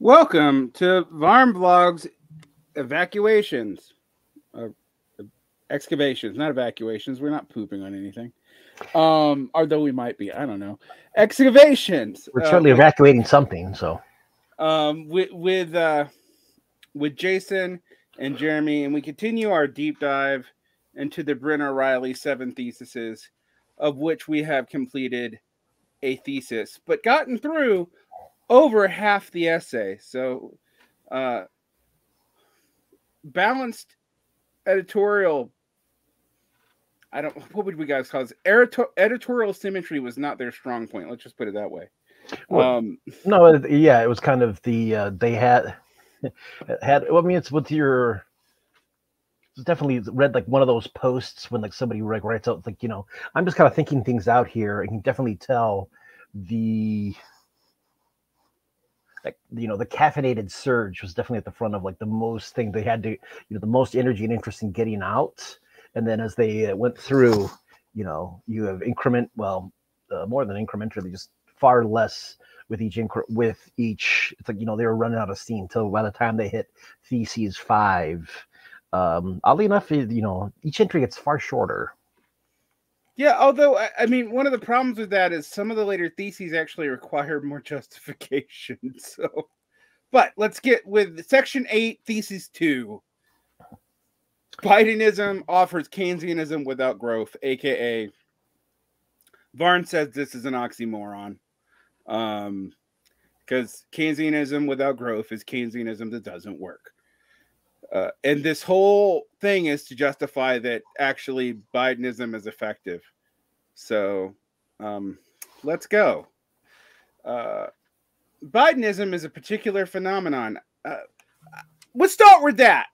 Welcome to Varm Vlogs Evacuations. Excavations, not evacuations. We're not pooping on anything. Although we might be. I don't know. Excavations. We're certainly evacuating something, so. With Jason and Jeremy, and we continue our deep dive into the Brenner Riley 7 theses, of which we have completed a thesis, but gotten through over half the essay. So balanced editorial, what would we guys call this? Editorial symmetry was not their strong point. Let's just put it that way. Well, it was kind of the they had well, I mean, it's definitely read like one of those posts when like somebody writes out like, I'm just kind of thinking things out here. You can definitely tell the caffeinated surge was definitely at the front of like the most thing they had to, the most energy and interest in getting out. And then as they went through, you have more than incrementally, just far less with each. It's like, they were running out of steam till by the time they hit theses 5. Oddly enough, each entry gets far shorter. Yeah, although, I mean, one of the problems with that is some of the later theses actually require more justification. So, but let's get with Section 8, Thesis 2. Bidenism offers Keynesianism without growth, a.k.a. Varn says this is an oxymoron. Because Keynesianism without growth is Keynesianism that doesn't work. And this whole thing is to justify that actually Bidenism is effective. So let's go. Bidenism is a particular phenomenon. Let's start with that.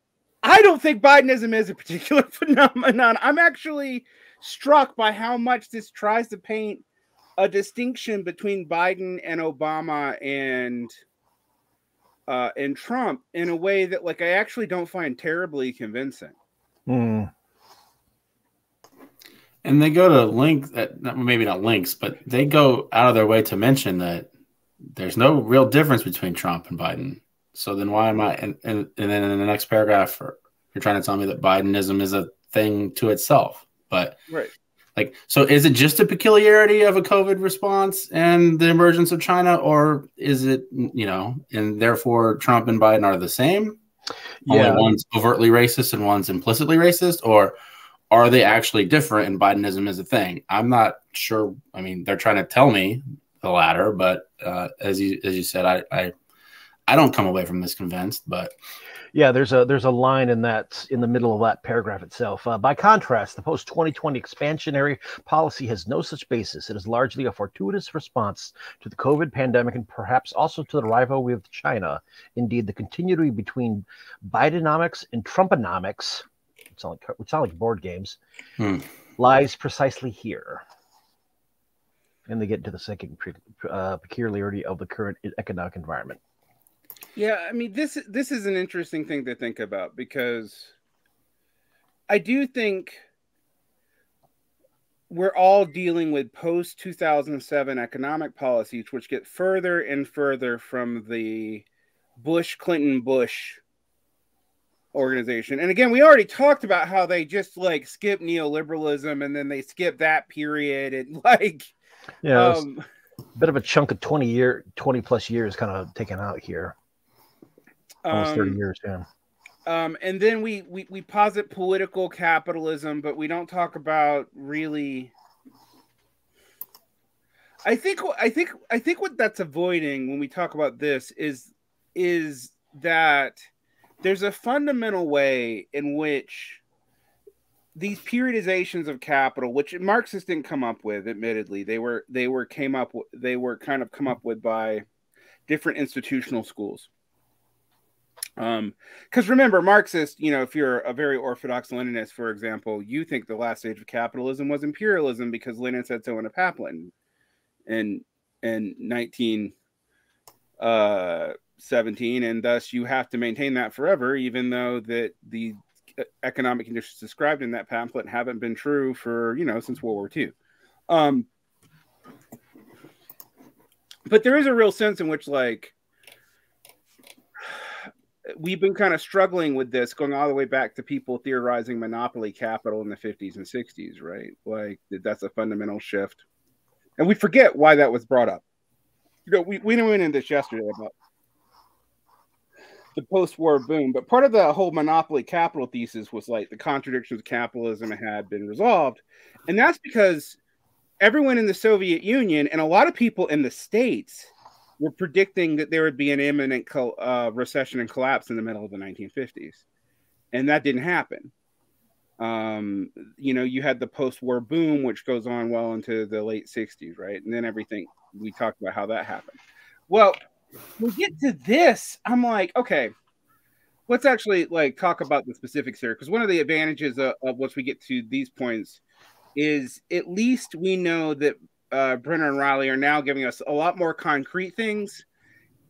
I don't think Bidenism is a particular phenomenon. I'm actually struck by how much this tries to paint a distinction between Biden and Obama and Trump in a way that, like, I actually don't find terribly convincing. Mm. And they go to maybe not links, but they go out of their way to mention that there's no real difference between Trump and Biden. So then why am I? And then in the next paragraph, you're trying to tell me that Bidenism is a thing to itself. But right. Like, so is it just a peculiarity of a COVID response and the emergence of China, or is it, and therefore Trump and Biden are the same? Yeah. Only one's overtly racist and one's implicitly racist, or are they actually different and Bidenism is a thing? I'm not sure. I mean, they're trying to tell me the latter, but as you said, I don't come away from this convinced, but. Yeah, there's a line in the middle of that paragraph itself. By contrast, the post-2020 expansionary policy has no such basis. It is largely a fortuitous response to the COVID pandemic and perhaps also to the rivalry with China. Indeed, the continuity between Bidenomics and Trumponomics, which sound like board games, lies precisely here. And they get into the second peculiarity of the current economic environment. Yeah, I mean, this is an interesting thing to think about, because I do think we're all dealing with post-2007 economic policies, which get further and further from the Bush-Clinton-Bush organization. And again, we already talked about how they just like skip neoliberalism and then they skip that period and like... Yeah, a bit of a chunk of 20 plus years kind of taken out here. Almost 30 years, yeah. And then we posit political capitalism, but we don't talk about really. I think what that's avoiding when we talk about this is that there's a fundamental way in which these periodizations of capital, which Marxists didn't come up with, admittedly, they were kind of come up with by different institutional schools. Because remember, Marxist, if you're a very orthodox Leninist, for example, you think the last stage of capitalism was imperialism because Lenin said so in a pamphlet in 1917, and thus you have to maintain that forever, even though that the economic conditions described in that pamphlet haven't been true for since World War II. But there is a real sense in which, like, we've been kind of struggling with this, going all the way back to people theorizing monopoly capital in the 50s and 60s, right? Like that's a fundamental shift, and we forget why that was brought up. We went into this yesterday about the post-war boom, but part of the whole monopoly capital thesis was like the contradictions of capitalism had been resolved, and that's because everyone in the Soviet Union and a lot of people in the States were predicting that there would be an imminent recession and collapse in the middle of the 1950s, and that didn't happen. You had the post-war boom, which goes on well into the late 60s, right? And then everything, we talked about how that happened. Well, we get to this, I'm like, okay, let's actually like talk about the specifics here, because one of the advantages of once we get to these points is at least we know that Brenner and Riley are now giving us a lot more concrete things,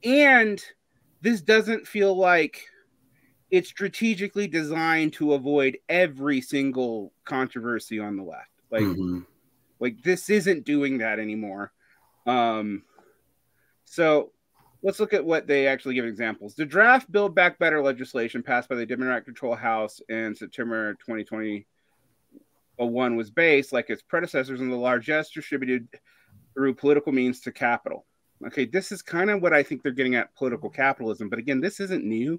and this doesn't feel like it's strategically designed to avoid every single controversy on the left. Like this isn't doing that anymore. So let's look at what they actually give examples. The draft Build Back Better legislation passed by the Democratic-controlled House in September 2021 was based, like its predecessors, on the largesse distributed through political means to capital. Okay, this is kind of what I think they're getting at, political capitalism. But again, this isn't new.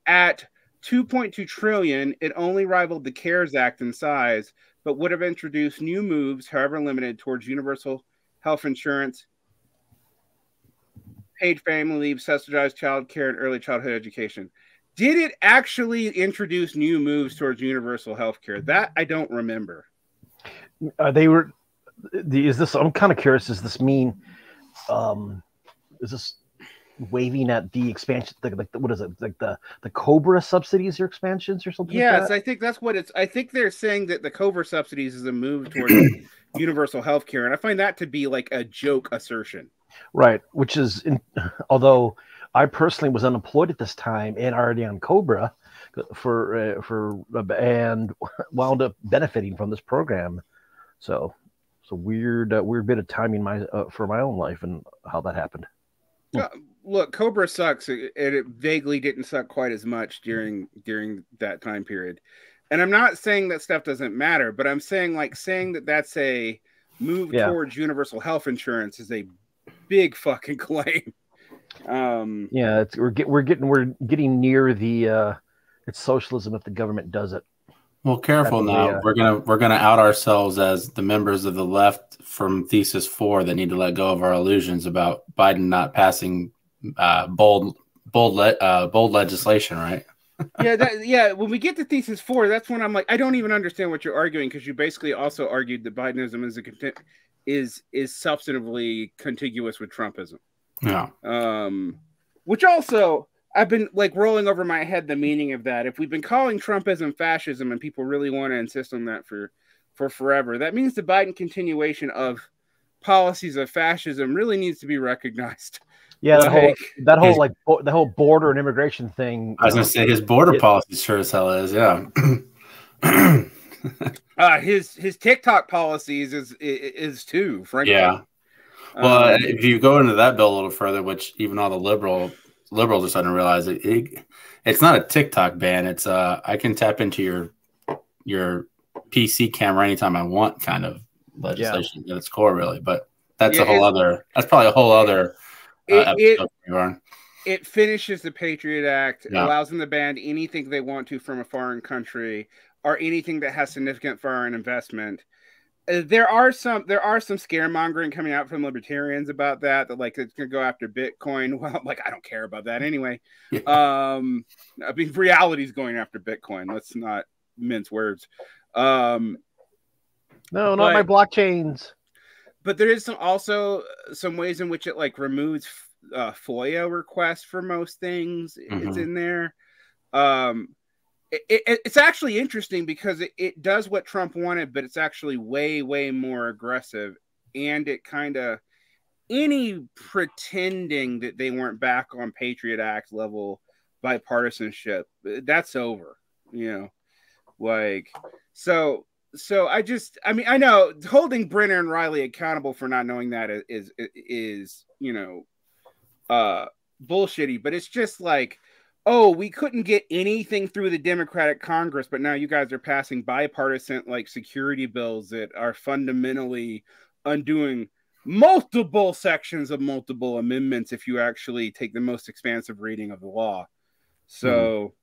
At $2.2 trillion, it only rivaled the CARES Act in size, but would have introduced new moves, however limited, towards universal health insurance, paid family leave, subsidized child care, and early childhood education. Did it actually introduce new moves towards universal health care? That I don't remember. Is this, I'm kind of curious, does this mean, is this waving at the expansion, what is it, like the Cobra subsidies or expansions or something? Yes, like that? I think that's what it's, I think they're saying that the Cobra subsidies is a move towards universal health care, and I find that to be like a joke assertion. Right, which is, although I personally was unemployed at this time and already on Cobra and wound up benefiting from this program. So it's a weird bit of timing for my own life and how that happened. Look, Cobra sucks, and it vaguely didn't suck quite as much during that time period. And I'm not saying that stuff doesn't matter, but I'm saying that that's a move towards universal health insurance is a big fucking claim. We're getting near the it's socialism if the government does it. Well, careful now. We're gonna out ourselves as the members of the left from Thesis 4 that need to let go of our illusions about Biden not passing bold legislation, right? When we get to Thesis 4, that's when I'm like, I don't even understand what you're arguing, because you basically also argued that Bidenism is substantively contiguous with Trumpism. Yeah. Which also, I've been like rolling over my head the meaning of that. If we've been calling Trumpism fascism and people really want to insist on that for forever, that means the Biden continuation of policies of fascism really needs to be recognized. Yeah, the whole border and immigration thing. I was gonna say his border policy sure as hell is, yeah. His TikTok policies is too, frankly. Yeah. Well, if you go into that bill a little further, which even all the liberals are starting to realize, it's not a TikTok ban. It's I can tap into your PC camera anytime I want kind of legislation at its core, really. But that's probably a whole other episode. It finishes the Patriot Act, allows them to ban anything they want to from a foreign country or anything that has significant foreign investment. There are some scaremongering coming out from libertarians about that like it's gonna go after Bitcoin. Well, like I don't care about that anyway. I mean, reality's going after Bitcoin. Let's not mince words. No, not my blockchains. But there is also some ways in which it like removes FOIA requests for most things. Mm-hmm. It's in there. It's actually interesting because it does what Trump wanted, but it's actually way, way more aggressive. And it kind of, any pretending that they weren't back on Patriot Act level bipartisanship, that's over, so I know holding Brenner and Riley accountable for not knowing that is bullshitty, but it's just like, oh, we couldn't get anything through the Democratic Congress, but now you guys are passing bipartisan like security bills that are fundamentally undoing multiple sections of multiple amendments if you actually take the most expansive reading of the law. So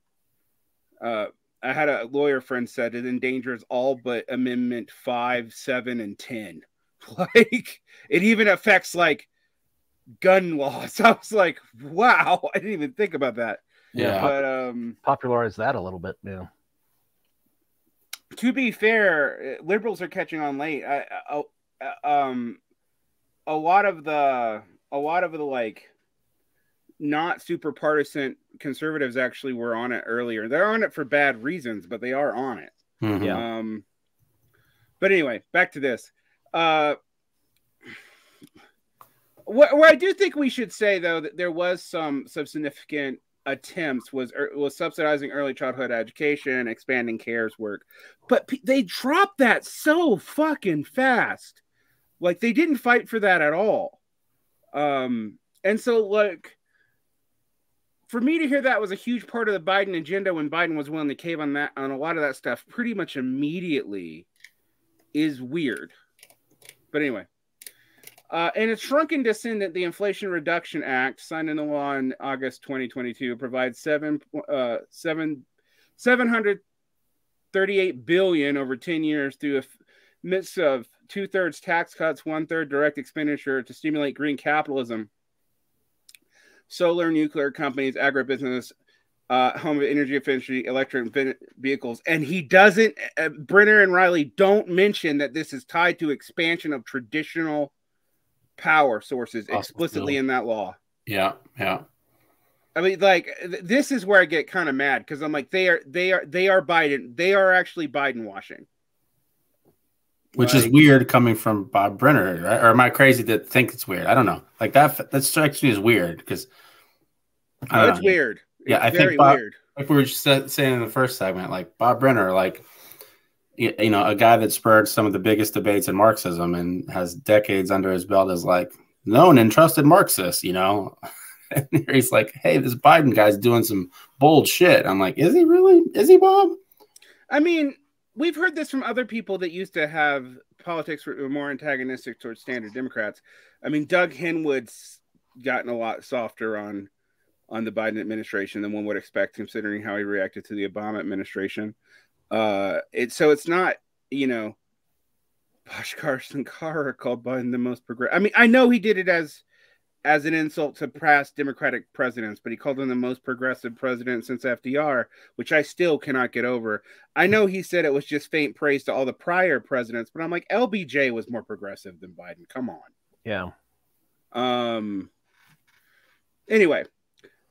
I had a lawyer friend said it endangers all but Amendment 5, 7, and 10. Like, it even affects like gun laws. I was like, wow, I didn't even think about that. Yeah, but popularize that a little bit. Yeah. To be fair, liberals are catching on late. A lot of the like not super partisan conservatives actually were on it earlier. They're on it for bad reasons, but they are on it. Yeah. But anyway, back to this. What I do think we should say though that there was some significant attempts was subsidizing early childhood education, expanding CARES work, but they dropped that so fucking fast. Like they didn't fight for that at all. And so like for me to hear that was a huge part of the Biden agenda when Biden was willing to cave on that on a lot of that stuff pretty much immediately is weird. But anyway. In its shrunken descendant, the Inflation Reduction Act, signed into law in August 2022, provides $738 billion over 10 years through a mix of 2/3 tax cuts, 1/3 direct expenditure to stimulate green capitalism, solar, nuclear companies, agribusiness, home energy efficiency, electric vehicles. And he doesn't, Brenner and Riley don't mention that this is tied to expansion of traditional power sources explicitly in that law. Yeah. I mean, like this is where I get kind of mad because I'm like, they are Biden. They are actually Biden washing, which is weird coming from Bob Brenner, right? Or am I crazy to think it's weird? I don't know. Like that strikes me as weird because it's weird. Yeah, it's I very think Bob, weird. Like we were just saying in the first segment, like Bob Brenner, like you know, a guy that spurred some of the biggest debates in Marxism and has decades under his belt as like known and trusted Marxist, you know. And he's like, hey, this Biden guy's doing some bold shit. I'm like, is he really? Is he, Bob? I mean, we've heard this from other people that used to have politics were more antagonistic towards standard Democrats. I mean, Doug Henwood's gotten a lot softer on the Biden administration than one would expect, considering how he reacted to the Obama administration. It's not, you know, Boshkar and Carr called Biden the most progressive. I mean, I know he did it as an insult to past Democratic presidents, but he called him the most progressive president since FDR, which I still cannot get over. I know he said it was just faint praise to all the prior presidents, but I'm like, LBJ was more progressive than Biden. Come on. Yeah. Anyway.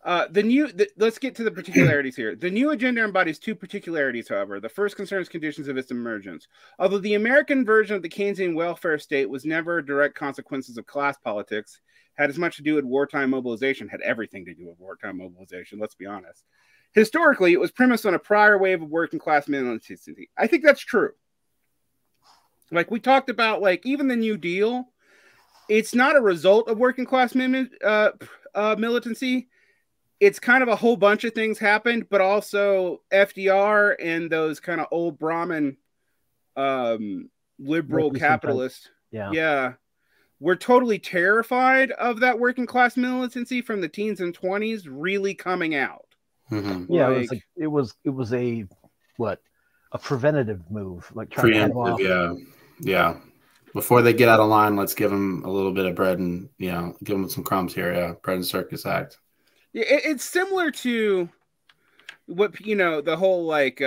Let's get to the particularities here. The new agenda embodies two particularities, however. The first concerns conditions of its emergence. Although the American version of the Keynesian welfare state was never direct consequences of class politics, had as much to do with wartime mobilization, had everything to do with wartime mobilization, let's be honest. Historically, it was premised on a prior wave of working class militancy. I think that's true. Like we talked about, like even the New Deal, it's not a result of working class militancy. It's kind of a whole bunch of things happened, but also FDR and those kind of old Brahmin liberal capitalists. Yeah. We're totally terrified of that working class militancy from the teens and 20s really coming out. Mm-hmm. Yeah, it was a preventative move, like trying to head off. Yeah. Before they get out of line, let's give them a little bit of bread and give them some crumbs here. Yeah, Bread and Circus Act. Yeah, it's similar to what the whole like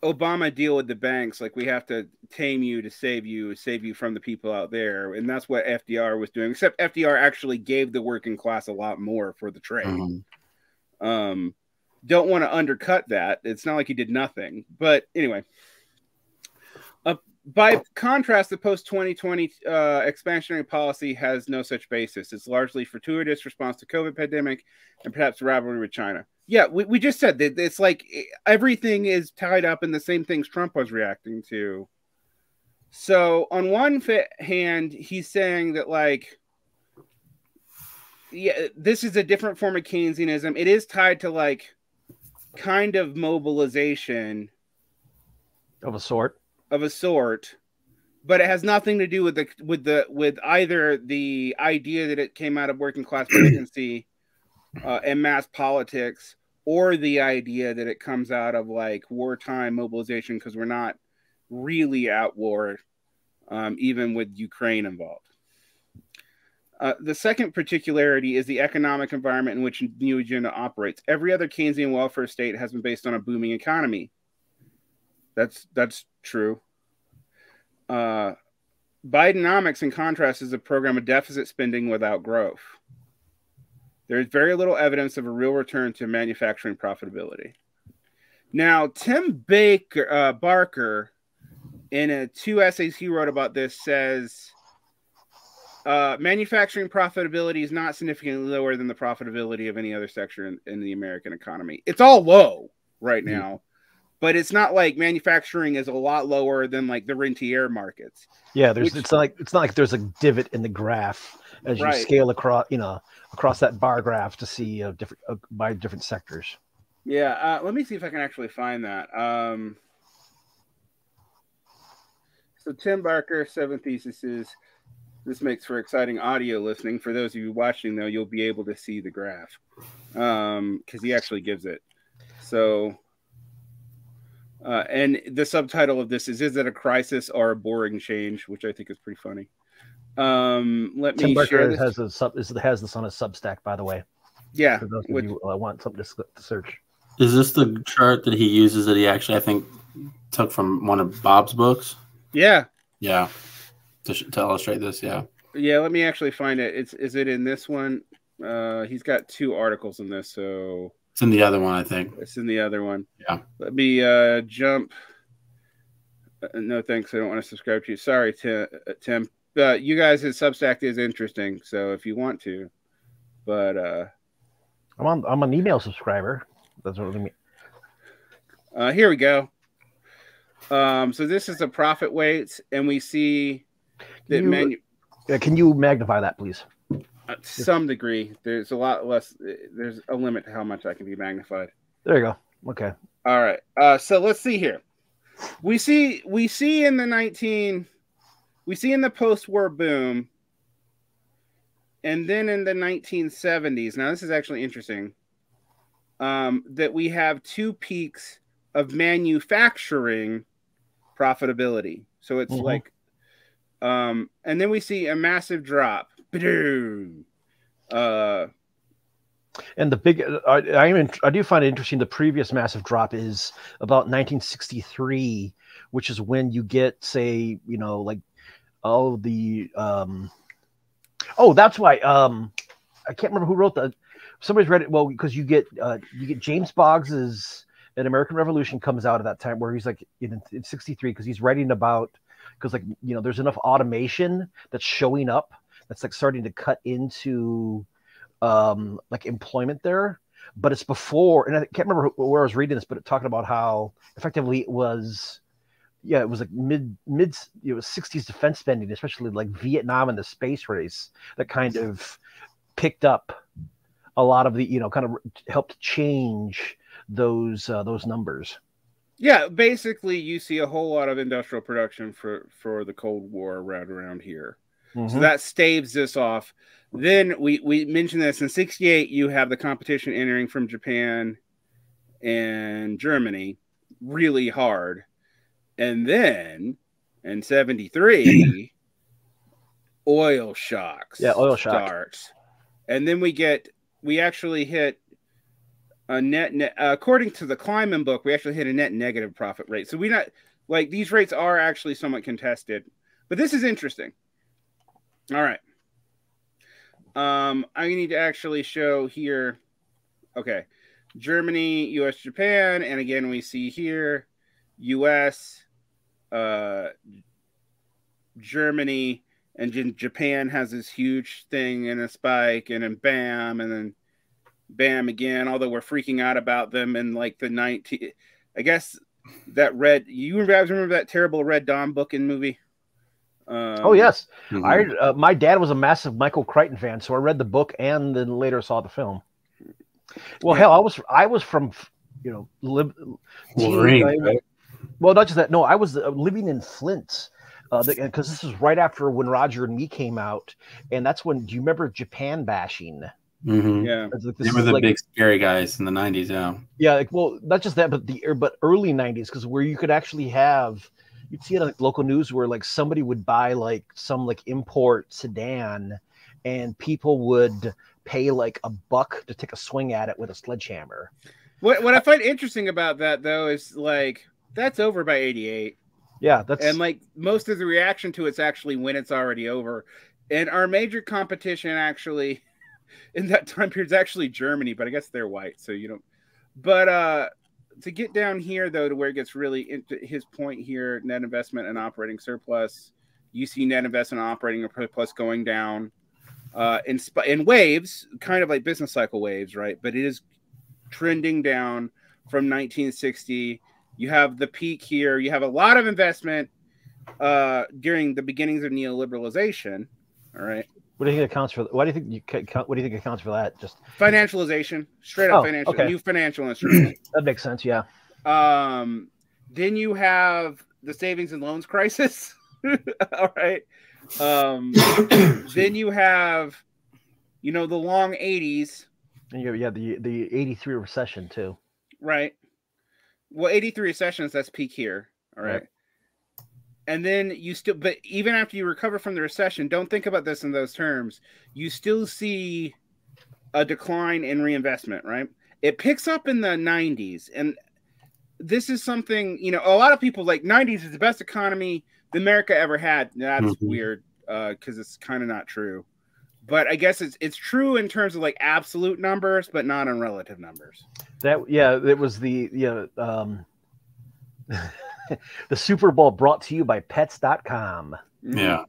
Obama deal with the banks. Like we have to tame you to save you from the people out there, and that's what FDR was doing. Except FDR actually gave the working class a lot more for the trade. Mm-hmm. Don't want to undercut that. It's not like he did nothing, but anyway. By contrast, the post-2020 expansionary policy has no such basis. It's largely fortuitous response to COVID pandemic and perhaps rivalry with China. Yeah, we just said that it's like everything is tied up in the same things Trump was reacting to. So on one hand, he's saying that like yeah, this is a different form of Keynesianism. It is tied to like kind of mobilization of a sort, but it has nothing to do with either the idea that it came out of working class militancy and mass politics, or the idea that it comes out of like wartime mobilization, because we're not really at war, even with Ukraine involved. The second particularity is the economic environment in which New Agenda operates. Every other Keynesian welfare state has been based on a booming economy. That's true. Bidenomics, in contrast, is a program of deficit spending without growth. There is very little evidence of a real return to manufacturing profitability. Now, Tim Barker, in two essays he wrote about this, says manufacturing profitability is not significantly lower than the profitability of any other sector in the American economy. It's all low right now, but it's not like manufacturing is a lot lower than like the rentier markets. Yeah, it's not like there's a divot in the graph as you scale across, across that bar graph to see different by different sectors. Yeah, let me see if I can actually find that. So Tim Barker, 7 theses. This makes for exciting audio listening. For those of you watching, though, you'll be able to see the graph because he actually gives it. So, and the subtitle of this is it a crisis or a boring change?" Which I think is pretty funny. Let Tim me Barker share this. has this on his Substack, by the way. Yeah, for those of you want something to search. Is this the chart that he uses that he actually, I think, took from one of Bob's books? Yeah. Yeah. To illustrate this, yeah. Yeah, let me actually find it. Is it in this one? He's got 2 articles in this, so it's in the other one, I think. It's in the other one. Yeah. Let me jump. No, thanks. I don't want to subscribe to you. Sorry, Tim. You guys' Substack is interesting, so if you want to, but I'm an email subscriber. That's what I mean. Here we go. So this is the profit weights, and we see that can you magnify that, please? To some degree. There's a lot less. There's a limit to how much I can be magnified. There you go. Okay. All right. So let's see here. We see in the post-war boom, and then in the 1970s. Now this is actually interesting. That we have 2 peaks of manufacturing profitability. So it's like, and then we see a massive drop. And the big, I do find it interesting. The previous massive drop is about 1963, which is when you get, say, that's why. I can't remember who wrote that. Somebody's read it. Well, because you get James Boggs's An American Revolution comes out at that time, where he's like in 63, because he's writing about, because there's enough automation that's showing up that's like starting to cut into like employment there, but it's before, and I can't remember where I was reading this, but it talking about how effectively it was like mid 60s defense spending, especially like Vietnam and the space race, that kind of picked up a lot of the kind of helped change those numbers. Yeah, basically you see a whole lot of industrial production for the Cold War around here. So that staves this off. Then we mentioned this in 68, you have the competition entering from Japan and Germany really hard. And then in 73, oil shocks. Yeah, oil shock starts. And then we actually hit a net, according to the Kleiman book, we actually hit a net negative profit rate. So we not like these rates are actually somewhat contested, but this is interesting. All right. I need to actually show here. Okay. Germany, US, Japan. And again, we see here US, Germany, and Japan has this huge thing and a spike, and then bam, and then bam again. Although we're freaking out about them in like the 19, I guess that you guys remember that terrible Red Dawn book and movie? Oh yes, Mhm. my dad was a massive Michael Crichton fan, so I read the book and then later saw the film. Well, Yeah. hell, I was from, you know, Wolverine, right? well, not just that. No, I was living in Flint, because this is right after when Roger and Me came out, and that's when. Do you remember Japan bashing? Mm-hmm. Yeah. It's like, They this were is the like, big scary guys in the 90s, yeah. yeah, like, well, not just that, but early '90s, because where you could actually have, you'd see it on like local news where like somebody would buy like some like import sedan, and people would pay like $1 to take a swing at it with a sledgehammer. What I find interesting about that though is like that's over by 88. Yeah, that's And like most of the reaction to it's actually when it's already over. And our major competition actually in that time period is actually Germany, but I guess they're white, so you don't. But to get down here though, to where it gets really into his point here, net investment and operating surplus, you see net investment and operating surplus going down in waves, kind of like business cycle waves, right? But it is trending down from 1960. You have the peak here. You have a lot of investment during the beginnings of neoliberalization. All right. What do you think accounts for? Why do you think what do you think accounts for that? Just financialization, straight up financial, okay. new financial instruments. That makes sense. Yeah. Then you have the savings and loans crisis. All right. Then you have, the long 80s. And the 83 recession too. Right. Well, 83 recessions, that's peak here. All right. And then but even after you recover from the recession, don't think about this in those terms. You still see a decline in reinvestment, right? It picks up in the 90s. And this is something, a lot of people like 90s is the best economy America ever had. That's weird because it's kind of not true. But I guess it's true in terms of like absolute numbers, but not in relative numbers. It was the the Super Bowl brought to you by Pets.com. Yeah.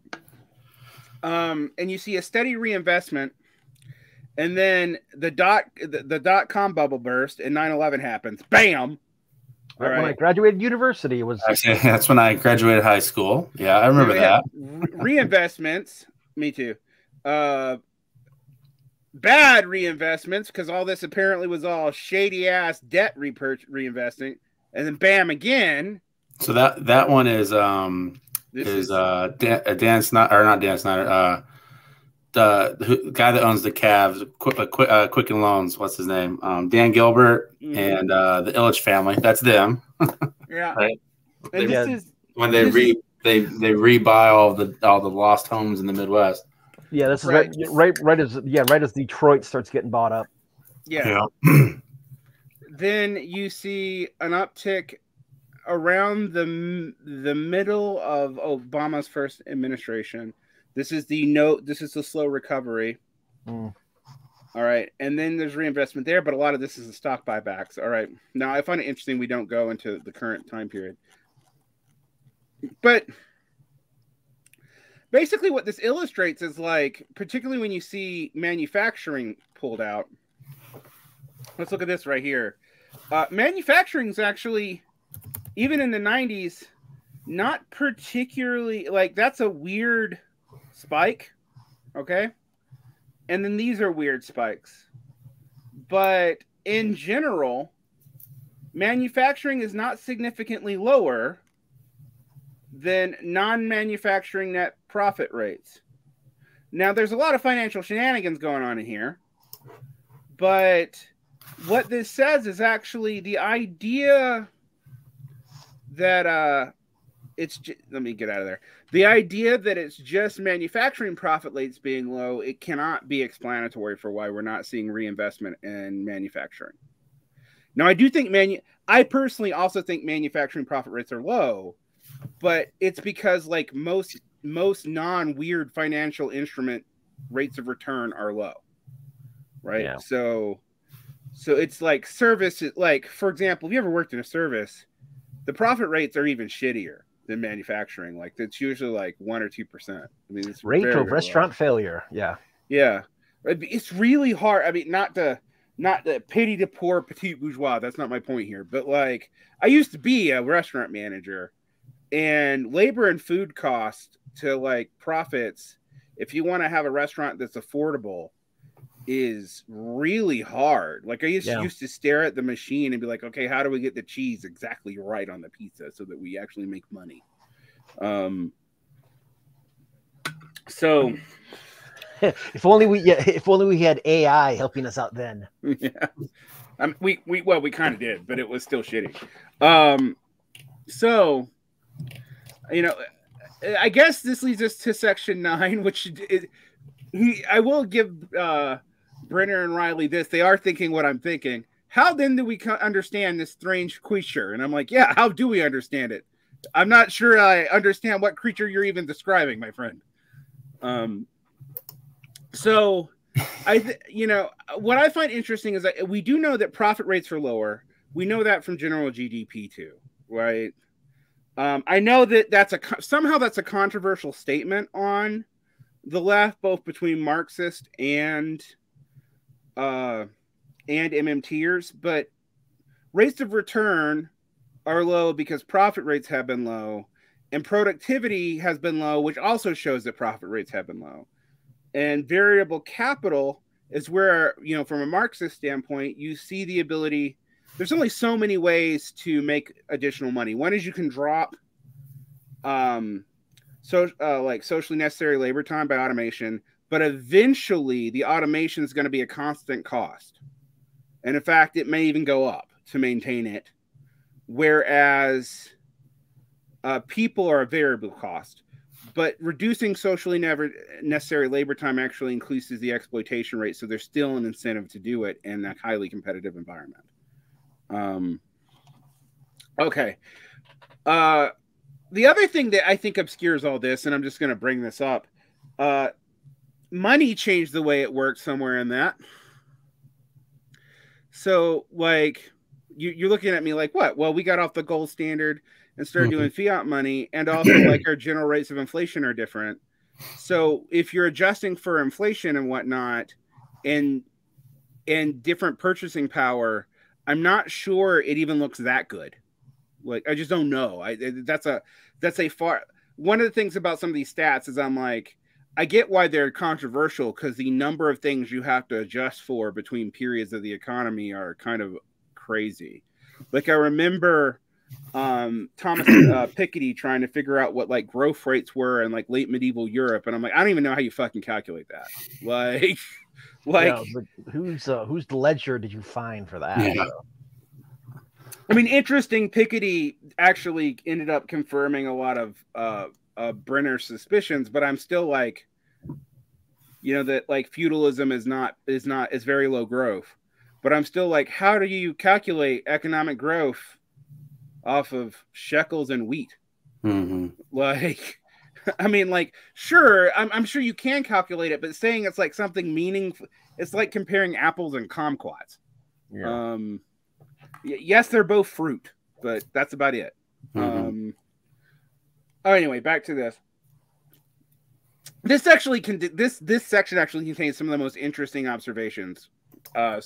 And you see a steady reinvestment, and then the dot-com bubble burst, and 9/11 happens. Bam! Right when I graduated university, that's when I graduated high school. Yeah, I remember that. Reinvestments. Me too. Bad reinvestments, because all this apparently was all shady ass debt reinvesting, and then bam again. So that one is Dan Snyder, or not Dan Snyder, the guy that owns the Cavs, Quicken Loans. What's his name? Dan Gilbert and the Illich family. That's them. Yeah. Right? And this is when they rebuy all the lost homes in the Midwest. Yeah, this is right as Detroit starts getting bought up. Yeah. Then you see an uptick around the middle of Obama's first administration. This is the slow recovery. All right. And then there's reinvestment there, but a lot of this is the stock buybacks. All right. Now I find it interesting we don't go into the current time period. But basically what this illustrates is like, particularly when you see manufacturing pulled out. Let's look at this right here. Manufacturing is actually, even in the 90s, not particularly, like, that's a weird spike, okay? And then these are weird spikes. But in general, manufacturing is not significantly lower than non-manufacturing net profit rates. Now, there's a lot of financial shenanigans going on in here, but what this says is actually the idea that let me get out of there. The idea that it's just manufacturing profit rates being low, it cannot be explanatory for why we're not seeing reinvestment in manufacturing. Now, I do think I personally also think manufacturing profit rates are low, but it's because like most non-weird financial instrument rates of return are low, right? Yeah. So it's like service, like, for example, if you ever worked in a service, the profit rates are even shittier than manufacturing. Like, it's usually like 1 or 2%. I mean, it's rate of restaurant failure. Yeah. Yeah. It's really hard. I mean, not the pity the poor petit bourgeois. That's not my point here. But like, I used to be a restaurant manager, and labor and food costs to like profits, if you want to have a restaurant that's affordable, is really hard. Like I used to stare at the machine and be like, okay, how do we get the cheese exactly right on the pizza so that we actually make money? So if only we had AI helping us out then. Yeah. We kind of did, but it was still shitty. So, you know, I guess this leads us to section 9, which I will give Brenner and Riley this. They are thinking what I'm thinking. How then do we understand this strange creature? And I'm like, yeah, how do we understand it? I'm not sure I understand what creature you're even describing, my friend. So what I find interesting is that we do know that profit rates are lower. We know that from general GDP too, right? I know that somehow that's a controversial statement on the left, both between Marxist and MMTers, but rates of return are low because profit rates have been low, and productivity has been low, which also shows that profit rates have been low. And variable capital is where, from a Marxist standpoint, you see the ability. There's only so many ways to make additional money. One is you can drop socially necessary labor time by automation, but eventually the automation is going to be a constant cost. And in fact, it may even go up to maintain it. Whereas people are a variable cost. But reducing socially necessary labor time actually increases the exploitation rate, so there's still an incentive to do it in a highly competitive environment. Okay. The other thing that I think obscures all this, and I'm just going to bring this up, money changed the way it works somewhere in that. So, like, you're looking at me like, what? Well, we got off the gold standard and started doing fiat money, and also like our general rates of inflation are different. So if you're adjusting for inflation and whatnot and different purchasing power, I'm not sure it even looks that good. Like, I just don't know. That's a far, one of the things about some of these stats is I'm like, I get why they're controversial because the number of things you have to adjust for between periods of the economy are kind of crazy. Like I remember Thomas Piketty trying to figure out what like growth rates were in like late medieval Europe, and I'm like, I don't even know how you fucking calculate that. Like whose ledger did you find for that? Yeah. I mean, interesting. Piketty actually ended up confirming a lot of Brenner's suspicions, but I'm still like, that like feudalism is very low growth. But I'm still like, how do you calculate economic growth off of shekels and wheat? Mm-hmm. Like, I mean, like, sure, I'm sure you can calculate it, but saying it's like something meaningful, it's like comparing apples and kumquats. Yeah. Yes, they're both fruit, but that's about it. Mm-hmm. Anyway, back to this. This section actually contains some of the most interesting observations. Blah,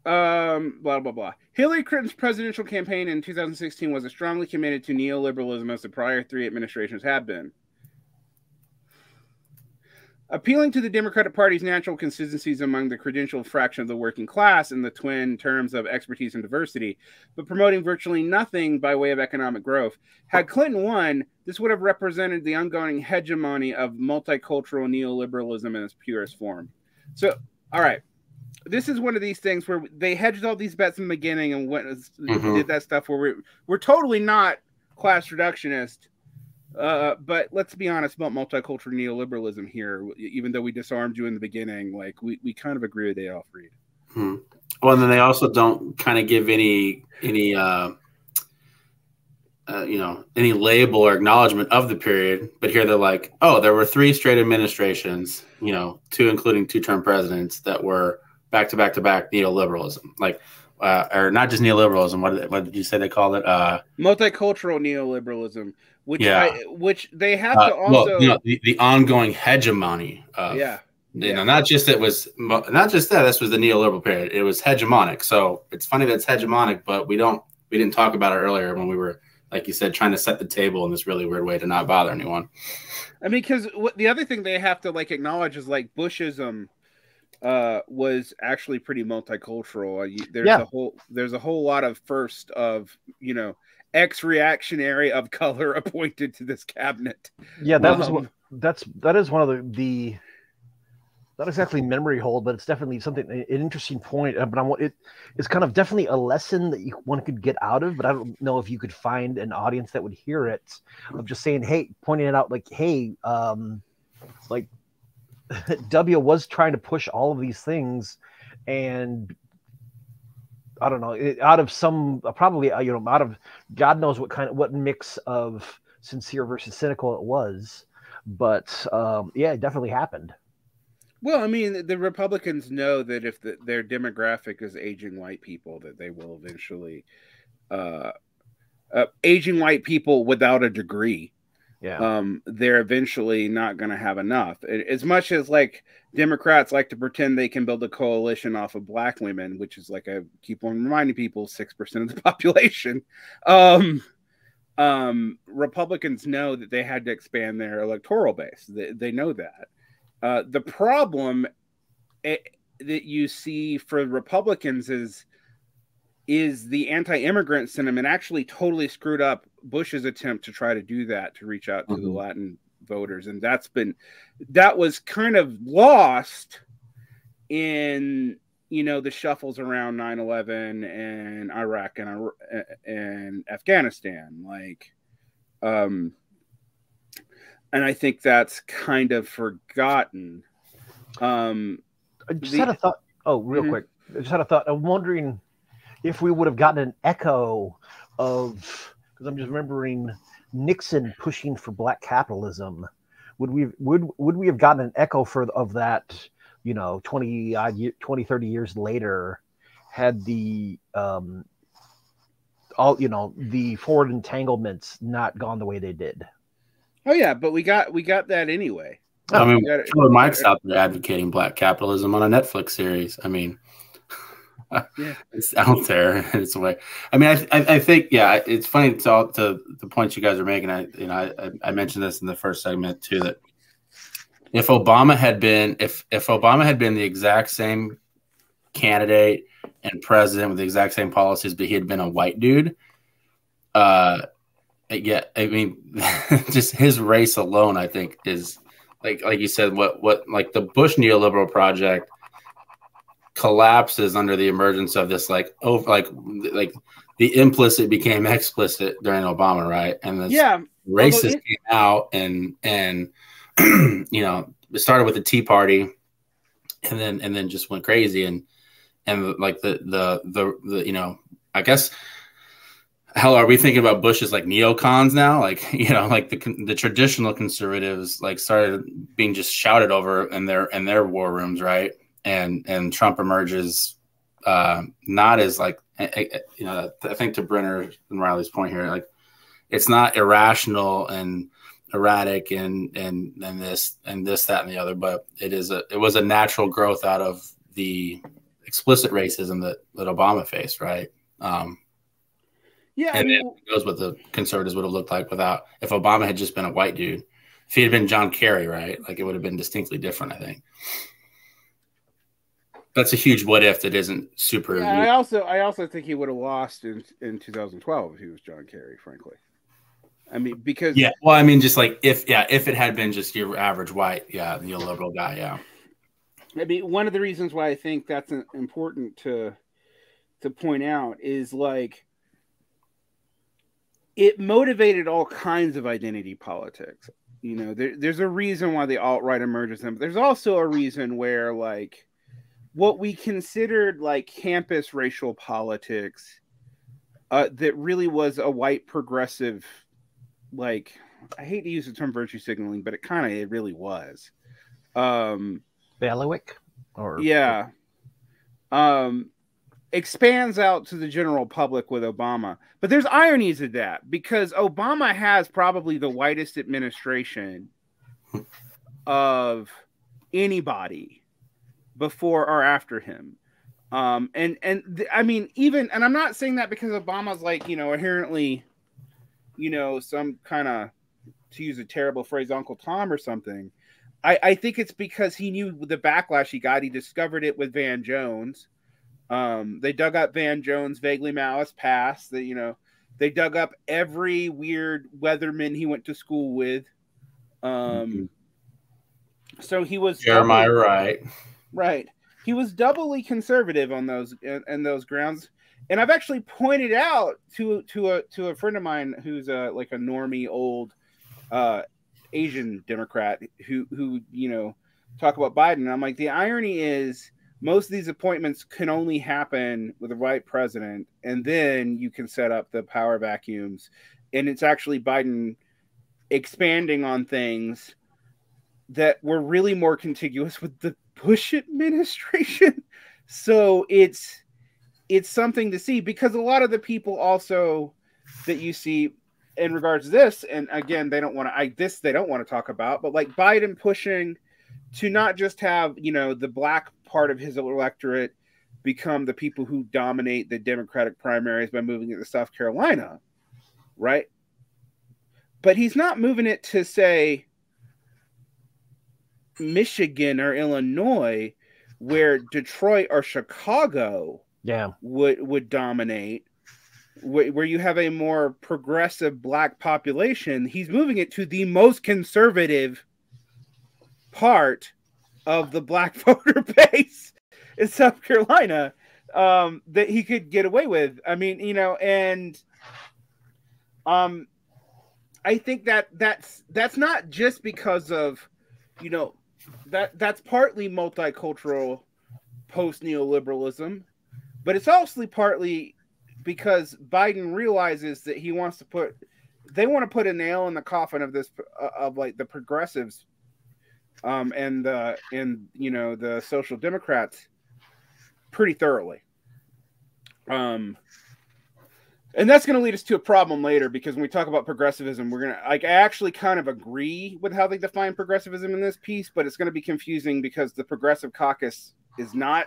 blah, blah. Hillary Clinton's presidential campaign in 2016 was as strongly committed to neoliberalism as the prior 3 administrations have been. Appealing to the Democratic Party's natural consistencies among the credentialed fraction of the working class in the twin terms of expertise and diversity, but promoting virtually nothing by way of economic growth. Had Clinton won, this would have represented the ongoing hegemony of multicultural neoliberalism in its purest form. So, all right. This is one of these things where they hedged all these bets in the beginning and did that stuff where we're totally not class reductionist. But let's be honest about multicultural neoliberalism here. Even though we disarmed you in the beginning, like we kind of agree with Adolf Reed. Hmm. Well, and then they also don't kind of give any label or acknowledgement of the period. But here they're like, oh, there were 3 straight administrations, 2 including 2-term presidents that were back to back to back neoliberalism, like, or not just neoliberalism. What did you say they called it? Multicultural neoliberalism, which they have to also the ongoing hegemony of not just that. This was the neoliberal period. It was hegemonic. So it's funny that it's hegemonic, but we didn't talk about it earlier when we were like you said, trying to set the table in this really weird way to not bother anyone. I mean, because the other thing they have to like acknowledge is like Bushism was actually pretty multicultural. There's a whole lot of first of ex-reactionary of color appointed to this cabinet. Yeah, that is one of the not exactly memory hold, but it's definitely an interesting point. But it's kind of definitely a lesson that one could get out of. But I don't know if you could find an audience that would hear it of just saying, hey, pointing it out, like, hey, like W was trying to push all of these things, and I don't know, out of some probably out of God knows what mix of sincere versus cynical it was, but yeah, it definitely happened. Well, I mean, the Republicans know that if their demographic is aging white people, that they will eventually aging white people without a degree. Yeah. They're eventually not going to have enough. As much as like Democrats like to pretend they can build a coalition off of black women, which is like I keep on reminding people, 6% of the population. Republicans know that they had to expand their electoral base. They know that. The problem that you see for Republicans is the anti-immigrant sentiment actually totally screwed up Bush's attempt to try to do that, to reach out to the Latin voters. And that was kind of lost in, the shuffles around 9/11 and Iraq and Afghanistan. And I think that's kind of forgotten. I just had a thought. Oh, real quick. I just had a thought. I'm wondering if we would have gotten an echo of, because I'm just remembering Nixon pushing for black capitalism. Would we have gotten an echo of that, 20, 30 years later, had the the forward entanglements not gone the way they did? Oh yeah, but we got that anyway. I mean, Mike's out there advocating black capitalism on a Netflix series. I mean, yeah, it's out there in its way. I mean, I think, yeah, it's funny to the points you guys are making. I mentioned this in the first segment too, that if Obama had been the exact same candidate and president with the exact same policies, but he had been a white dude, yeah, I mean, just his race alone, I think, is like you said, what like the Bush neoliberal project collapses under the emergence of this like the implicit became explicit during Obama, right? And this racist came out and it started with the Tea Party and then just went crazy and like the I guess. Hell, are we thinking about Bush as like neocons now? Like, like the traditional conservatives like started being just shouted over in their war rooms, right? And Trump emerges not as like I think to Brenner and Riley's point here, like it's not irrational and erratic and this that and the other, but it was a natural growth out of the explicit racism that Obama faced, right? Yeah, and it goes what the conservatives would have looked like if Obama had just been a white dude. If he had been John Kerry, right? Like it would have been distinctly different, I think. That's a huge what if that isn't super. Yeah, I also think he would have lost in 2012 if he was John Kerry, frankly. I mean, because well, I mean, just like if it had been just your average white, neoliberal guy, yeah. I mean, one of the reasons why I think that's important to point out is like, it motivated all kinds of identity politics. There's a reason why the alt-right emerges, and there's also a reason where like what we considered like campus racial politics that really was a white progressive, like, I hate to use the term virtue signaling, but it really was. Bailiwick? Expands out to the general public with Obama. But there's ironies of that, because Obama has probably the whitest administration of anybody before or after him. I mean, and I'm not saying that because Obama's like, inherently some kind of, to use a terrible phrase, Uncle Tom or something. I think it's because he knew the backlash he got. He discovered it with Van Jones. They dug up Van Jones' vaguely malice past. They dug up every weird weatherman he went to school with. So he was Jeremiah Wright. Right. He was doubly conservative on those grounds. And I've actually pointed out to a friend of mine who's like a normie old Asian Democrat who talk about Biden. And I'm like, the irony is most of these appointments can only happen with the right president, and then you can set up the power vacuums. And it's actually Biden expanding on things that were really more contiguous with the Bush administration. So it's something to see, because a lot of the people also that you see in regards to this, and again, they don't want to talk about, but like Biden pushing to not just have, the black part of his electorate become the people who dominate the Democratic primaries by moving it to South Carolina, right? But he's not moving it to, say, Michigan or Illinois, where Detroit or Chicago would dominate, where you have a more progressive black population. He's moving it to the most conservative part of the black voter base in South Carolina that he could get away with. I mean, and I think that's not just because of, that's partly multicultural post neoliberalism, but it's also partly because Biden realizes that they want to put a nail in the coffin of this, of like the progressives, and the Social Democrats pretty thoroughly. And that's going to lead us to a problem later, because when we talk about progressivism, I actually kind of agree with how they define progressivism in this piece, but it's going to be confusing because the Progressive Caucus is not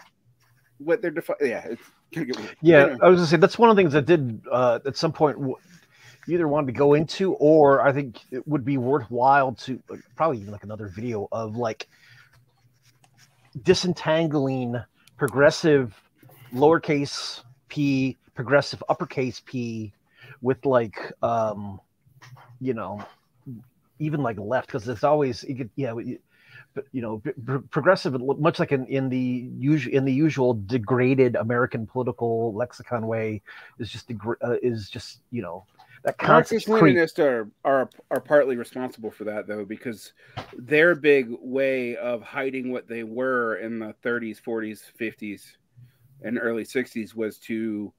what they're defining. Yeah, it's going to get weird. Yeah, anyway. I was going to say, that's one of the things I did at some point either wanted to go into, or I think it would be worthwhile to probably even like another video of like disentangling progressive lowercase p, progressive uppercase p, with like even like left, because it's always progressive, much like in the usual degraded American political lexicon way, is just that Marxist-Leninists are partly responsible for that, though, because their big way of hiding what they were in the 30s, 40s, 50s, and early 60s was to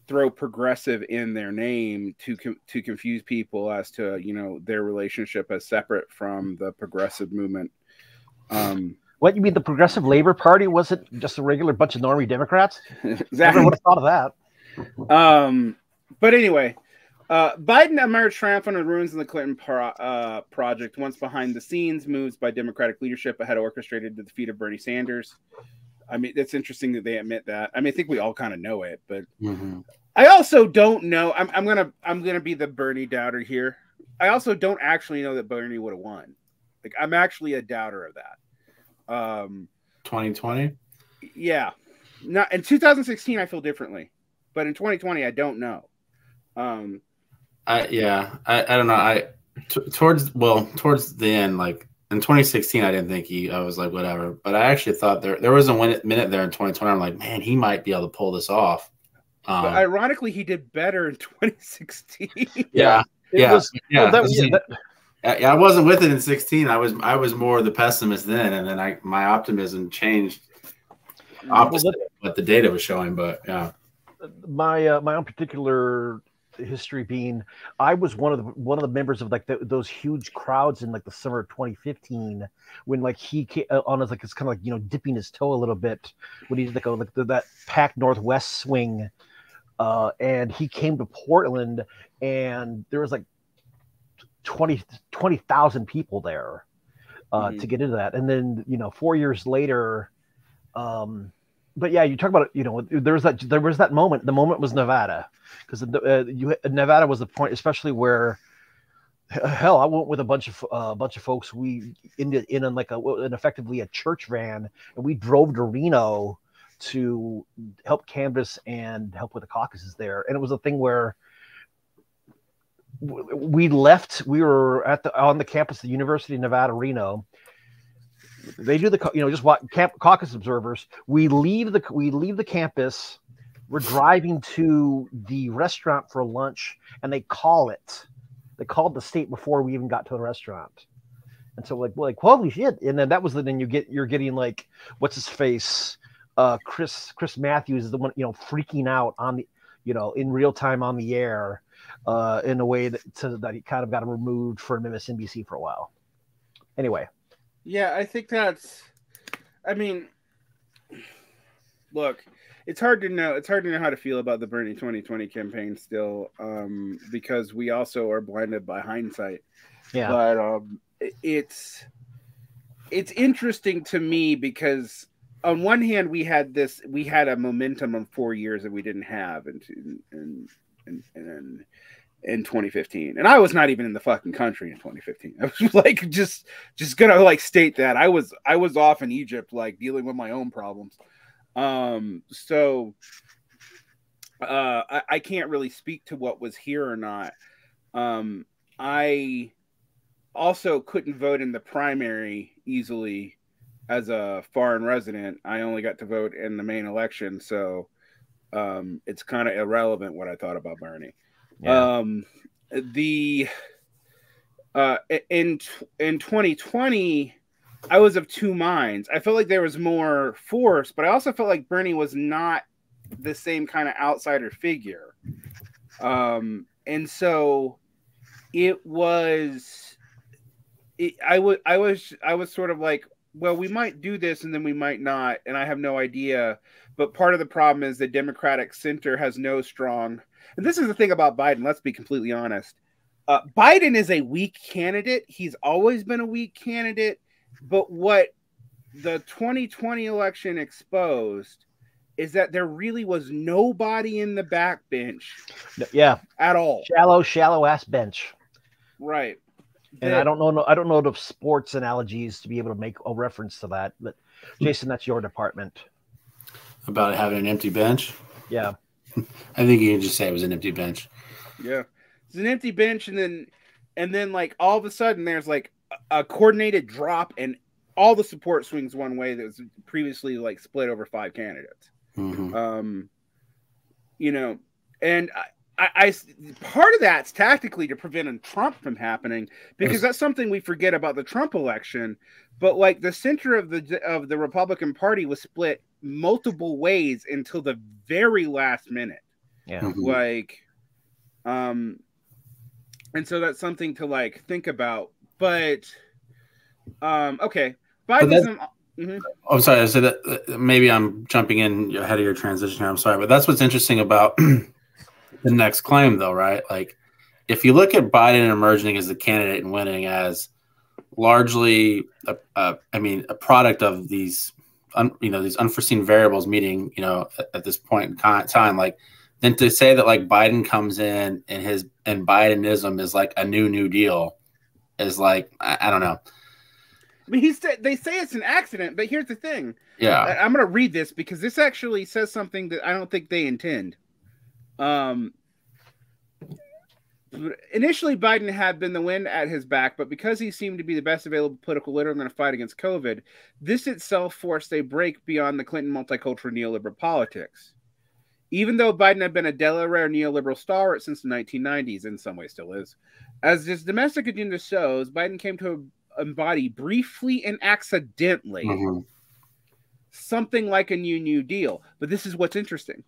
throw progressive in their name to confuse people as to their relationship as separate from the progressive movement. What, you mean the Progressive Labor Party wasn't just a regular bunch of normie Democrats? Exactly. Never would have thought of that. But anyway. Biden emerged triumphant on the ruins of the Clinton project. Once behind the scenes, moves by Democratic leadership had orchestrated the defeat of Bernie Sanders. I mean, it's interesting that they admit that. I mean, I think we all kind of know it, but I also don't know. I'm gonna be the Bernie doubter here. I also don't actually know that Bernie would have won. Like, I'm actually a doubter of that. 2020. Yeah, not in 2016. I feel differently, but in 2020, I don't know. I don't know. Towards the end, like in 2016, I didn't think I was like, whatever. But I actually thought there was a minute there in 2020. I'm like, man, he might be able to pull this off. But ironically, he did better in 2016. I wasn't with it in 16. I was more the pessimist then, and then my optimism changed opposite what the data was showing. But yeah, my own particular history being, I was one of the members of like those huge crowds in like the summer of 2015 when like he came on as like it's kind of like dipping his toe a little bit when he did like that Pac Northwest swing, and he came to Portland and there was like 20,000 people there to get into that, and then 4 years later but yeah, you talk about it. You know, there was that moment. The moment was Nevada, because Nevada was the point, especially where hell, I went with a bunch of folks. We in like an effectively a church van, and we drove to Reno to help canvass and help with the caucuses there. And it was a thing where we left. We were on the campus of the University of Nevada, Reno. They do just what caucus observers. We leave the campus. We're driving to the restaurant for lunch, and they called the state before we even got to the restaurant. And so like holy shit. And then that was then you're getting like, what's his face? Chris Matthews is the one, freaking out on the, in real time on the air, in a way that he kind of got removed from MSNBC for a while. Anyway. Yeah, I think look, it's hard to know how to feel about the Bernie 2020 campaign still, because we also are blinded by hindsight. Yeah. But it's interesting to me because on one hand we had a momentum of 4 years that we didn't have in 2015, and I was not even in the fucking country in 2015. I was like just gonna like state that I was off in Egypt, like dealing with my own problems. So I can't really speak to what was here or not. I also couldn't vote in the primary easily as a foreign resident. I only got to vote in the main election, so it's kind of irrelevant what I thought about Bernie. Yeah. In 2020, I was of two minds. I felt like there was more force, but I also felt like Bernie was not the same kind of outsider figure. And so I was sort of like, well, we might do this and then we might not, and I have no idea. But part of the problem is the Democratic center has no strong, and this is the thing about Biden, let's be completely honest. Biden is a weak candidate. He's always been a weak candidate. But what the 2020 election exposed is that there really was nobody in the backbench. Yeah. At all. Shallow ass bench. Right. And I don't know enough sports analogies to be able to make a reference to that. But Jason, that's your department. About having an empty bench? Yeah. I think you can just say it was an empty bench. Yeah. It's an empty bench, and then like all of a sudden there's like a coordinated drop, and all the support swings one way that was previously like split over 5 candidates. Mm-hmm. And I part of that's tactically to prevent Trump from happening, because that's something we forget about the Trump election. But like the center of the Republican Party was split multiple ways until the very last minute. Yeah. Mm-hmm. Like, and so that's something to like think about. But okay, Biden's. Mm-hmm. I'm sorry. I said that maybe I'm jumping in ahead of your transition here. I'm sorry, but that's what's interesting about the next claim, though, right? Like, if you look at Biden emerging as the candidate and winning as largely, a product of these, these unforeseen variables meeting, at this point in time, like, then to say that like Biden comes in and Bidenism is like a new deal is like, I don't know. I mean, they say it's an accident, but here's the thing. Yeah. I'm going to read this because this actually says something that I don't think they intend. Initially, Biden had been the wind at his back, but because he seemed to be the best available political leader in the fight against COVID, this itself forced a break beyond the Clinton multicultural neoliberal politics. Even though Biden had been a Delaware neoliberal stalwart since the 1990s, in some ways still is, as his domestic agenda shows, Biden came to embody briefly and accidentally something like a New Deal. But this is what's interesting.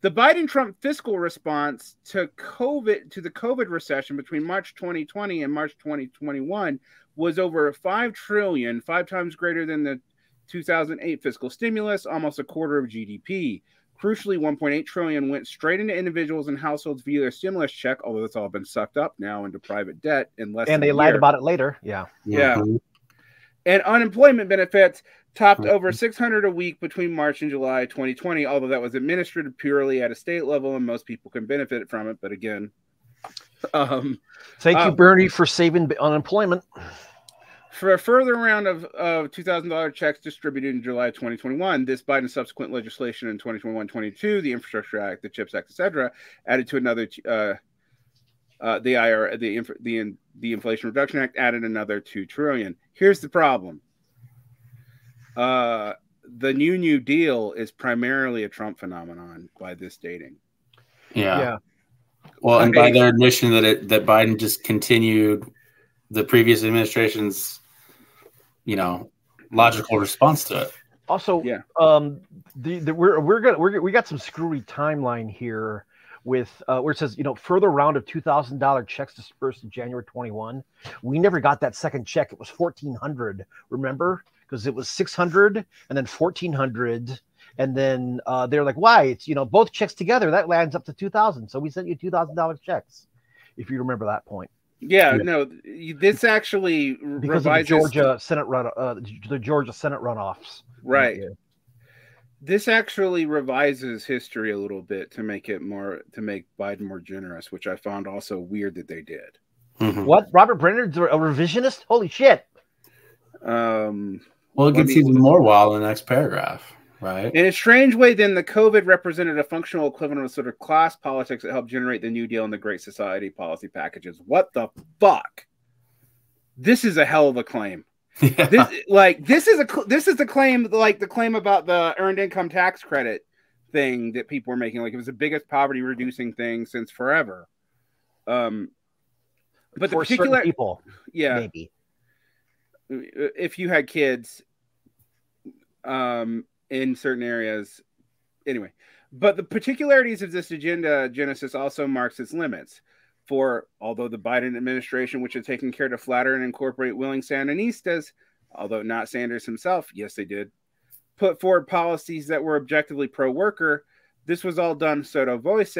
The Biden-Trump fiscal response to the COVID recession between March 2020 and March 2021 was over $5 trillion, 5 times greater than the 2008 fiscal stimulus, almost a quarter of GDP. Crucially, $1.8 trillion went straight into individuals and households via their stimulus check, although it's all been sucked up now into private debt in less than a year. And they lied about it later. Yeah. Yeah. And unemployment benefits topped over 600 a week between March and July 2020, although that was administered purely at a state level and most people can benefit from it. But again, thank you, Bernie, for saving unemployment. For a further round of $2,000 checks distributed in July 2021, this Biden subsequent legislation in 2021-22, the Infrastructure Act, the CHIPS Act, etc., added to another. The Inflation Reduction Act added another $2 trillion. Here's the problem: the New Deal is primarily a Trump phenomenon by this dating. Yeah. Well, and by their admission that Biden just continued the previous administration's, logical response to it. Also, we got some screwy timeline here with where it says, further round of $2,000 checks dispersed in January 21. We never got that second check. It was 1,400. Remember? Because it was 600 and then 1,400. And then they're like, why? It's, both checks together. That lands up to 2,000. So we sent you $2,000 checks, if you remember that point. Yeah, no, this actually because revises of the Georgia Senate the Georgia Senate runoffs. Right. This actually revises history a little bit to make Biden more generous, which I found also weird that they did. Mm-hmm. What? Robert Brenner's a revisionist? Holy shit. Well, it gets even more wild in the next paragraph. Right. In a strange way, then, the COVID represented a functional equivalent of sort of class politics that helped generate the New Deal and the Great Society policy packages. What the fuck? This is a hell of a claim. Yeah. This is the claim, like the claim about the earned income tax credit thing that people were making. Like, it was the biggest poverty reducing thing since forever. But for the particular people, maybe if you had kids, in certain areas, anyway. But the particularities of this agenda genesis also marks its limits. For although the Biden administration, which had taken care to flatter and incorporate willing Sandinistas, although not Sanders himself, yes, they did, put forward policies that were objectively pro-worker, this was all done sotto voce,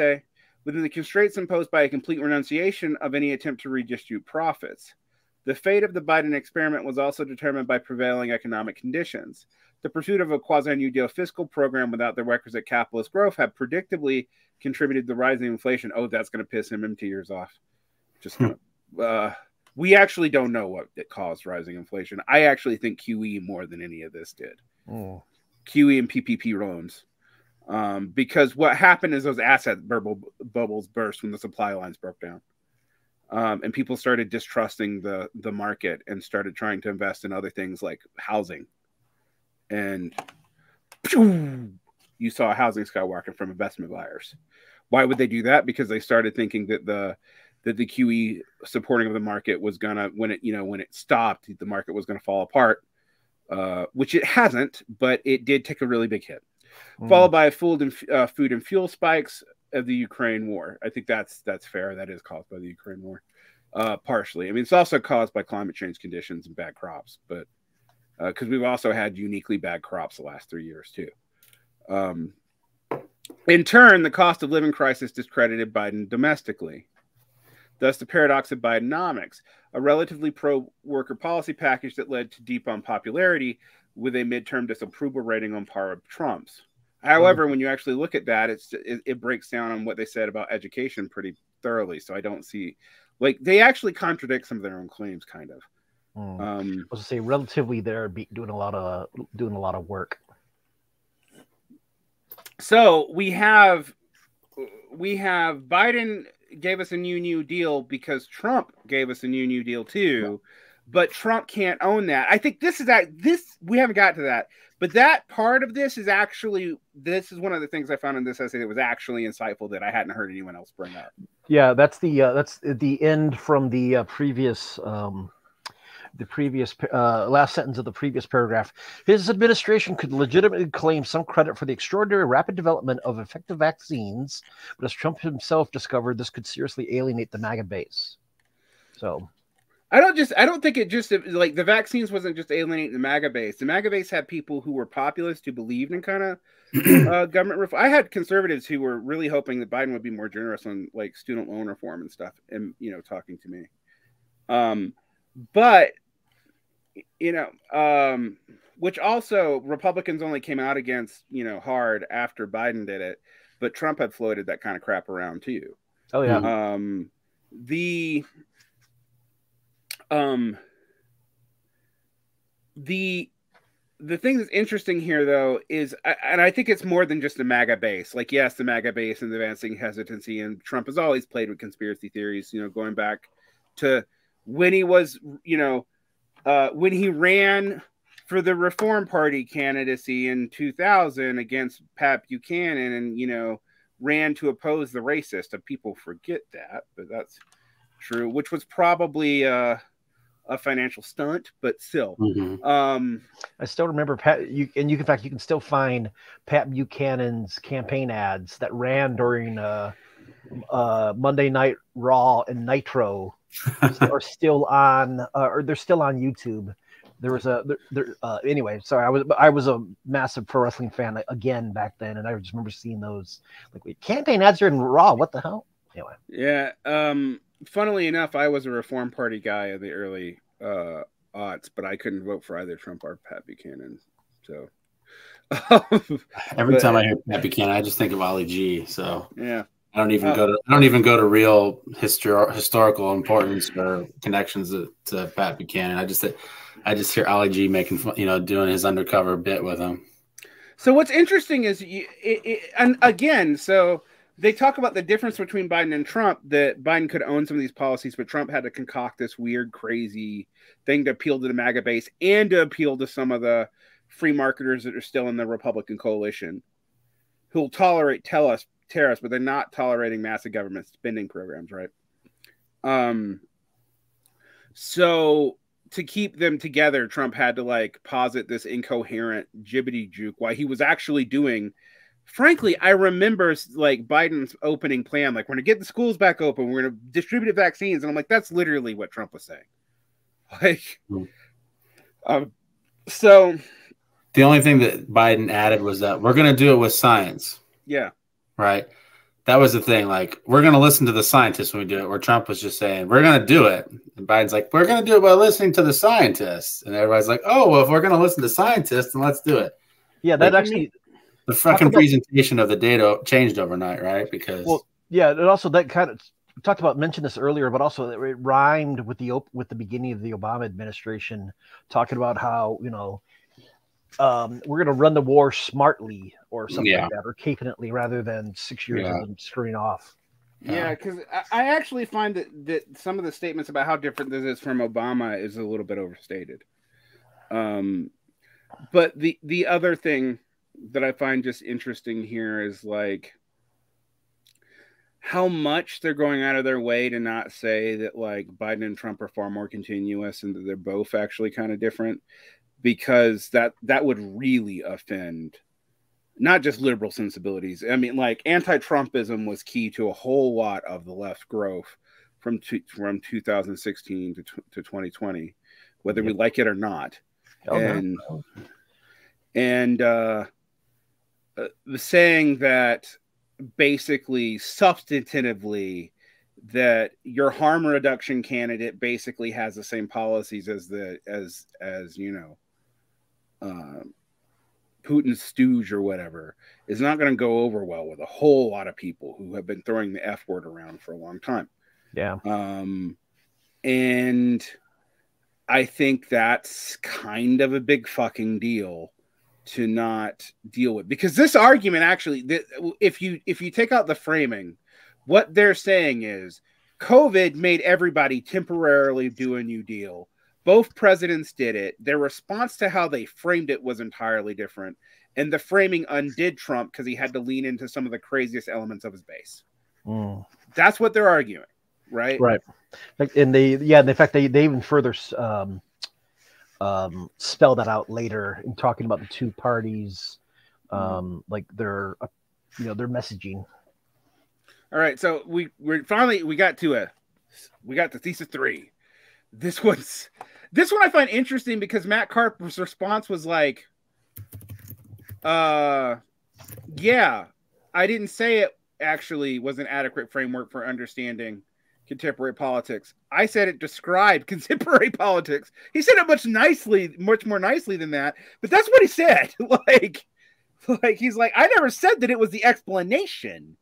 within the constraints imposed by a complete renunciation of any attempt to redistribute profits. The fate of the Biden experiment was also determined by prevailing economic conditions. The pursuit of a quasi-New Deal fiscal program without the requisite capitalist growth had predictably contributed to rising inflation. Oh, that's going to piss him 2 years off. We actually don't know what it caused rising inflation. I actually think QE more than any of this did. QE and PPP loans. Because what happened is those asset bubbles burst when the supply lines broke down. And people started distrusting the market and started trying to invest in other things like housing. And you saw housing skyrocketing from investment buyers. Why would they do that? Because they started thinking that the QE supporting of the market was gonna, when it stopped, the market was gonna fall apart, which it hasn't, but it did take a really big hit, followed by food and fuel spikes of the Ukraine war. I think that's fair. That is caused by the Ukraine war, partially. I mean, it's also caused by climate change conditions and bad crops, but because we've also had uniquely bad crops the last 3 years too. In turn, the cost of living crisis discredited Biden domestically. Thus, the paradox of Bidenomics, a relatively pro-worker policy package that led to deep unpopularity with a midterm disapproval rating on par with Trump's. However, when you actually look at that, it breaks down on what they said about education pretty thoroughly. So I don't see, they actually contradict some of their own claims, kind of. I was gonna say relatively they're doing a lot of work. So we have Biden gave us a new deal because Trump gave us a new deal too, but Trump can't own that. I think this we haven't got to that, but that part of this is one of the things I found in this essay that was actually insightful that I hadn't heard anyone else bring up. Yeah, that's the end from the previous. Last sentence of the previous paragraph. His administration could legitimately claim some credit for the extraordinary rapid development of effective vaccines, but as Trump himself discovered, this could seriously alienate the MAGA base. So I don't think it just, like, the vaccines wasn't just alienating the MAGA base. The MAGA base had people who were populist, who believed in kind of government reform. I had conservatives who were really hoping that Biden would be more generous on, like, student loan reform and stuff, and talking to me. But you know, which also Republicans only came out against, hard after Biden did it, but Trump had floated that kind of crap around too. Oh yeah. The thing that's interesting here, though, is, and I think it's more than just a MAGA base. Like, yes, the MAGA base and the advancing hesitancy, and Trump has always played with conspiracy theories, going back to when he was, when he ran for the Reform Party candidacy in 2000 against Pat Buchanan and, ran to oppose the racist. People forget that, but that's true, which was probably a financial stunt, but still. I still remember Pat. In fact, you can still find Pat Buchanan's campaign ads that ran during Monday Night Raw and Nitro are still on, or they're still on YouTube. There was anyway. Sorry, I was a massive pro wrestling fan again back then, and I just remember seeing those like campaign ads are in Raw. What the hell? Anyway. Yeah. Funnily enough, I was a Reform Party guy in the early aughts, but I couldn't vote for either Trump or Pat Buchanan. So every time I hear Pat Buchanan, I just think of Ali G. So yeah. I don't even go to real historical importance or connections to Pat Buchanan. I just hear Ali G making fun, doing his undercover bit with him. So what's interesting is, and again, so they talk about the difference between Biden and Trump, that Biden could own some of these policies, but Trump had to concoct this weird, crazy thing to appeal to the MAGA base and to appeal to some of the free marketers that are still in the Republican coalition who'll tolerate tariffs, but they're not tolerating massive government spending programs, right? So to keep them together, Trump had to posit this incoherent jibbity juke while he was actually doing. Frankly, I remember Biden's opening plan, we're going to get the schools back open, we're going to distribute vaccines, and I'm like, that's literally what Trump was saying. So the only thing that Biden added was that we're going to do it with science. Yeah. Right. That was the thing. We're going to listen to the scientists when we do it, where Trump was just saying, we're going to do it. And Biden's like, we're going to do it by listening to the scientists. And everybody's like, oh, well, if we're going to listen to scientists, then let's do it. Yeah, that actually... The fucking presentation of the data changed overnight, right? Because... Well, yeah, and also that kind of... We talked about, mentioned this earlier, but also it rhymed with the beginning of the Obama administration, talking about how, we're going to run the war smartly or something like that, or capably, rather than 6 years of them screwing off. Yeah, because I actually find that some of the statements about how different this is from Obama is a little bit overstated. But the other thing that I find just interesting here is how much they're going out of their way to not say that Biden and Trump are far more continuous and that they're both actually kind of different, because that would really offend not just liberal sensibilities. I mean, anti-Trumpism was key to a whole lot of the left growth from 2016 to 2020, whether we like it or not. The saying that basically substantively that your harm reduction candidate basically has the same policies as Putin's stooge or whatever is not going to go over well with a whole lot of people who have been throwing the F word around for a long time. Yeah. And I think that's kind of a big fucking deal to not deal with, because this argument actually, if you take out the framing, what they're saying is COVID made everybody temporarily do a New Deal. Both presidents did it. Their response to how they framed it was entirely different. And the framing undid Trump because he had to lean into some of the craziest elements of his base. That's what they're arguing, right? Right. And in fact, they even further spell that out later in talking about the two parties, their messaging. All right, so we got to thesis 3. This one I find interesting because Matt Carper's response was yeah, I didn't say it actually was an adequate framework for understanding contemporary politics. I said it described contemporary politics. He said it much more nicely than that, but that's what he said. Like he's like, I never said that it was the explanation.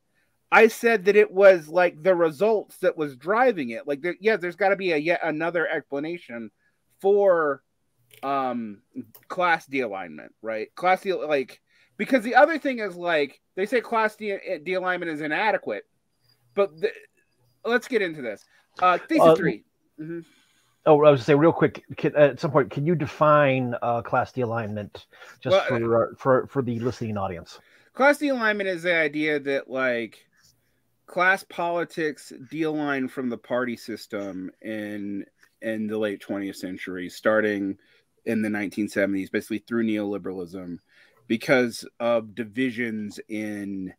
I said that it was like the results that was driving it. Like, there's got to be yet another explanation for class de-alignment, right? Because the other thing is, like, they say class de-alignment is inadequate, but let's get into this. Thesis 3. Mm-hmm. Oh, I was going to say real quick, at some point, can you define class de-alignment just for the listening audience? Class de-alignment is the idea that, like, class politics de-align from the party system in the late 20th century, starting in the 1970s, basically through neoliberalism, because of divisions in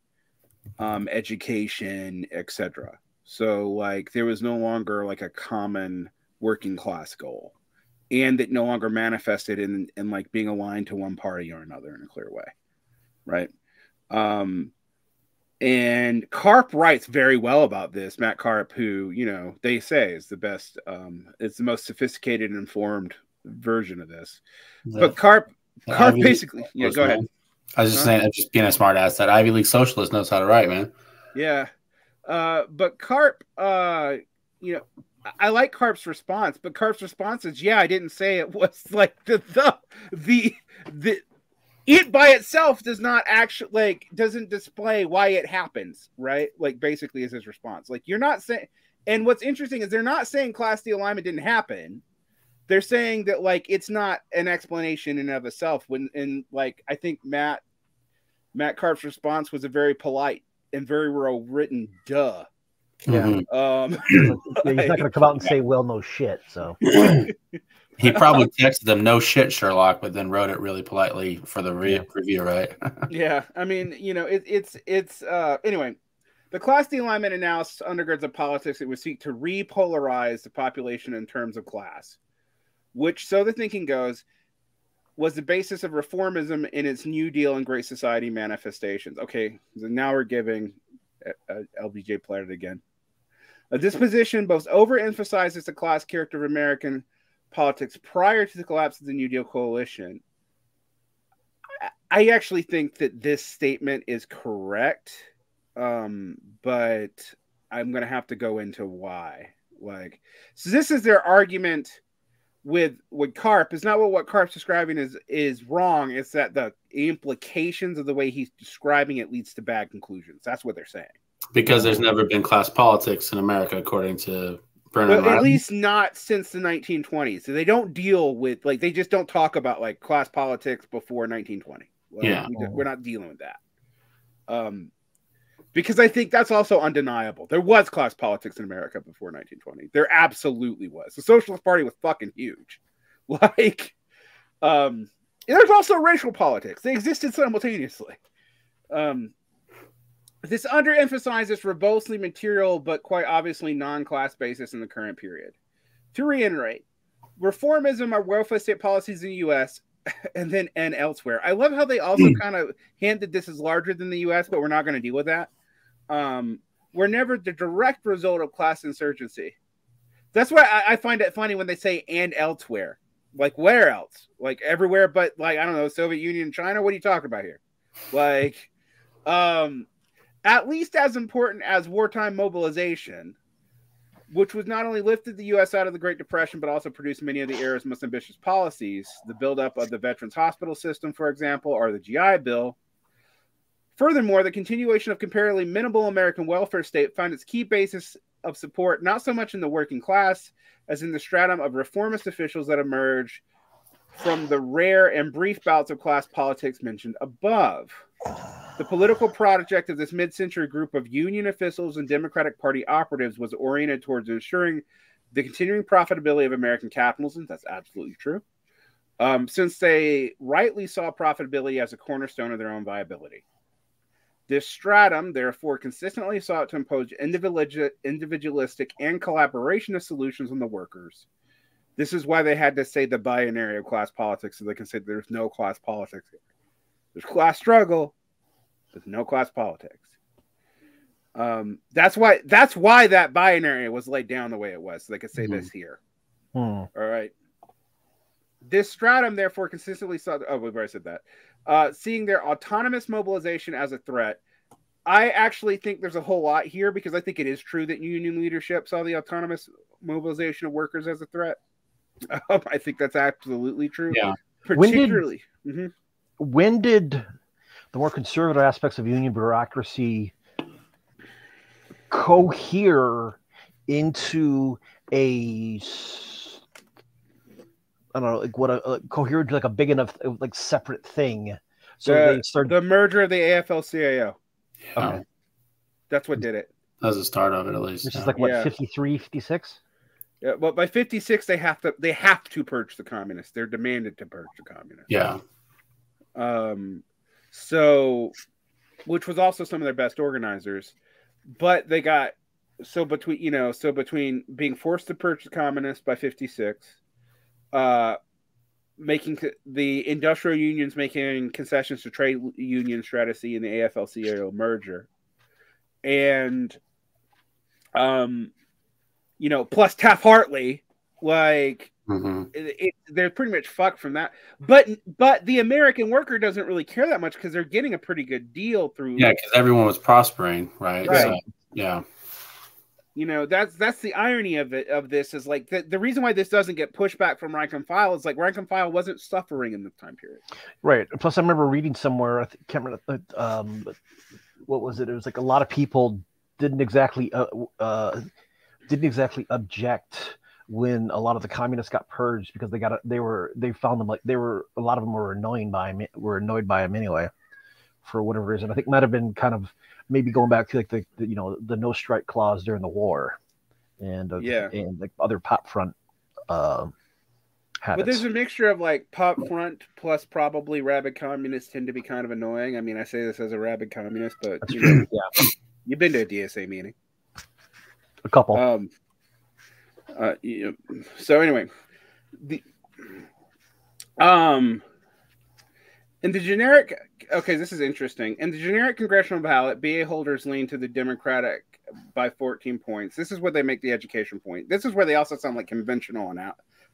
education, etc. So, like, there was no longer like a common working class goal, and that no longer manifested in like being aligned to one party or another in a clear way, right? And Karp writes very well about this. Matt Karp, who, you know, they say is the best, it's the most sophisticated and informed version of this. But Karp basically, go ahead. I was just saying, just being a smart ass, that Ivy League socialist knows how to write, man. Yeah. But Karp, you know, I like Karp's response, but Karp's response is, I didn't say it was like the it by itself does not actually, like, doesn't display why it happens, right? Like, basically is his response. Like, you're not saying, and what's interesting is they're not saying class de-alignment didn't happen. They're saying that, like, it's not an explanation in and of itself. And like, I think Matt Karp's response was a very polite and very well written duh. Yeah. He's not going to come out and say, well, no shit. So he probably texted them, no shit, Sherlock, but then wrote it really politely for the review, right? Yeah. I mean, you know, it's anyway, the class de-alignment analysis undergirds a politics that would seek to repolarize the population in terms of class, which, so the thinking goes, was the basis of reformism in its New Deal and Great Society manifestations. Okay, so now we're giving LBJ Planet again. A disposition both overemphasizes the class character of American politics prior to the collapse of the New Deal coalition. I actually think that this statement is correct, but I'm going to have to go into why. Like, so this is their argument with Karp. It's not what Karp's describing is wrong. It's that the implications of the way he's describing it leads to bad conclusions. That's what they're saying. Because there's never been class politics in America, according to Brenner. Well, at least not since the 1920s. So they don't deal with, like, they just don't talk about, like, class politics before 1920. Like, we're not dealing with that. Because I think that's also undeniable. There was class politics in America before 1920. There absolutely was. The Socialist Party was fucking huge. Like, there's also racial politics. They existed simultaneously. This underemphasizes robustly material, but quite obviously non-class basis in the current period. To reiterate, reformism are welfare state policies in the U.S. and elsewhere. I love how they also kind of hinted this is larger than the U.S., but we're not going to deal with that. Were never the direct result of class insurgency. That's why I find it funny when they say and elsewhere. Like, where else? Like, everywhere but, like, I don't know, Soviet Union and China? What are you talking about here? Like, at least as important as wartime mobilization, which was not only lifted the U.S. out of the Great Depression, but also produced many of the era's most ambitious policies, the buildup of the Veterans Hospital System, for example, or the GI Bill. Furthermore, the continuation of comparatively minimal American welfare state found its key basis of support not so much in the working class as in the stratum of reformist officials that emerged from the rare and brief bouts of class politics mentioned above. The political project of this mid-century group of union officials and Democratic Party operatives was oriented towards ensuring the continuing profitability of American capitalism. That's absolutely true. Since they rightly saw profitability as a cornerstone of their own viability. This stratum, therefore, consistently sought to impose individualistic and collaborationist solutions on the workers. This is why they had to say the binary of class politics, so they can say there's no class politics. There's class struggle, but no class politics. That's why that binary was laid down the way it was. So they could say this here. All right. This stratum, therefore, consistently saw. Oh, we've already said that. Seeing their autonomous mobilization as a threat. I actually think there's a whole lot here because I think it is true that union leadership saw the autonomous mobilization of workers as a threat. I think that's absolutely true. Yeah. Particularly. When did the more conservative aspects of union bureaucracy cohere into a, I don't know, like what cohere to like a big enough like separate thing? So they started the merger of the AFL-CIO. Okay. That's what did it. That was the start of it, at least. Which is like what, 53, 56? Yeah, but by 56 they have to purge the communists. They're demanded to purge the communists. Yeah. So, which was also some of their best organizers, but they got between being forced to purge the communists by 56, making the industrial unions making concessions to trade union strategy in the AFL-CIO merger, and plus Taft-Hartley, like they're pretty much fucked from that. But the American worker doesn't really care that much because they're getting a pretty good deal through. Yeah, because everyone was prospering, right? So, yeah. That's the irony of it. Of this is like the reason why this doesn't get pushback from rank and file is like rank and file wasn't suffering in this time period. Right. Plus, I remember reading somewhere. I can't remember. What was it? It was like a lot of people didn't exactly object when a lot of the communists got purged because they found them like a lot of them were annoyed by him anyway, for whatever reason. I think it might have been kind of maybe going back to like the no strike clause during the war, and like other pop front habits. But there's a mixture of like pop front plus probably rabid communists tend to be kind of annoying. I mean, I say this as a rabid communist, but you've been to a DSA meeting. A couple. So anyway, in the generic, this is interesting. In the generic congressional ballot, BA holders lean to the Democratic by 14 points. This is where they make the education point. This is where they also sound like conventional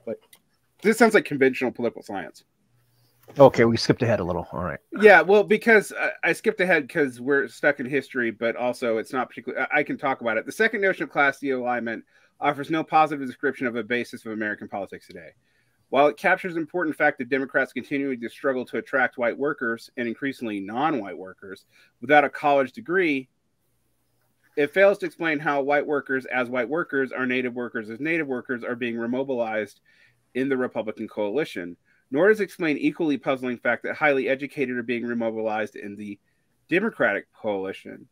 but this sounds like conventional political science. Okay, we skipped ahead a little. All right. Yeah, well, because I skipped ahead because we're stuck in history, but also it's not particularly. I can talk about it. The second notion of class alignment offers no positive description of a basis of American politics today. While it captures an important fact that Democrats continue to struggle to attract white workers and increasingly non-white workers without a college degree, it fails to explain how white workers as white workers or native workers as native workers are being remobilized in the Republican coalition. Nor does it explain equally puzzling fact that highly educated are being remobilized in the Democratic coalition.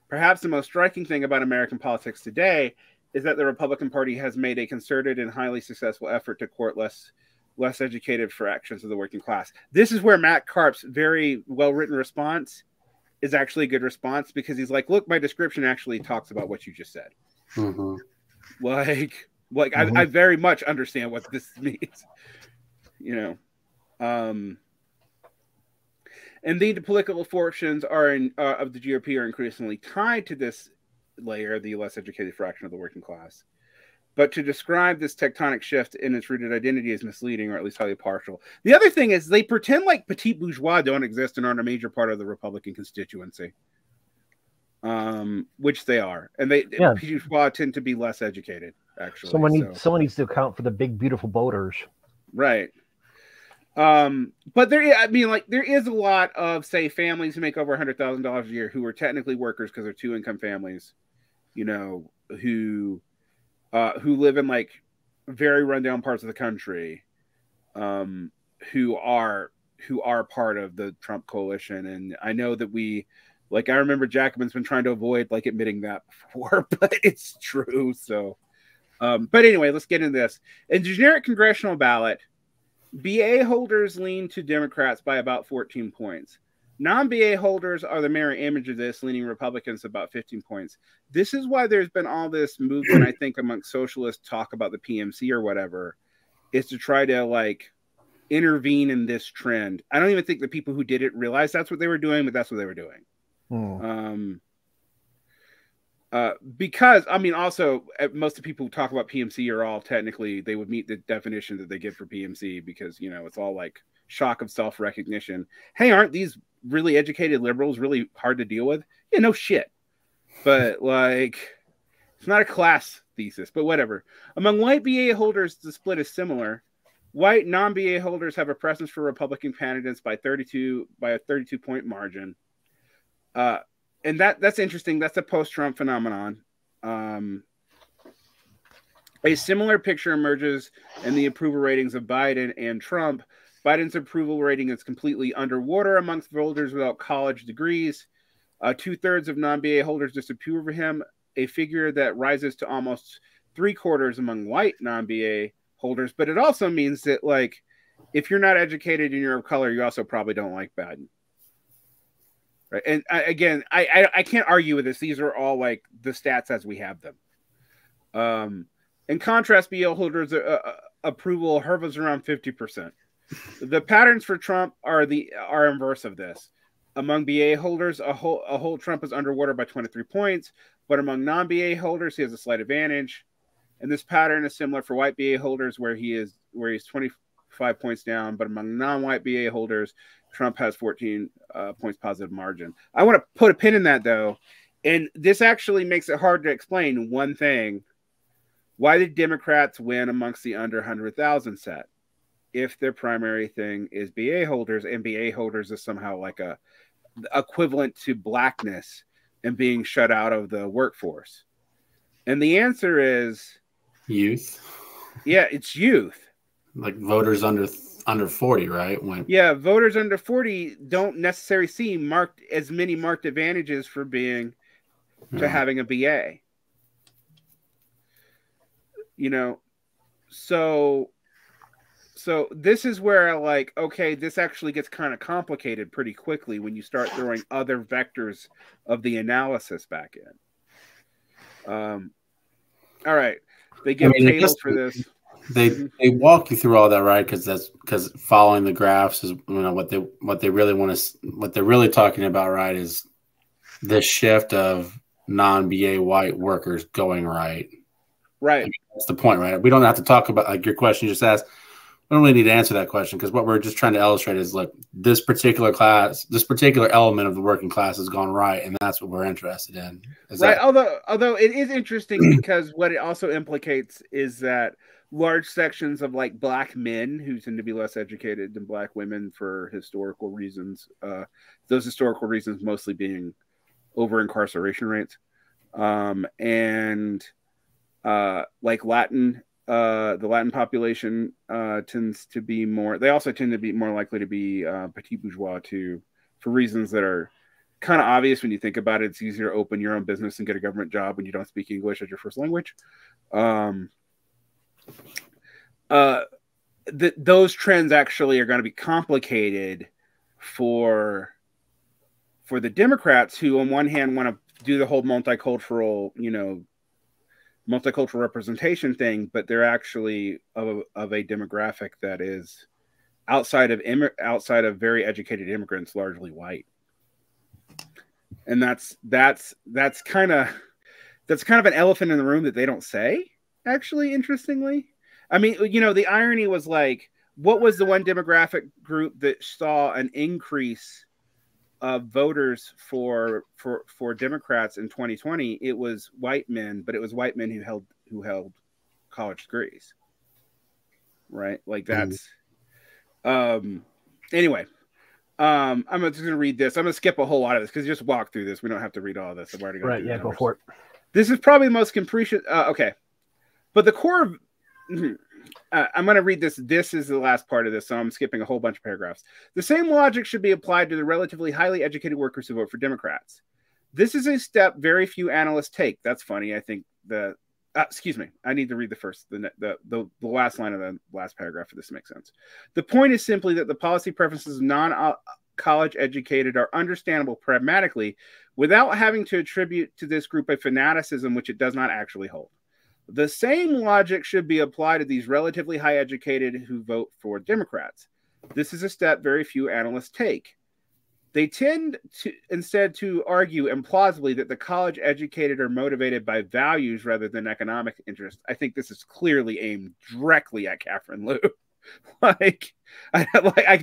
Perhaps the most striking thing about American politics today is that the Republican Party has made a concerted and highly successful effort to court less educated fractions of the working class. This is where Matt Karp's very well-written response is actually a good response because he's like, look, my description actually talks about what you just said. I very much understand what this means. Indeed, the political fortunes of the GOP are increasingly tied to this layer, the less educated fraction of the working class. But to describe this tectonic shift in its rooted identity is misleading, or at least highly partial. The other thing is they pretend like petit bourgeois don't exist and aren't a major part of the Republican constituency, which they are. And petit bourgeois tend to be less educated, actually. Someone needs to account for the big, beautiful voters. Right. But there is a lot of, say, families who make over $100,000 a year who are technically workers because they're two-income families, who live in like very rundown parts of the country, who are part of the Trump coalition. And I know that I remember Jacobin's been trying to avoid like admitting that before, but it's true. So, but anyway, let's get into this. In the generic congressional ballot, BA holders lean to Democrats by about 14 points. Non-BA holders are the mirror image of this, leaning Republicans about 15 points. This is why there's been all this movement, I think, amongst socialists talk about the PMC or whatever, is to try to like intervene in this trend. I don't even think the people who did it realized that's what they were doing, but that's what they were doing. Because I mean, also most of the people who talk about PMC are all technically they would meet the definition that they give for PMC because it's all like shock of self-recognition. Hey, aren't these really educated liberals really hard to deal with? Yeah, no shit. But like, it's not a class thesis, but whatever. Among white BA holders, the split is similar. White non-BA holders have a preference for Republican candidates by a 32-point margin. And that's interesting. That's a post-Trump phenomenon. A similar picture emerges in the approval ratings of Biden and Trump. Biden's approval rating is completely underwater amongst voters without college degrees. 2/3 of non-BA holders disapprove of him, a figure that rises to almost 3/4 among white non-BA holders. But it also means that, like, if you're not educated and you're of color, you also probably don't like Biden. Right. And I can't argue with this. These are all like the stats as we have them. In contrast, BA holders' approval hovers around 50%. The patterns for Trump are inverse of this. Among BA holders, a whole Trump is underwater by 23 points, but among non-BA holders, he has a slight advantage. And this pattern is similar for white BA holders, where he's 25 points down, but among non-white BA holders, Trump has 14 points positive margin. I want to put a pin in that, though, and this actually makes it hard to explain one thing. Why did Democrats win amongst the under 100,000 set if their primary thing is BA holders, and BA holders is somehow like a equivalent to blackness and being shut out of the workforce? And the answer is youth. Yeah, it's youth. Like voters under 40, right? Voters under 40 don't necessarily see as many marked advantages for being to having a BA. So this is where, like, okay, this actually gets kind of complicated pretty quickly when you start throwing other vectors of the analysis back in. All right, they give tables for this. They walk you through all that, right? Because following the graphs is what they really want to, what they're really talking about, right? Is this shift of non-BA white workers going right. Right. I mean, that's the point, right? We don't have to talk about, like, your question you just asked. We don't really need to answer that question, because what we're just trying to illustrate is, look, this particular element of the working class has gone right, and that's what we're interested in. Although it is interesting because what it also implicates is that large sections of, like, black men who tend to be less educated than black women for historical reasons, those historical reasons mostly being over incarceration rates, and like the Latin population tends to be more. They also tend to be more likely to be petit bourgeois too, for reasons that are kind of obvious when you think about it. It's easier to open your own business and get a government job when you don't speak English as your first language. Those trends actually are going to be complicated for the Democrats, who on one hand want to do the whole multicultural representation thing, but they're actually of a demographic that is outside of very educated immigrants, largely white. And that's kind of an elephant in the room that they don't say, actually, interestingly. I mean, the irony was, like, what was the one demographic group that saw an increase of voters for Democrats in 2020? It was white men, but it was white men who held college degrees, right? Like, that's anyway. I'm just gonna read this. I'm gonna skip a whole lot of this because just walk through this. We don't have to read all of this. I've already gone through go for it. This is probably the most capricious. Okay, but the core of I'm going to read this. This is the last part of this, so I'm skipping a whole bunch of paragraphs. The same logic should be applied to the relatively highly educated workers who vote for Democrats. This is a step very few analysts take. That's funny. I think excuse me. I need to read the last line of the last paragraph for this to make sense. The point is simply that the policy preferences of non-college educated are understandable pragmatically without having to attribute to this group a fanaticism which it does not actually hold. The same logic should be applied to these relatively high educated who vote for Democrats. This is a step very few analysts take. They tend to instead to argue implausibly that the college educated are motivated by values rather than economic interest. I think this is clearly aimed directly at Catherine Liu. I'm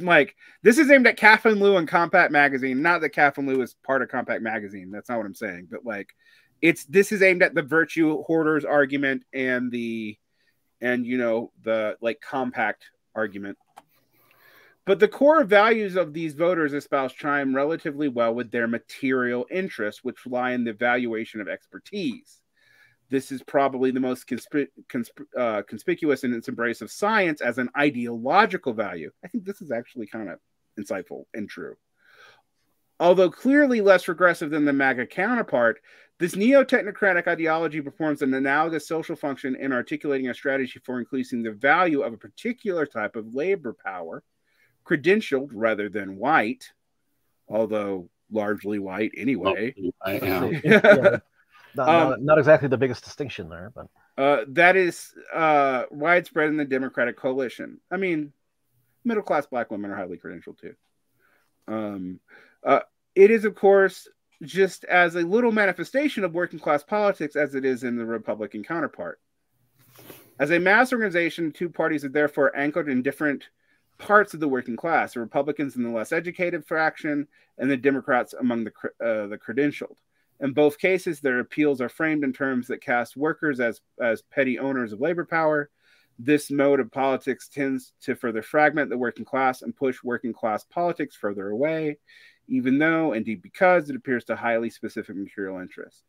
like, this is aimed at Catherine Liu and Compact Magazine. Not that Catherine Liu is part of Compact Magazine. That's not what I'm saying. But like, this is aimed at the virtue hoarders argument and the like compact argument. But the core values of these voters espouse chime relatively well with their material interests, which lie in the valuation of expertise. This is probably the most conspicuous in its embrace of science as an ideological value. I think this is actually kind of insightful and true. Although clearly less regressive than the MAGA counterpart, this neo-technocratic ideology performs an analogous social function in articulating a strategy for increasing the value of a particular type of labor power, credentialed rather than white, although largely white anyway. Not exactly the biggest distinction there, but that is widespread in the Democratic coalition. I mean, middle-class Black women are highly credentialed too. It is, of course, just as a little manifestation of working-class politics as it is in the Republican counterpart. As a mass organization, two parties are therefore anchored in different parts of the working class, the Republicans in the less educated fraction, and the Democrats among the credentialed. In both cases, their appeals are framed in terms that cast workers as petty owners of labor power. This mode of politics tends to further fragment the working class and push working class politics further away, even though, indeed because, it appears to highly specific material interests.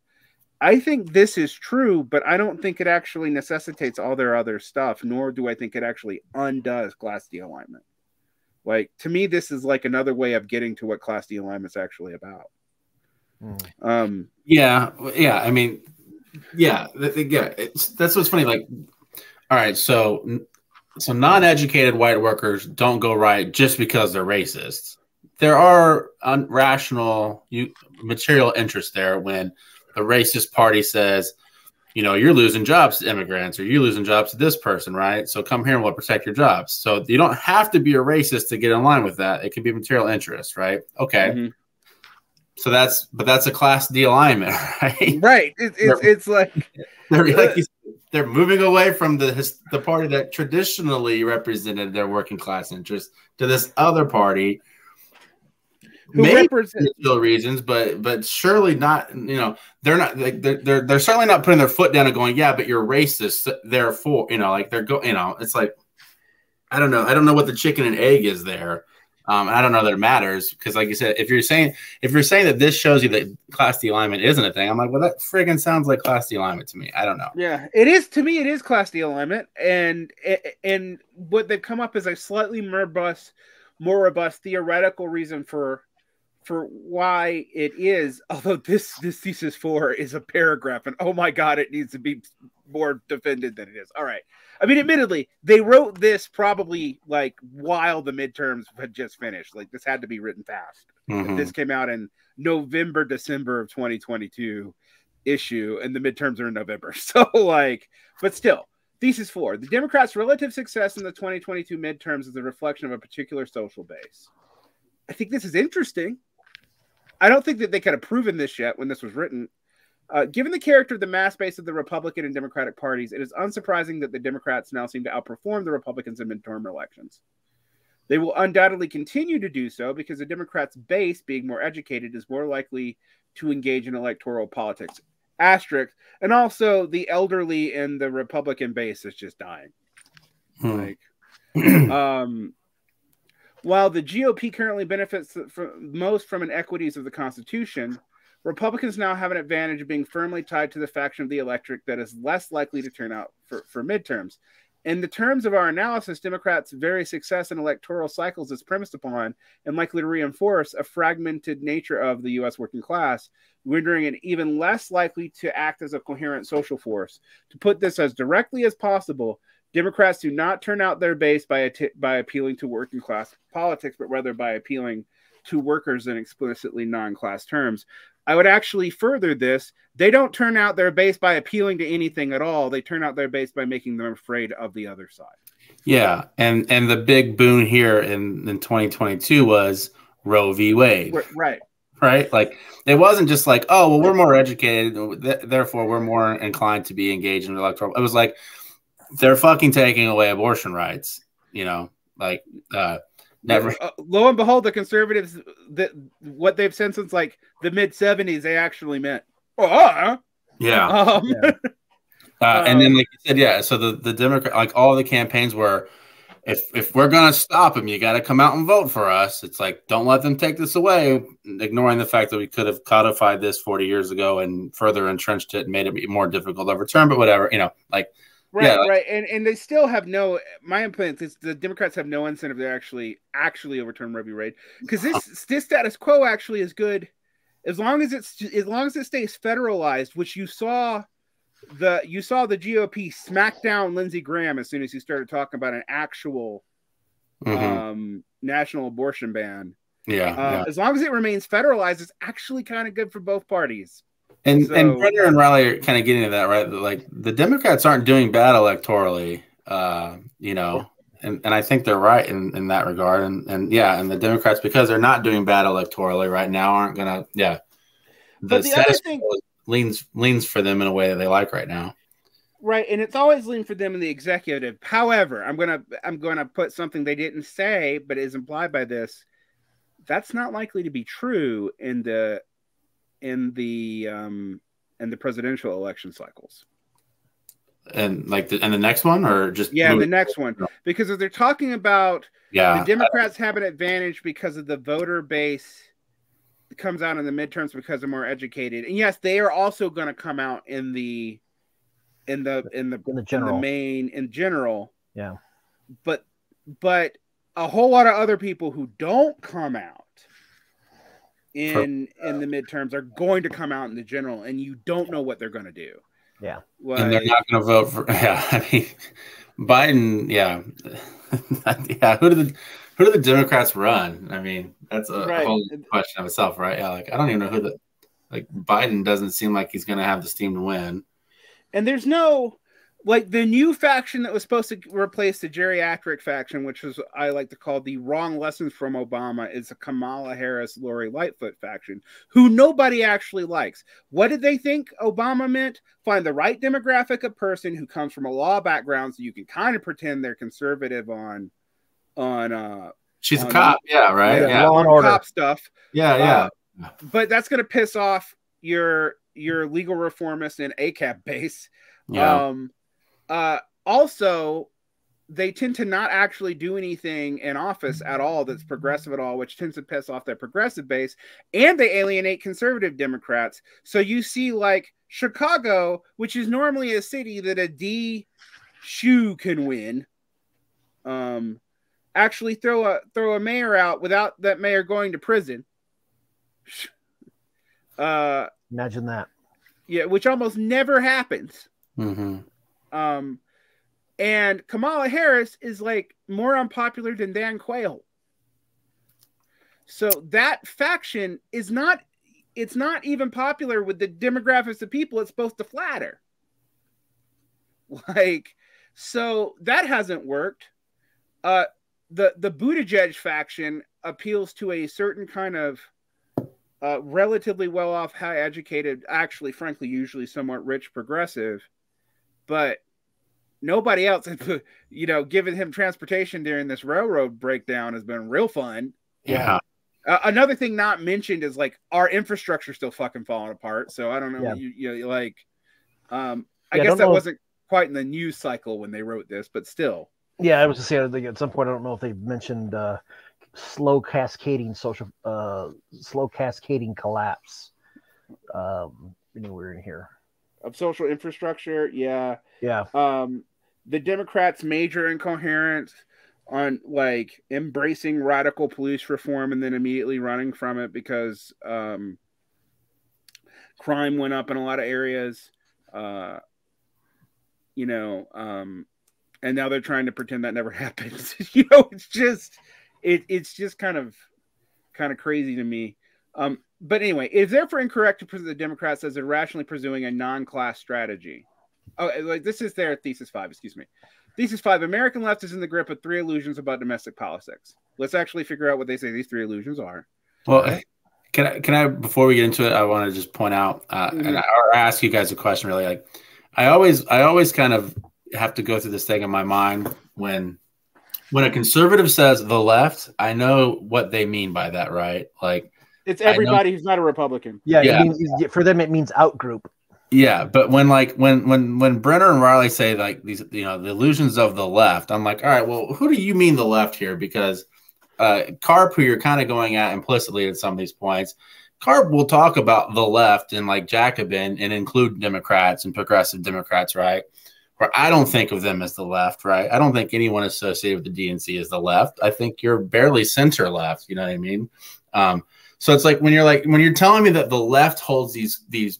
I think this is true, but I don't think it actually necessitates all their other stuff, nor do I think it actually undoes Class D alignment. Like, to me, this is like another way of getting to what Class D alignment is actually about. I mean, that's what's funny. Like, all right, so non-educated white workers don't go right just because they're racists. There are rational material interests there when the racist party says, you know, you're losing jobs to immigrants, or you're losing jobs to this person, right? So come here and we'll protect your jobs. So you don't have to be a racist to get in line with that. It can be material interest, right? Okay. Mm-hmm. So that's a Class D alignment, right? Right. It's like they're moving away from the party that traditionally represented their working class interest to this other party. Maybe for reasons, but surely not. You know, they're not. Like, they're certainly not putting their foot down and going, "Yeah, but you're racist." Therefore, you know, like it's like, I don't know. I don't know what the chicken and egg is there. I don't know that it matters because, like you said, if you're saying that this shows you that Class D alignment isn't a thing, I'm like, well, that friggin' sounds like Class D alignment to me. I don't know. Yeah, it is to me. It is Class D alignment, and what they've come up is a slightly more robust theoretical reason for why it is, although this thesis 4 is a paragraph, and oh my god, it needs to be more defended than it is. All right. I mean, admittedly, they wrote this probably like while the midterms had just finished. Like, this had to be written fast. Mm-hmm. This came out in November, December of 2022 issue, and the midterms are in November. So like, but still, thesis 4, the Democrats' relative success in the 2022 midterms is a reflection of a particular social base. I think this is interesting. I don't think that they could have proven this yet when this was written. Given the character of the mass base of the Republican and Democratic parties, it is unsurprising that the Democrats now seem to outperform the Republicans in midterm elections. They will undoubtedly continue to do so because the Democrats' base, being more educated, is more likely to engage in electoral politics. Asterisk. And also, the elderly in the Republican base is just dying. Like, while the GOP currently benefits most from inequities of the Constitution, Republicans now have an advantage of being firmly tied to the faction of the electorate that is less likely to turn out for midterms. In the terms of our analysis, Democrats' very success in electoral cycles is premised upon and likely to reinforce a fragmented nature of the U.S. working class, rendering it even less likely to act as a coherent social force. To put this as directly as possible, Democrats do not turn out their base by appealing to working class politics, but rather by appealing to workers in explicitly non-class terms. I would actually further this. They don't turn out their base by appealing to anything at all. They turn out their base by making them afraid of the other side. Yeah, and the big boon here in 2022 was Roe v. Wade. Right. Right? Like, it wasn't just like, oh, well, we're more educated, therefore we're more inclined to be engaged in the electoral. It was like, they're fucking taking away abortion rights, you know, like, never. Lo and behold, the conservatives, what they've said since like the mid-70s, they actually meant, yeah. And then, like you said, yeah. So the Democrat, like all the campaigns were, if we're gonna stop them, you got to come out and vote for us. It's like, don't let them take this away, ignoring the fact that we could have codified this 40 years ago and further entrenched it and made it more difficult to overturn. But whatever, you know, like. Right, yeah, right, and they still have no. My opinion is the Democrats have no incentive to actually overturn Roe v. Wade, because this status quo actually is good, as long as it stays federalized, which you saw the GOP smack down Lindsey Graham as soon as he started talking about an actual national abortion ban. Yeah, as long as it remains federalized, it's actually kind of good for both parties. And Brenner and Riley are kind of getting to that, right? Like, the Democrats aren't doing bad electorally, you know, and I think they're right in that regard. And the Democrats, because they're not doing bad electorally right now, aren't gonna, But the other thing leans for them in a way that they like right now. Right, and it's always leaned for them in the executive. However, I'm gonna put something they didn't say, but is implied by this. That's not likely to be true in the presidential election cycles. And like the next one, or just the next one, because if they're talking about the Democrats have an advantage because of the voter base that comes out in the midterms because they're more educated, and yes, they are also going to come out in the general. Yeah, but a whole lot of other people who don't come out in the midterms are going to come out in the general, and you don't know what they're going to do. Yeah, like, and they're not going to vote for. Yeah, I mean, Biden. Yeah, yeah. Who do the Democrats run? I mean, that's a whole question of itself, right? Yeah, like, I don't even know Biden doesn't seem like he's going to have the steam to win. And there's no, like, the new faction that was supposed to replace the geriatric faction, which is I like to call the wrong lessons from Obama, is a Kamala Harris, Lori Lightfoot faction, who nobody actually likes. What did they think Obama meant? Find the right demographic of person who comes from a law background, so you can kind of pretend they're conservative on she's a cop, law and order cop stuff. Yeah. But that's going to piss off your legal reformist and ACAB base. Also, they tend to not actually do anything in office at all that's progressive at all, which tends to piss off their progressive base, and they alienate conservative Democrats. So you see, like, Chicago, which is normally a city that a D shoe can win, actually throw a mayor out without that mayor going to prison. Imagine that. Yeah, which almost never happens. Mm-hmm. And Kamala Harris is, like, more unpopular than Dan Quayle. So that faction is not even popular with the demographics of people it's supposed to flatter. Like, so that hasn't worked. The Buttigieg faction appeals to a certain kind of relatively well-off, high-educated, actually, frankly, usually somewhat rich progressive, but nobody else, giving him transportation during this railroad breakdown has been real fun. Yeah. Another thing not mentioned is, like, our infrastructure still fucking falling apart. So I don't know. I guess that wasn't quite in the news cycle when they wrote this, but still. Yeah, I was just saying, at some point, I don't know if they mentioned slow cascading collapse anywhere in here. Of social infrastructure, yeah. The Democrats' major incoherence on, like, embracing radical police reform and then immediately running from it because crime went up in a lot of areas, and now they're trying to pretend that never happened. It's just kind of crazy to me. But anyway, it's therefore incorrect to present the Democrats as irrationally pursuing a non-class strategy. Oh, like, this is their thesis 5, excuse me. Thesis 5, American left is in the grip of 3 illusions about domestic politics. Let's actually figure out what they say these 3 illusions are. Well, right. can I before we get into it, I want to just point out and or ask you guys a question. Really, like I always kind of have to go through this thing in my mind when a conservative says the left, I know what they mean by that, right? Like it's everybody who's not a Republican. Yeah, Yeah. it means, for them it means out group. Yeah, but when Brenner and Riley say like these, the illusions of the left, I'm like, all right, well, who do you mean the left here? Because Carp, who you're kind of going at implicitly at some of these points, Carp will talk about the left and like Jacobin and include Democrats and progressive Democrats, right? Where I don't think of them as the left, right? I don't think anyone associated with the DNC is the left. I think you're barely center left. You know what I mean? So it's like when you're telling me that the left holds these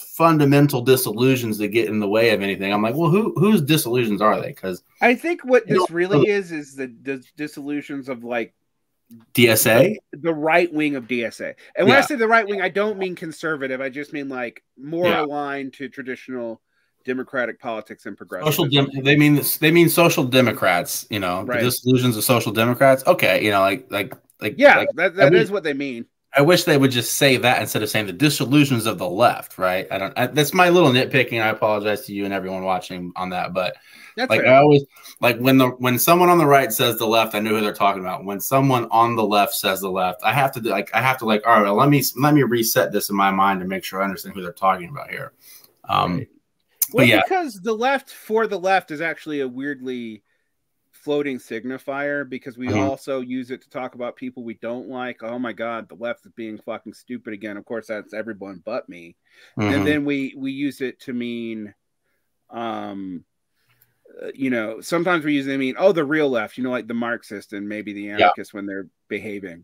fundamental disillusions that get in the way of anything, I'm like, well, whose disillusions are they? Because I think what this really is the disillusions of like DSA, the right wing of DSA. And when I say the right wing, I don't mean conservative. I just mean like more aligned to traditional democratic politics and progressive. They mean social democrats. You know, the disillusions of social democrats. Okay, you know, that is what they mean. I wish they would just say that instead of saying the disillusions of the left, right? That's my little nitpicking. I apologize to you and everyone watching on that, but that's like fair. I always like when someone on the right says the left, I know who they're talking about. When someone on the left says the left, I have to all right, well, let me reset this in my mind to make sure I understand who they're talking about here. Well, because the left for the left is actually a weirdly floating signifier, because we also use it to talk about people we don't like. Oh my god, the left is being fucking stupid again. Of course, that's everyone but me. And then we use it to mean sometimes we use it to mean, oh, the real left, like the Marxist and maybe the anarchist when they're behaving.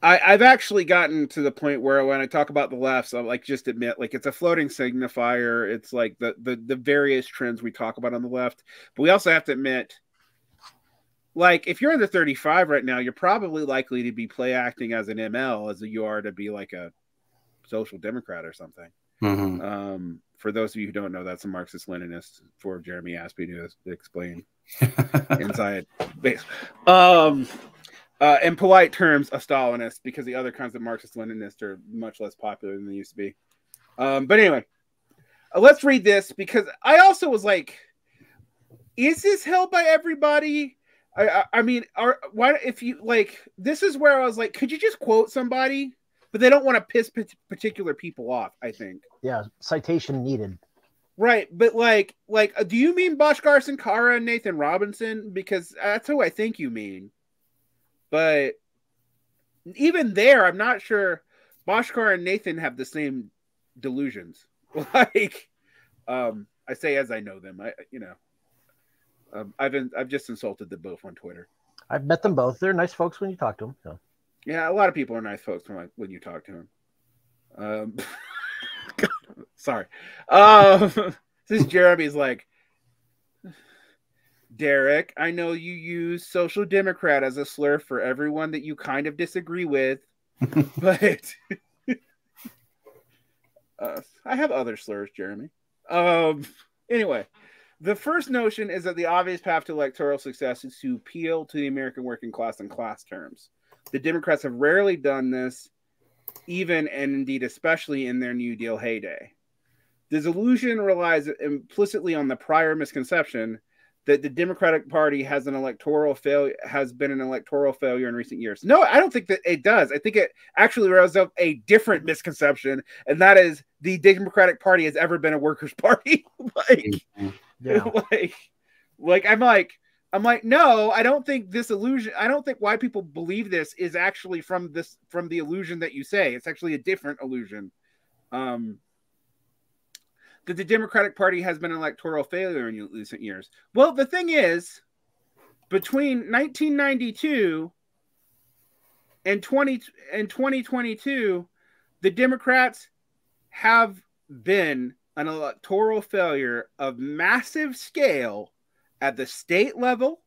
I've actually gotten to the point where when I talk about the lefts, I like just admit like it's a floating signifier. It's like the various trends we talk about on the left. But we also have to admit, like, if you're under 35 right now, you're probably likely to be play acting as an ML as you are to be like a social democrat or something. For those of you who don't know, that's a Marxist Leninist for Jeremy asked me to explain inside base. In polite terms, a Stalinist, because the other kinds of Marxist-Leninists are much less popular than they used to be. But anyway, let's read this, because I also was like, is this held by everybody? I mean, why if you like, this is where I was like, could you just quote somebody? But they don't want to piss particular people off, I think. Yeah, citation needed. Right, but like, do you mean Bhaskar Sankara and Nathan Robinson? Because that's who I think you mean. But even there, I'm not sure Bhaskar and Nathan have the same delusions. Like, I say as I know them. I've just insulted them both on Twitter. I've met them both. They're nice folks when you talk to them. So. Yeah, a lot of people are nice folks when you talk to them. Sorry. This Jeremy's like, Derek, I know you use social democrat as a slur for everyone that you kind of disagree with, but I have other slurs, Jeremy. Anyway, the first notion is that the obvious path to electoral success is to appeal to the American working class in class terms. The Democrats have rarely done this, even and indeed especially in their New Deal heyday. This illusion relies implicitly on the prior misconception that the Democratic Party has been an electoral failure in recent years. No, I don't think that it does. I think it actually rose up a different misconception, and that is the Democratic Party has ever been a workers' party. I'm like, no, I don't think this illusion. I don't think why people believe this is actually from the illusion that you say. It's actually a different illusion. That the Democratic Party has been an electoral failure in recent years. Well, the thing is, between 1992 and 2022, the Democrats have been an electoral failure of massive scale at the state level,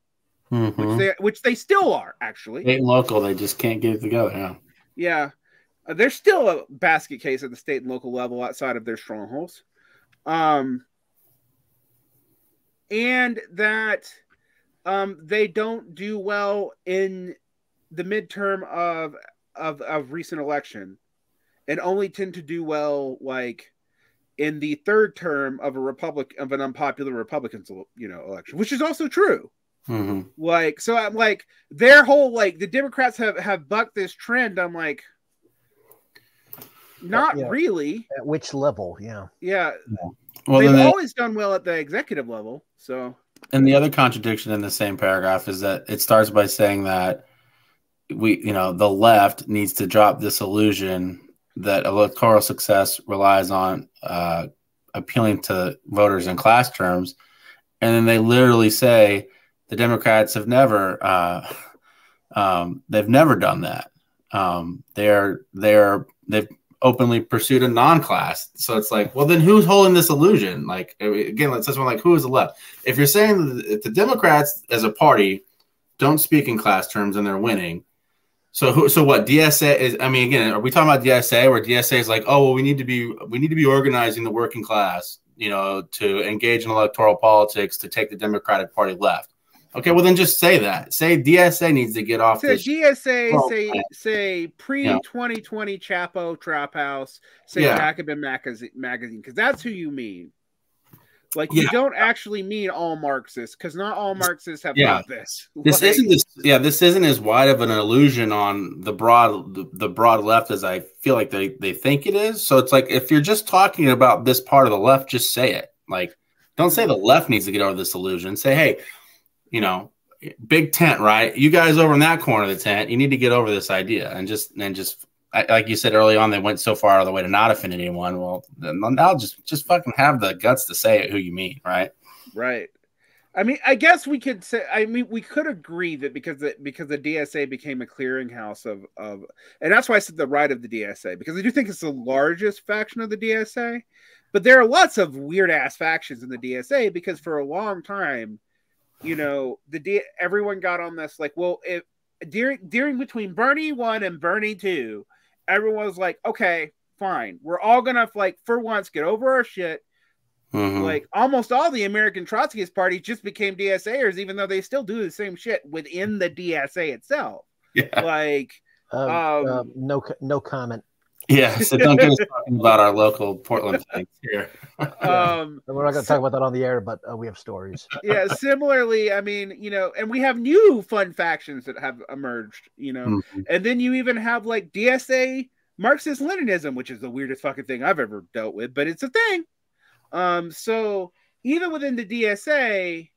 which they still are, actually. State and local, they just can't get it together. Yeah. There's still a basket case at the state and local level outside of their strongholds. And that they don't do well in the midterm of recent election, and only tend to do well like in the third term of an unpopular Republican, election, which is also true. Mm-hmm. Like, so I'm like, their whole like the Democrats have bucked this trend. I'm like, not really. At which level? Yeah. Well, they've always done well at the executive level. So, and the other contradiction in the same paragraph is that it starts by saying that the left needs to drop this illusion that electoral success relies on appealing to voters in class terms, and then they literally say the Democrats have never they've never done that. They've openly pursued a non-class. So it's like, well, then who's holding this illusion? Like, again, let's just like, who is the left? If you're saying that the Democrats as a party don't speak in class terms and they're winning, so what? DSA is? I mean, again, are we talking about DSA where DSA is like, oh, well, we need to be organizing the working class, to engage in electoral politics to take the Democratic Party left? Okay, well then just say that. Say DSA needs to get off. DSA say pre-2020 Chapo Trap House. Say Jacobin magazine, because that's who you mean. Like, you don't actually mean all Marxists, because not all Marxists have got this. This isn't as wide of an illusion on the broad left as I feel like they think it is. So it's like, if you're just talking about this part of the left, just say it. Like, don't say the left needs to get over this illusion. Say, hey, big tent, right? You guys over in that corner of the tent, you need to get over this idea. And just like you said early on, they went so far out of the way to not offend anyone. Well, then now just fucking have the guts to say it who you mean, right? Right. I mean, I guess we could say, we could agree that because the DSA became a clearinghouse of, and that's why I said the right of the DSA, because I do think it's the largest faction of the DSA, but there are lots of weird ass factions in the DSA, because for a long time, everyone got on this, like, well, if during between Bernie 1 and Bernie 2, everyone was like, okay, fine, we're all gonna, like, for once get over our shit. Mm-hmm. Like, almost all the American Trotskyist parties just became DSAers, even though they still do the same shit within the DSA itself. Yeah. Like, no comment. Yeah, so don't get us talking about our local Portland things here. We're not going to talk about that on the air, but we have stories. Yeah, similarly, I mean, and we have new fun factions that have emerged, mm-hmm. And then you even have, like, DSA Marxist-Leninism, which is the weirdest fucking thing I've ever dealt with, but it's a thing. So even within the DSA,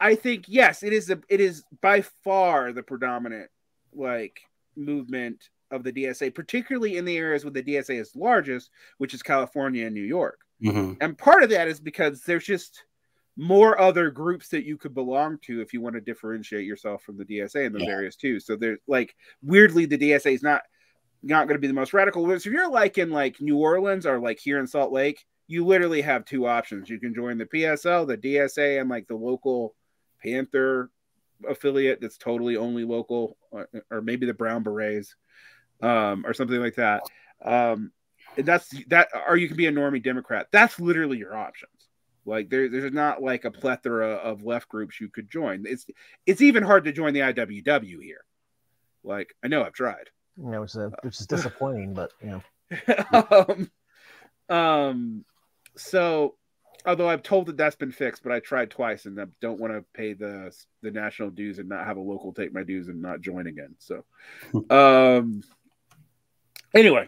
I think, yes, it is by far the predominant, like, movement of the DSA, particularly in the areas where the DSA is largest, which is California and New York. Mm-hmm. And part of that is because there's just more other groups that you could belong to if you want to differentiate yourself from the DSA in those areas too. So there's, like, weirdly, the DSA is not going to be the most radical. So if you're, like, in, like, New Orleans or, like, here in Salt Lake, you literally have two options. You can join the PSL, the DSA, and, like, the local Panther affiliate that's totally only local, or maybe the Brown Berets. Or something like that. Or you can be a normie Democrat. That's literally your options. Like, there's not, like, a plethora of left groups you could join. It's even hard to join the IWW here. Like, I know I've tried. Which is disappointing, but So, although I've told that that's been fixed, but I tried twice and I don't want to pay the national dues and not have a local take my dues and not join again. So, anyway,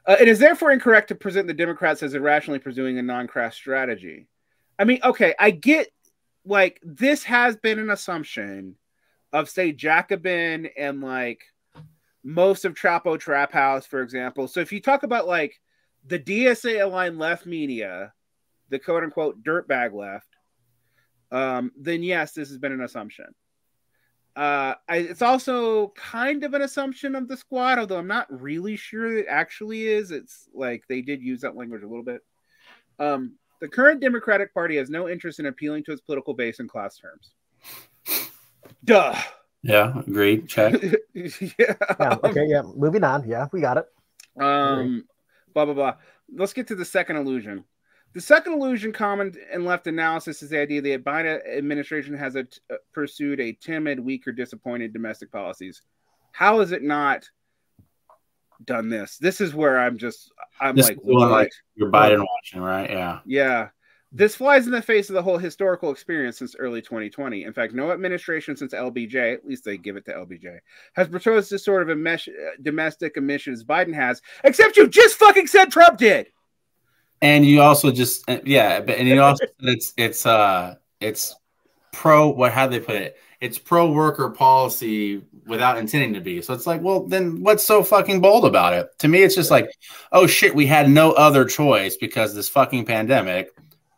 it is therefore incorrect to present the Democrats as irrationally pursuing a non-crass strategy. I mean, okay, I get, like, this has been an assumption of, say, Jacobin and, like, most of Chapo Trap House, for example. So if you talk about, like, the DSA-aligned left media, the quote-unquote dirtbag left, then yes, this has been an assumption. It's also kind of an assumption of the squad, although I'm not really sure it actually is. It's like they did use that language a little bit. The current Democratic Party has no interest in appealing to its political base in class terms. Duh. Yeah, agreed. Check. Okay, moving on. Yeah, we got it. Blah, blah, blah. Let's get to the second illusion. The second illusion common in left analysis is the idea that the Biden administration has pursued a timid, weak, or disappointed domestic policies. How has it not done this? This is where I'm like, what? Like you're Biden watching, right? Yeah. Yeah. This flies in the face of the whole historical experience since early 2020. In fact, no administration since LBJ, at least they give it to LBJ, has proposed this sort of domestic emissions Biden has, except you just fucking said Trump did. And you also just and you also it's pro how they put it. It's pro worker policy without intending to be. So it's like, well, then what's so fucking bold about it? To me, it's just like, oh shit, we had no other choice because of this fucking pandemic.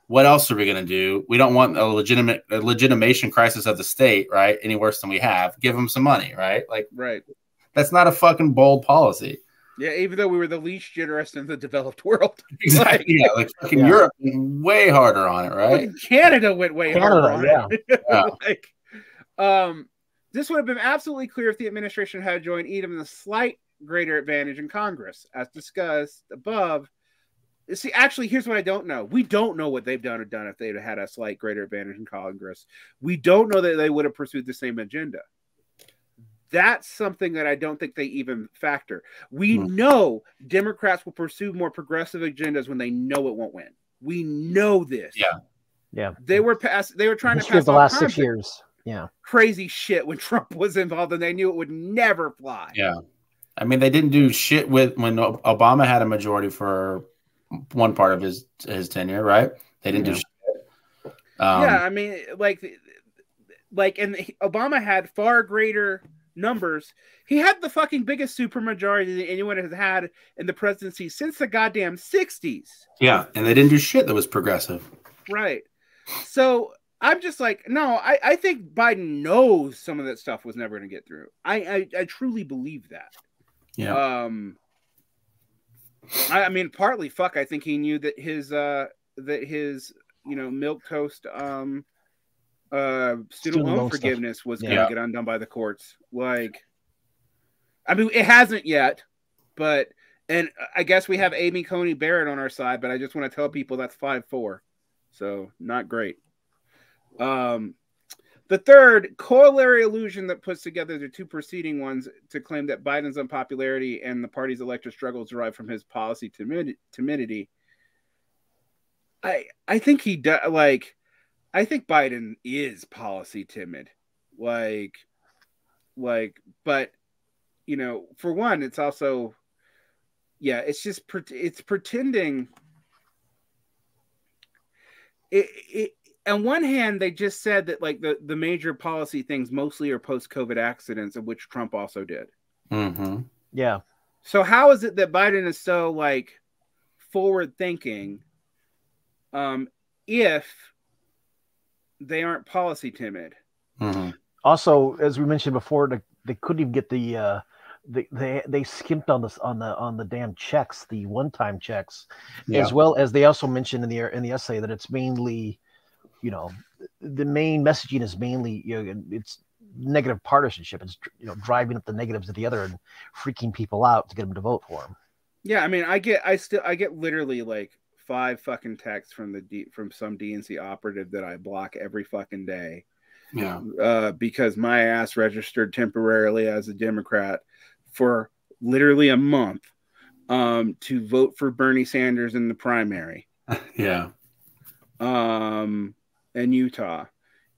What else are we going to do? We don't want a legitimation crisis of the state, right? Any worse than we have. Give them some money, right? Like, right. That's not a fucking bold policy. Yeah, even though we were the least generous in the developed world. Exactly. Like fucking Europe went way harder on it, right? Canada went way harder on it. This would have been absolutely clear if the administration had joined even the slight greater advantage in Congress. As discussed above, see, actually, here's what I don't know. We don't know what they've done if they'd had a slight greater advantage in Congress. We don't know that they would have pursued the same agenda. That's something that I don't think they even factor. We know Democrats will pursue more progressive agendas when they know it won't win. We know this. Yeah. They were trying to pass the last 6 years. Yeah. Crazy shit when Trump was involved, and they knew it would never fly. Yeah. I mean, they didn't do shit when Obama had a majority for one part of his tenure, right? They didn't do shit. I mean, and Obama had far greater numbers. He had the fucking biggest supermajority that anyone has had in the presidency since the goddamn 60s. Yeah, and they didn't do shit that was progressive. Right. So I'm just like, no, I think Biden knows some of that stuff was never going to get through. I truly believe that. Yeah. I mean, partly, I think he knew that his milquetoast student loan forgiveness was going to get undone by the courts. Like, I mean, it hasn't yet, but I guess we have Amy Coney Barrett on our side, but I just want to tell people that's 5-4, so not great. The third corollary illusion that puts together the two preceding ones to claim that Biden's unpopularity and the party's electoral struggles derive from his policy timidity. I think he does. Like, I think Biden is policy timid. But for one, it's also, it's just it's pretending. On one hand, they just said that like the major policy things mostly are post-COVID accidents, of which Trump also did. Mm-hmm. Yeah. So how is it that Biden is so like forward thinking, if they aren't policy timid? Mm-hmm. Also, as we mentioned before, they couldn't even get they skimped on the damn checks, the one-time checks, as well as they also mentioned in the essay that it's mainly, the main messaging is mainly, it's negative partisanship. It's, driving up the negatives of the other and freaking people out to get them to vote for them. Yeah, I mean, I get literally like 5 fucking texts from some DNC operative that I block every fucking day. Yeah. Because my ass registered temporarily as a Democrat for literally a month, to vote for Bernie Sanders in the primary. Yeah. In Utah.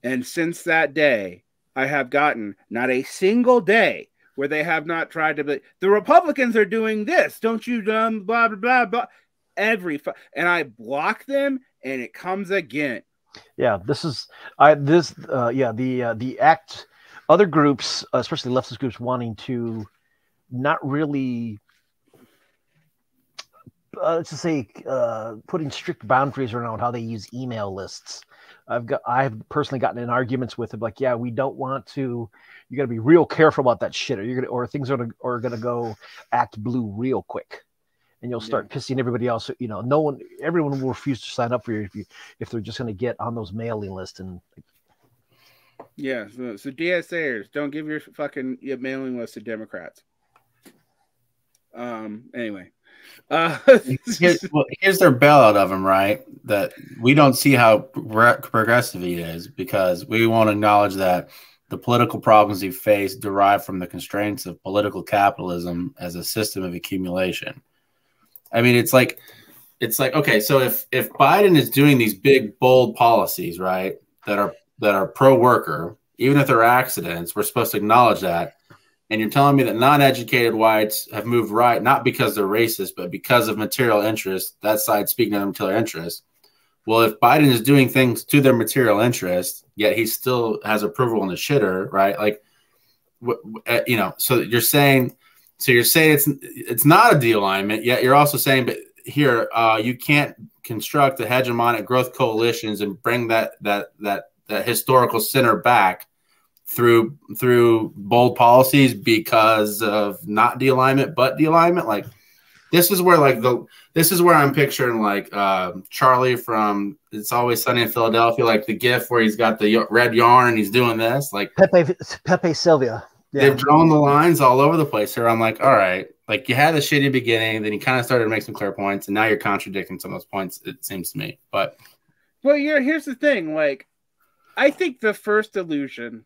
And since that day, I have gotten not a single day where they have not tried to be, the Republicans are doing this, don't you, blah, blah, blah, blah. And I block them and it comes again. Yeah, the act, other groups, especially leftist groups, wanting to not really, let's just say, putting strict boundaries around how they use email lists. I've personally gotten in arguments with them, like, we don't want to. You got to be real careful about that shit, or things are gonna go act blue real quick, and you'll start pissing everybody else. Everyone will refuse to sign up for you if they're just gonna get on those mailing lists. And so DSAers, don't give your mailing list to Democrats. Anyway, Here's their bailout of him, right? That we don't see how progressive he is because we won't acknowledge that the political problems he faced derive from the constraints of political capitalism as a system of accumulation. I mean, it's like okay, so if Biden is doing these big bold policies, right, that are pro worker, even if they're accidents, we're supposed to acknowledge that. And you're telling me that non-educated whites have moved right, not because they're racist, but because of material interest, that side speaking of their material interest. Well, if Biden is doing things to their material interest, yet he still has approval in the shitter, right? Like, so you're saying it's not a de-alignment, yet you're also saying, but here, you can't construct the hegemonic growth coalitions and bring that historical center back through bold policies because of not de-alignment but de-alignment. Like this is where I'm picturing like Charlie from It's Always Sunny in Philadelphia, like the gif where he's got the red yarn and he's doing this, like Pepe Sylvia. Yeah. They've drawn the lines all over the place here. I'm like, all right, like you had a shitty beginning, then you kind of started to make some clear points, and now you're contradicting some of those points, it seems to me. But well, yeah, here's the thing, like I think the first illusion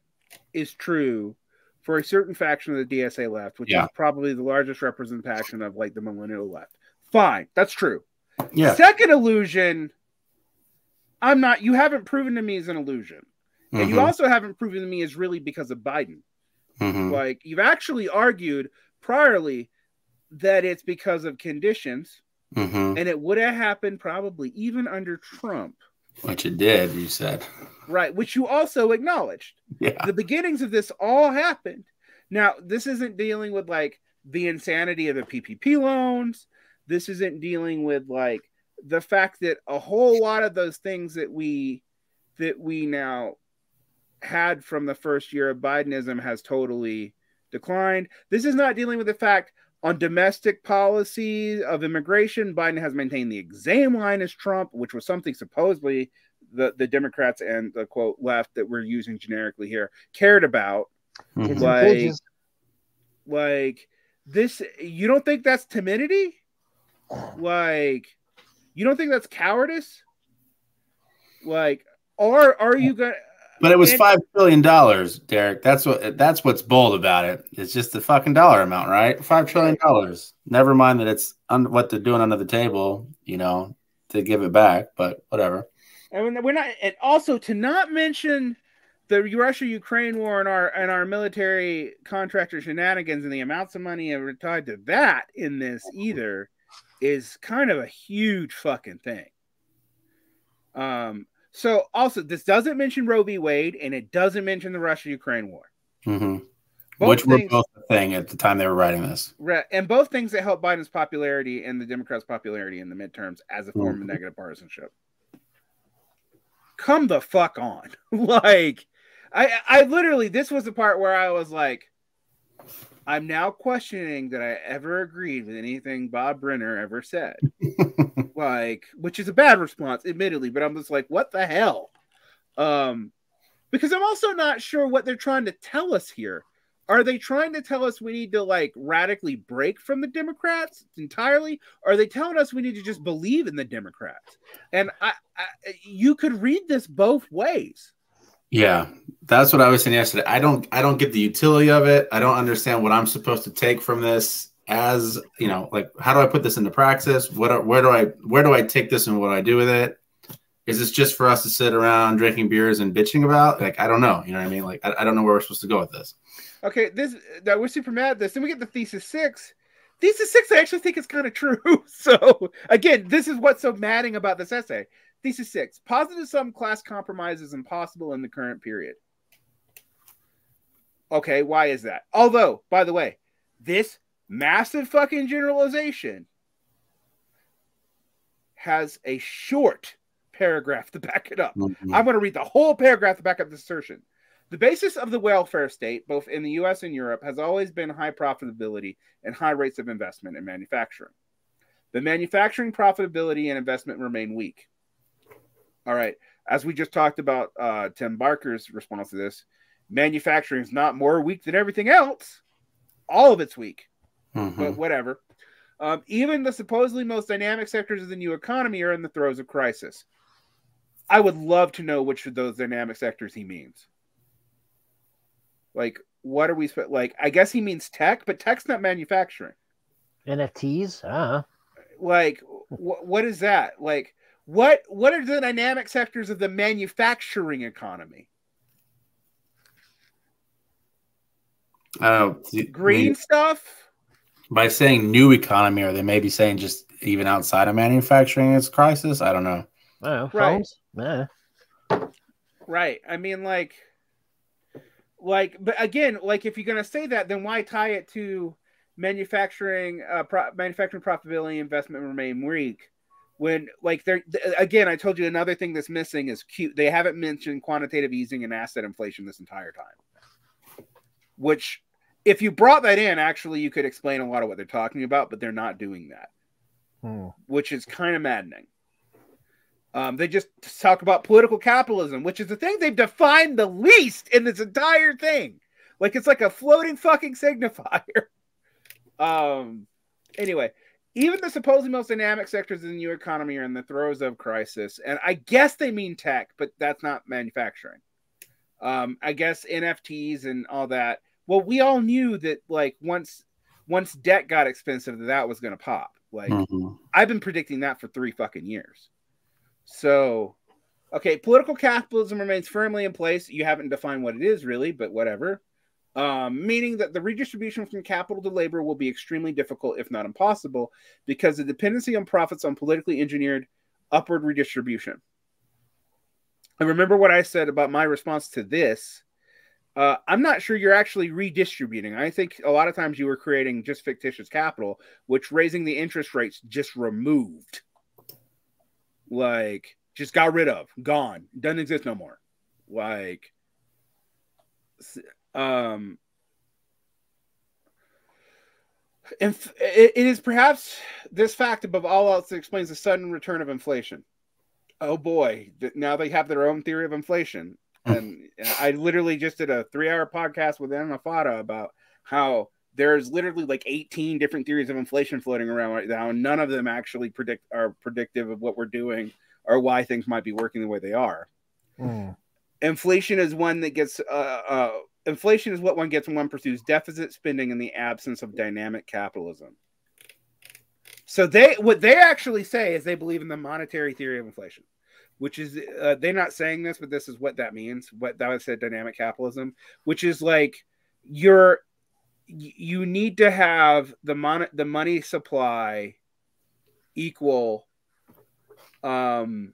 is true for a certain faction of the DSA left, which is probably the largest representation of like the millennial left. Fine, that's true. Yeah. Second illusion, you haven't proven to me is an illusion. And you also haven't proven to me is really because of Biden. Like you've actually argued priorly that it's because of conditions, and it would have happened probably even under Trump. Which it did, you said. Right, which you also acknowledged. Yeah. The beginnings of this all happened. Now, this isn't dealing with like the insanity of the PPP loans. This isn't dealing with like the fact that a whole lot of those things that we now had from the first year of Bidenism has totally declined. This is not dealing with the fact on domestic policy of immigration, Biden has maintained the exam line as Trump, which was something supposedly the Democrats and the quote left that we're using generically here cared about. Like this, you don't think that's timidity? Like, you don't think that's cowardice? Like, or are you gonna? But it was $5 billion, Derek. That's what's bold about it. It's just the fucking dollar amount, right? $5 trillion. Never mind that it's what they're doing under the table, to give it back. But whatever. And we're not. And also to not mention the Russia-Ukraine war and our military contractor shenanigans and the amounts of money that are tied to that in this either is kind of a huge fucking thing. So also, this doesn't mention Roe v. Wade, and it doesn't mention the Russia-Ukraine war. Which were both a thing at the time they were writing this. Right, and both things that help Biden's popularity and the Democrats' popularity in the midterms as a form of negative partisanship. Come the fuck on. Like, I literally, this was the part where I was like, I'm now questioning that I ever agreed with anything Bob Brenner ever said. Like, which is a bad response, admittedly, but I'm just like, what the hell? Because I'm also not sure what they're trying to tell us here. Are they trying to tell us we need to like radically break from the Democrats entirely? Or are they telling us we need to just believe in the Democrats? And you could read this both ways. Yeah, that's what I was saying yesterday. I don't get the utility of it. I don't understand what I'm supposed to take from this. As like, how do I put this into practice? Where do I take this and what do I do with it? Is this just for us to sit around drinking beers and bitching about? Like, I don't know. You know what I mean? Like, I don't know where we're supposed to go with this. Okay, we're super mad at this. Then we get the thesis 6. Thesis 6, I actually think is kind of true. So again, this is what's so madding about this essay. Thesis 6, positive sum class compromise is impossible in the current period. Okay, why is that? Although, by the way, this massive fucking generalization has a short paragraph to back it up. I'm going to read the whole paragraph to back up the assertion. The basis of the welfare state, both in the US and Europe, has always been high profitability and high rates of investment in manufacturing. The manufacturing profitability and investment remain weak. All right, as we just talked about Tim Barker's response to this, manufacturing is not more weak than everything else. All of it's weak. But whatever. Even the supposedly most dynamic sectors of the new economy are in the throes of crisis. I would love to know which of those dynamic sectors he means. Like, what are we like? I guess he means tech, but tech's not manufacturing. NFTs, like, what is that? Like, what are the dynamic sectors of the manufacturing economy? Green stuff. By saying new economy, are they maybe saying just even outside of manufacturing it's crisis? I don't know. Phones? Yeah. Right. I mean, like, but again, like, if you're gonna say that, then why tie it to manufacturing profitability, investment remain weak? When, like, again, I told you another thing that's missing is they haven't mentioned quantitative easing and asset inflation this entire time. Which, if you brought that in, actually, you could explain a lot of what they're talking about, but they're not doing that, which is kind of maddening. They just talk about political capitalism, which is the thing they've defined the least in this entire thing. Like, it's like a floating fucking signifier. Anyway, even the supposedly most dynamic sectors in the new economy are in the throes of crisis. And I guess they mean tech, but that's not manufacturing. I guess NFTs and all that. Well, we all knew that, like, once debt got expensive, that was going to pop. Like, I've been predicting that for 3 fucking years. So, okay, political capitalism remains firmly in place. You haven't defined what it is, really, but whatever. Meaning that the redistribution from capital to labor will be extremely difficult, if not impossible, because the dependency on profits on politically engineered upward redistribution. And remember what I said about my response to this. I'm not sure you're actually redistributing. I think a lot of times you were creating just fictitious capital, which raising the interest rates just removed. Like, just got rid of, gone, doesn't exist no more. Like, it is perhaps this fact above all else that explains the sudden return of inflation. Oh boy, now they have their own theory of inflation. And I literally just did a 3-hour podcast with Anna Fada about how there's literally like 18 different theories of inflation floating around right now, and none of them actually are predictive of what we're doing or why things might be working the way they are. Inflation is one that gets inflation is what one gets when one pursues deficit spending in the absence of dynamic capitalism. So what they actually say is they believe in the monetary theory of inflation, which is they're not saying this, but this is what that means. What that would say, dynamic capitalism, which is like you need to have the money supply equal the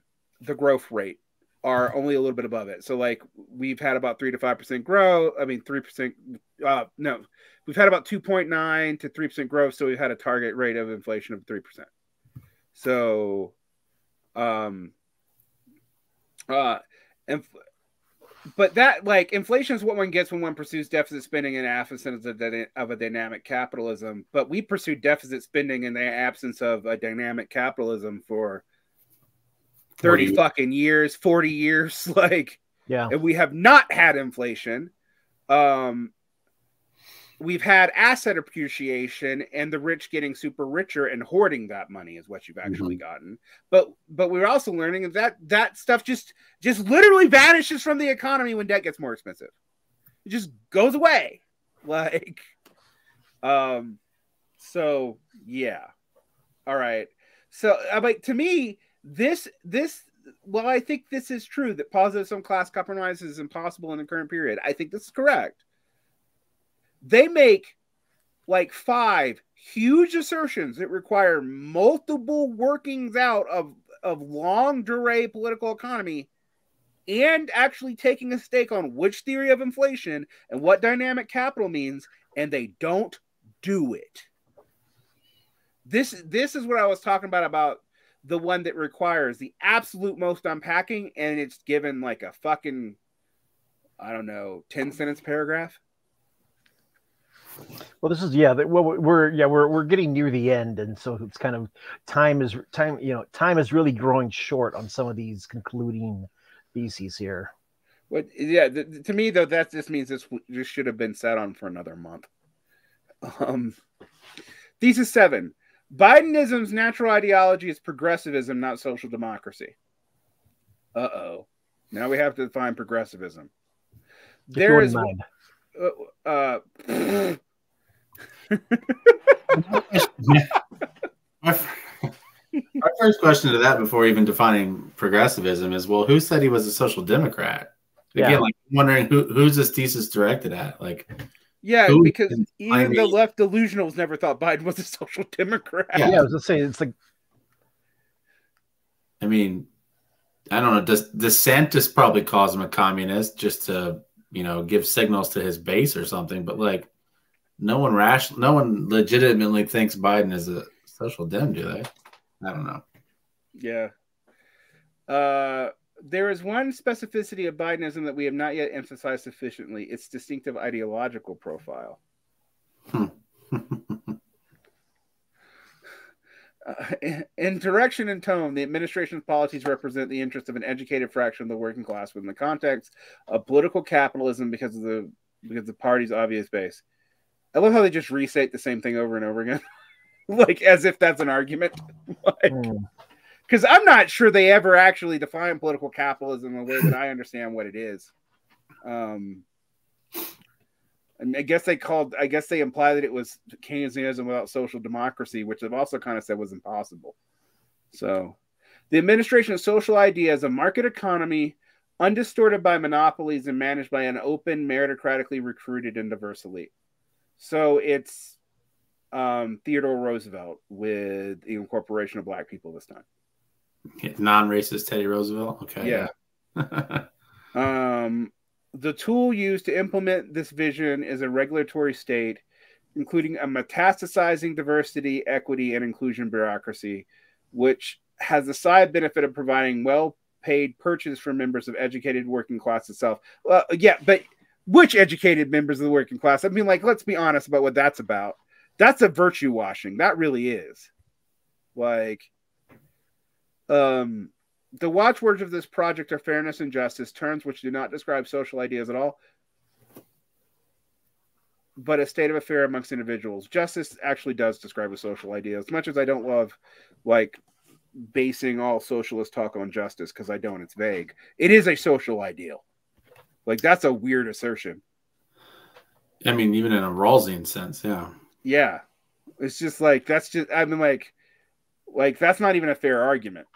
growth rate, are only a little bit above it. So, like, we've had about 3 to 5% growth. I mean, 3%. No, we've had about 2.9 to 3% growth. So we've had a target rate of inflation of 3%. So, but that, like, inflation is what one gets when one pursues deficit spending in the absence of a dynamic capitalism. But we pursue deficit spending in the absence of a dynamic capitalism for 30 fucking years, 40 years. Like, yeah. And we have not had inflation. We've had asset appreciation and the rich getting super richer and hoarding that money is what you've actually gotten. But we're also learning that stuff just literally vanishes from the economy when debt gets more expensive. It just goes away. Like, so yeah. All right. So, like, to me, well, I think this is true that positive sum class compromise is impossible in the current period. I think this is correct. They make like 5 huge assertions that require multiple workings out of long durée political economy and actually taking a stake on which theory of inflation and what dynamic capital means, and they don't do it. This is what I was talking about the one that requires the absolute most unpacking, and it's given like a fucking, I don't know, 10-sentence paragraph. Well, this is we're getting near the end, and so it's kind of time is really growing short on some of these concluding theses here. But yeah, to me though, that just means this should have been sat on for another month. Thesis 7: Bidenism's natural ideology is progressivism, not social democracy. Uh-oh. Now we have to define progressivism. There is my first question to that before even defining progressivism is, well, who said he was a social democrat? Again, like I'm wondering who's this thesis directed at? Like, yeah, because even the left delusionals never thought Biden was a social democrat. Yeah, I was just saying, it's like, I mean, I don't know. DeSantis probably calls him a communist just to, you know, give signals to his base or something. But like, no one legitimately thinks Biden is a social dem, do they? I don't know. Yeah. There is one specificity of Bidenism that we have not yet emphasized sufficiently: its distinctive ideological profile. In direction and tone, the administration's policies represent the interest of an educated fraction of the working class within the context of political capitalism because of the party's obvious base. I love how they just restate the same thing over and over again, like as if that's an argument. Because I'm not sure they ever actually define political capitalism in the way that I understand what it is. And I guess they imply that it was Keynesianism without social democracy, which they've also kind of said was impossible. So the administration of social ideas, a market economy undistorted by monopolies and managed by an open, meritocratically recruited and diverse elite. So it's Theodore Roosevelt with the incorporation of black people this time. Non-racist Teddy Roosevelt. Okay. Yeah. The tool used to implement this vision is a regulatory state, including a metastasizing diversity, equity, and inclusion bureaucracy, which has the side benefit of providing well-paid purchase for members of educated working class itself. Well, yeah, but which educated members of the working class? I mean, like, let's be honest about what that's about. That's a virtue washing. That really is. Like, the watchwords of this project are fairness and justice, terms which do not describe social ideas at all, but a state of affair amongst individuals. Justice actually does describe a social idea. As much as I don't love, like, basing all socialist talk on justice, because I don't, it's vague. It is a social ideal. Like, that's a weird assertion. I mean, even in a Rawlsian sense, yeah. Yeah. It's just like, that's just, I mean, like that's not even a fair argument.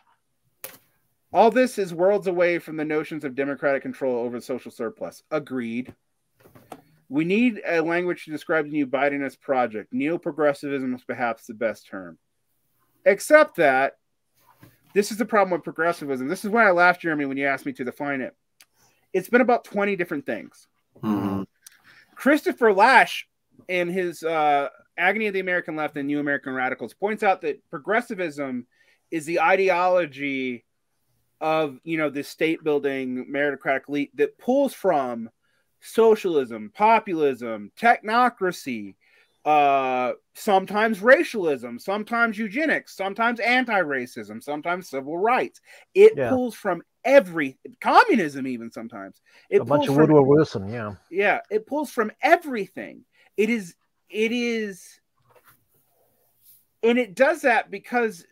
All this is worlds away from the notions of democratic control over the social surplus. Agreed. We need a language to describe the new Bidenist project. Neo-progressivism is perhaps the best term. Except that this is the problem with progressivism. This is why I laughed, Jeremy, when you asked me to define it. It's been about 20 different things. Mm-hmm. Christopher Lasch, in his Agony of the American Left and New American Radicals, points out that progressivism is the ideology of, you know, this state building meritocratic elite that pulls from socialism, populism, technocracy, sometimes racialism, sometimes eugenics, sometimes anti-racism, sometimes civil rights. It pulls from communism, even sometimes. A bunch of Woodrow Wilson, yeah. Yeah, it pulls from everything. It is, and it does that because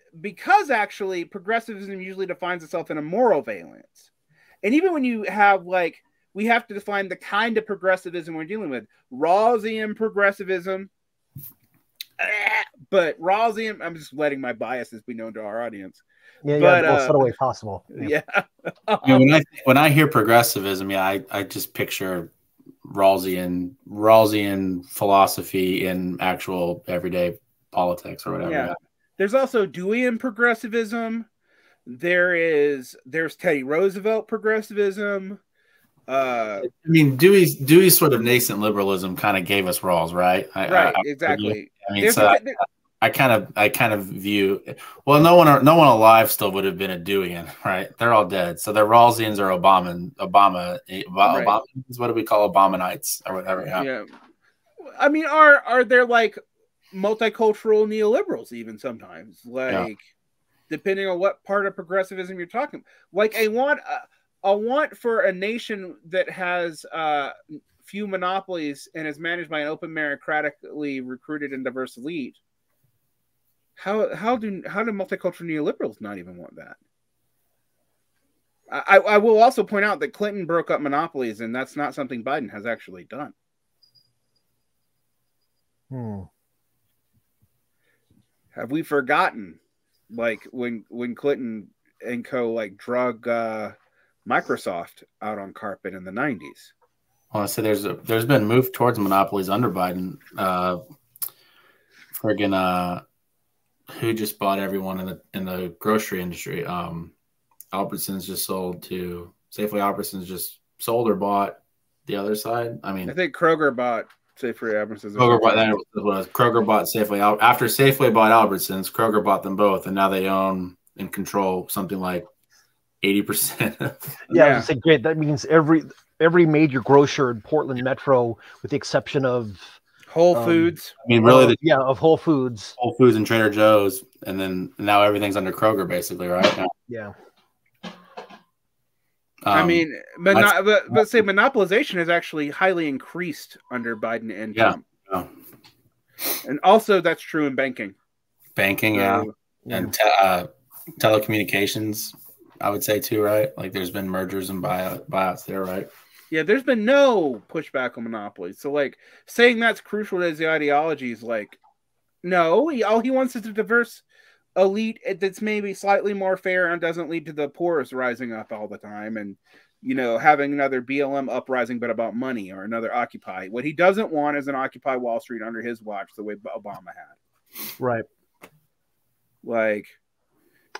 actually progressivism usually defines itself in a moral valence. And even when you have, like, we have to define the kind of progressivism we're dealing with. Rawlsian progressivism. But Rawlsian, I'm just letting my biases be known to our audience. Yeah, but, the most subtle way possible. Yeah. When I hear progressivism, I just picture Rawlsian philosophy in actual everyday politics or whatever. Yeah. There's also Deweyan progressivism. There's Teddy Roosevelt progressivism. I mean, Dewey's sort of nascent liberalism kind of gave us Rawls, right? Exactly. I mean, I kind of view. Well, no one alive still would have been a Deweyan, right? They're all dead, so the Rawlsians are Obama. What do we call Obamanites or whatever? Yeah. I mean, are there like multicultural neoliberals even sometimes, like depending on what part of progressivism you're talking, like a want for a nation that has few monopolies and is managed by an open, meritocratically recruited and diverse elite. How do multicultural neoliberals not even want that? I will also point out that Clinton broke up monopolies, and that's not something Biden has actually done. Have we forgotten, like when Clinton and co like drug Microsoft out on carpet in the 90s? Well, I say there's been move towards monopolies under Biden. Who just bought everyone in the grocery industry? Albertsons just sold to Safeway. Albertsons just sold or bought the other side. I mean, I think Kroger bought Safeway. Albertsons. Kroger bought Safeway. After Safeway bought Albertsons, Kroger bought them both, and now they own and control something like 80%. Yeah, I was saying, great. That means every major grocer in Portland Metro, with the exception of Whole Foods. I mean, really, of Whole Foods, and Trader Joe's, and then now everything's under Kroger, basically, right? Yeah. I mean, but say monopolization has actually highly increased under Biden and Trump. Yeah. And also that's true in banking. And telecommunications, I would say too, right? Like there's been mergers and buyouts there, right? Yeah, there's been no pushback on monopolies. So like saying that's crucial to his ideology is like, no, all he wants is a diverse elite that's maybe slightly more fair and doesn't lead to the poorest rising up all the time and, you know, having another BLM uprising but about money or another Occupy. What he doesn't want is an Occupy Wall Street under his watch the way Obama had. Right. Like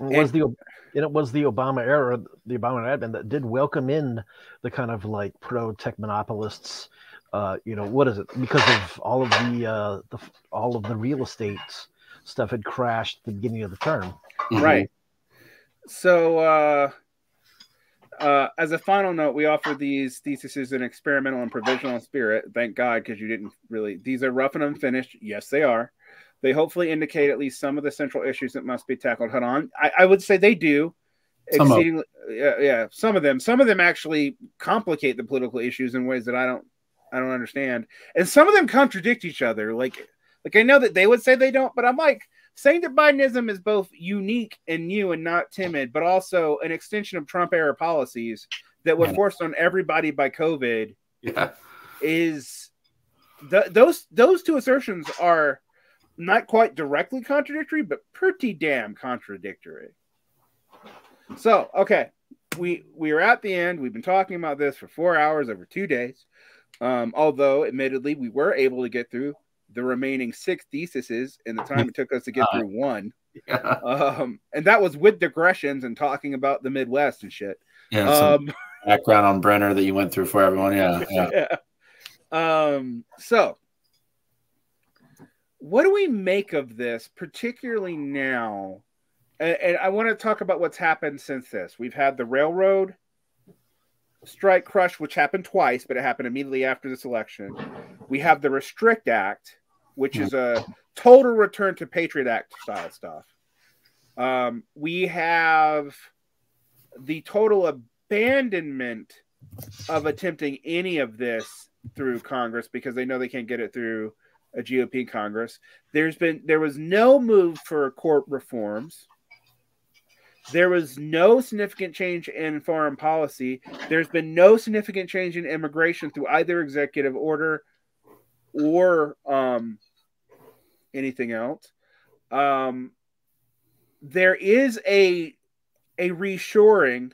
it was the Obama era, the Obama admin that did welcome in the kind of like pro-tech monopolists. You know, what is it? Because of all of the real estate stuff had crashed at the beginning of the term. Right. So as a final note, we offer these theses in experimental and provisional spirit. Thank God, because you didn't really. These are rough and unfinished. Yes, they are. They hopefully indicate at least some of the central issues that must be tackled head on. I would say they do. Exceedingly, some of them actually complicate the political issues in ways that I don't understand, and some of them contradict each other. Like I know that they would say they don't, but I'm like saying that Bidenism is both unique and new and not timid, but also an extension of Trump era policies that were forced on everybody by COVID. Yeah, is those two assertions are not quite directly contradictory, but pretty damn contradictory. So, okay, we are at the end. We've been talking about this for 4 hours over 2 days. Although, admittedly, we were able to get through the remaining 6 theses in the time it took us to get through one. Yeah. And that was with digressions and talking about the Midwest and shit. Yeah. Some background on Brenner that you went through for everyone. Yeah. So, what do we make of this, particularly now? And I want to talk about what's happened since this. We've had the railroad strike crush, which happened twice, but it happened immediately after this election. We have the Restrict Act, which is a total return to Patriot Act style stuff. We have the total abandonment of attempting any of this through Congress because they know they can't get it through a GOP Congress. There was no move for court reforms. There was no significant change in foreign policy. There's been no significant change in immigration through either executive order or anything else. There is a reshoring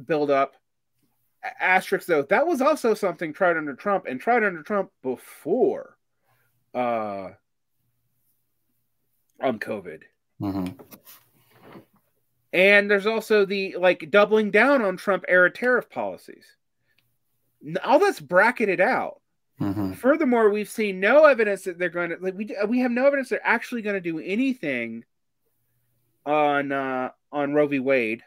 buildup. Asterisk though, that was also something tried under Trump and tried under Trump before on COVID. Mm-hmm. And there's also the doubling down on Trump era tariff policies. All that's bracketed out. Mm-hmm. Furthermore, we've seen no evidence that they're going to we have no evidence they're actually going to do anything on Roe v. Wade.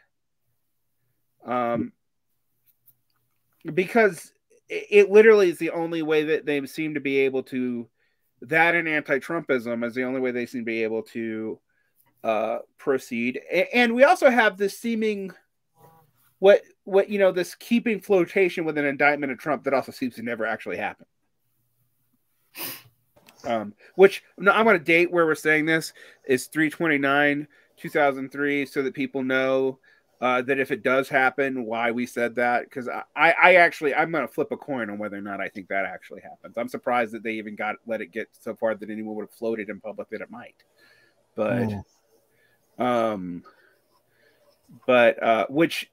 Because it literally is the only way that they seem to be able to, that and anti-Trumpism is the only way they seem to be able to proceed. And we also have this seeming, this keeping flotation with an indictment of Trump that also seems to never actually happen. Which no, I'm going to date where we're saying this is 3/29/2003, so that people know that if it does happen, why we said that. Because I actually I'm going to flip a coin on whether or not I think that actually happens. I'm surprised that they even let it get so far that anyone would have floated in public that it might. But which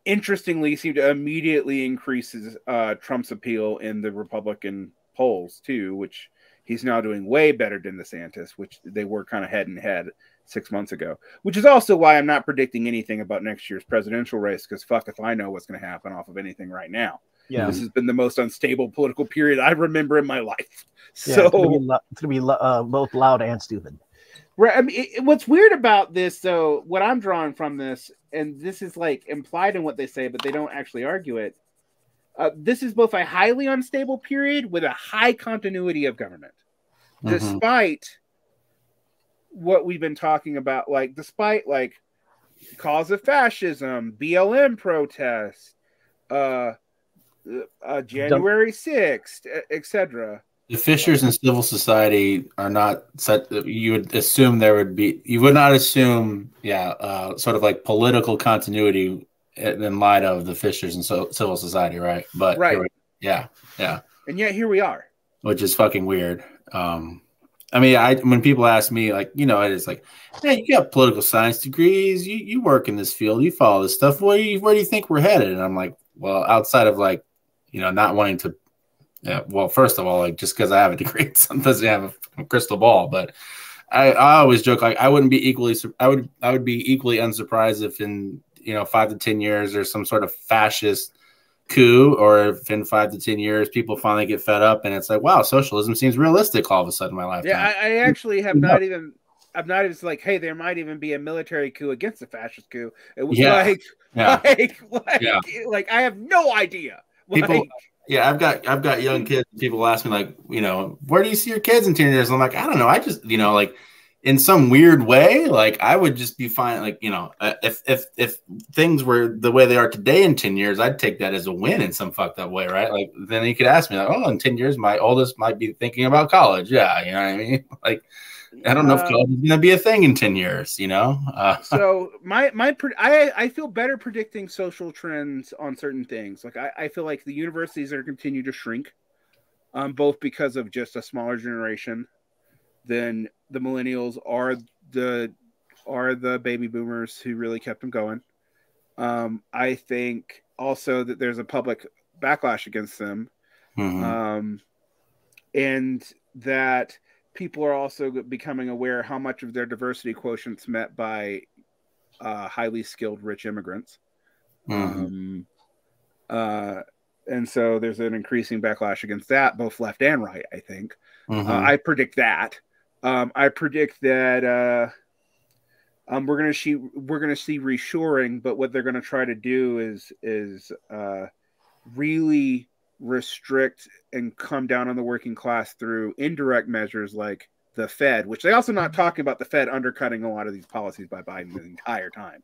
interestingly seemed to immediately increases Trump's appeal in the Republican polls too, which he's now doing way better than DeSantis, which they were kind of head and head 6 months ago, which is also why I'm not predicting anything about next year's presidential race, because fuck if I know what's going to happen off of anything right now. Yeah, this has been the most unstable political period I remember in my life. Yeah, so it's going to be both loud and stupid. Right. I mean, what's weird about this, though, what I'm drawing from this, and this is like implied in what they say, but they don't actually argue it. This is both a highly unstable period with a high continuity of government, despite what we've been talking about, like despite like cause of fascism, BLM protests, January 6th, etc. The fissures in civil society are not such that you would assume there would be. You would not assume, sort of like political continuity in light of the fissures in civil society, right? But right, yeah, and yet here we are, which is fucking weird. I mean, when people ask me, like, it is like, hey, you got political science degrees, you work in this field, you follow this stuff. Where do you think we're headed? And I'm like, well, outside of like, not wanting to. Yeah, well, first of all, like just because I have a degree, doesn't have a crystal ball. But I always joke like I would be equally unsurprised if in 5 to 10 years there's some sort of fascist coup, or if in 5 to 10 years people finally get fed up and it's like, wow, socialism seems realistic all of a sudden in my lifetime. Yeah, I actually have not even. I'm not even like, hey, there might even be a military coup against a fascist coup. It was like I have no idea. People. Yeah, I've got young kids. People ask me like, where do you see your kids in 10 years? And I'm like, I don't know. I just, like in some weird way, like I would just be fine. Like, if things were the way they are today in 10 years, I'd take that as a win in some fucked up way, right? Like then you could ask me like, oh, in 10 years, my oldest might be thinking about college. Yeah, you know what I mean? Like, I don't know if college is going to be a thing in 10 years, So I feel better predicting social trends on certain things. Like I feel like the universities are going to continue to shrink, both because of just a smaller generation than the millennials are the baby boomers who really kept them going. I think also that there's a public backlash against them, and that people are also becoming aware how much of their diversity quotient's met by highly skilled rich immigrants. And so there's an increasing backlash against that, both left and right, I think. I predict that. I predict that we're going to see reshoring, but what they're going to try to do is really restrict and come down on the working class through indirect measures like the Fed, which they also not talking about the Fed undercutting a lot of these policies by Biden the entire time,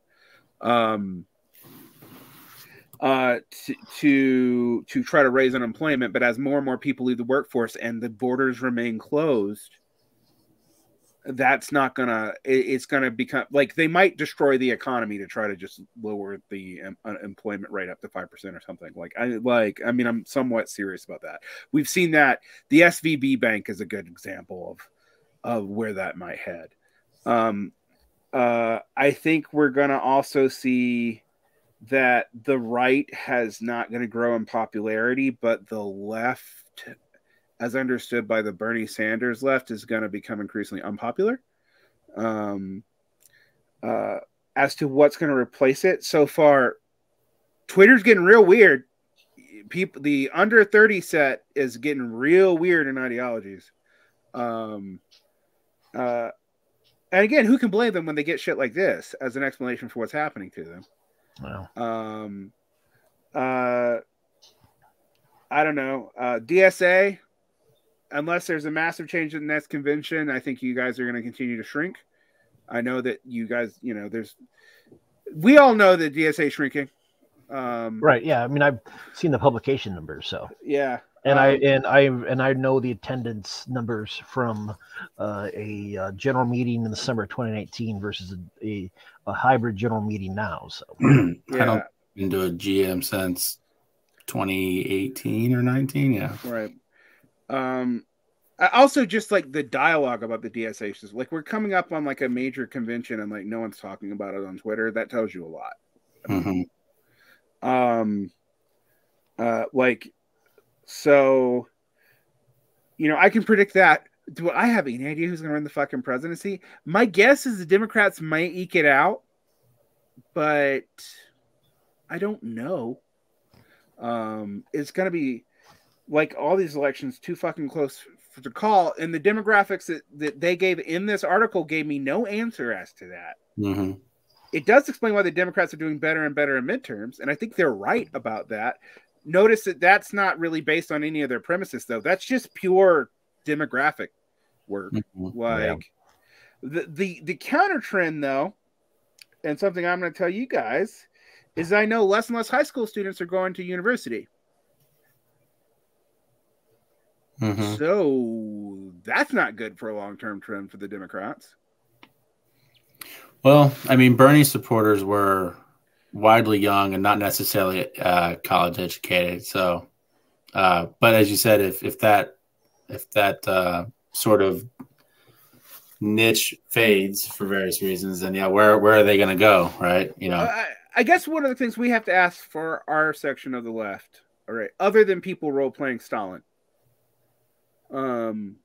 to try to raise unemployment. But as more and more people leave the workforce and the borders remain closed, that's not gonna. It's gonna become like they might destroy the economy to try to just lower the unemployment rate up to 5% or something. I mean, I'm somewhat serious about that. We've seen that the SVB Bank is a good example of where that might head. I think we're gonna also see that the right has not going to grow in popularity, but the left, as understood by the Bernie Sanders left, is going to become increasingly unpopular. As to what's going to replace it, so far, Twitter's getting real weird. The under 30 set is getting real weird in ideologies. And again, who can blame them when they get shit like this as an explanation for what's happening to them? Wow. I don't know. DSA, unless there's a massive change in the next convention, I think you guys are going to continue to shrink. I know that you guys, we all know that DSA is shrinking. Right. Yeah. I mean, I've seen the publication numbers. So yeah. And I know the attendance numbers from a general meeting in the summer of 2019 versus a hybrid general meeting now. So I don't been to a GM since 2018 or 19. Yeah, right. I also just like the dialogue about the DSA system. Like we're coming up on like a major convention and like no one's talking about it on Twitter. That tells you a lot. Like, so, you know, I can predict that. Do I have any idea who's going to run the fucking presidency? My guess is the Democrats might eke it out, but I don't know. It's going to be like all these elections too fucking close to call, and the demographics that they gave in this article gave me no answer as to that. It does explain why the Democrats are doing better and better in midterms, and I think they're right about that. Notice that that's not really based on any of their premises, though. That's just pure demographic work. Like the counter trend, though, and something I'm going to tell you guys is I know less and less high school students are going to university. So that's not good for a long-term trend for the Democrats. Well, I mean, Bernie supporters were widely young and not necessarily college educated. So, but as you said, if that sort of niche fades for various reasons, then where are they going to go, right? You know, I guess one of the things we have to ask for our section of the left, all right, other than people role playing Stalin. And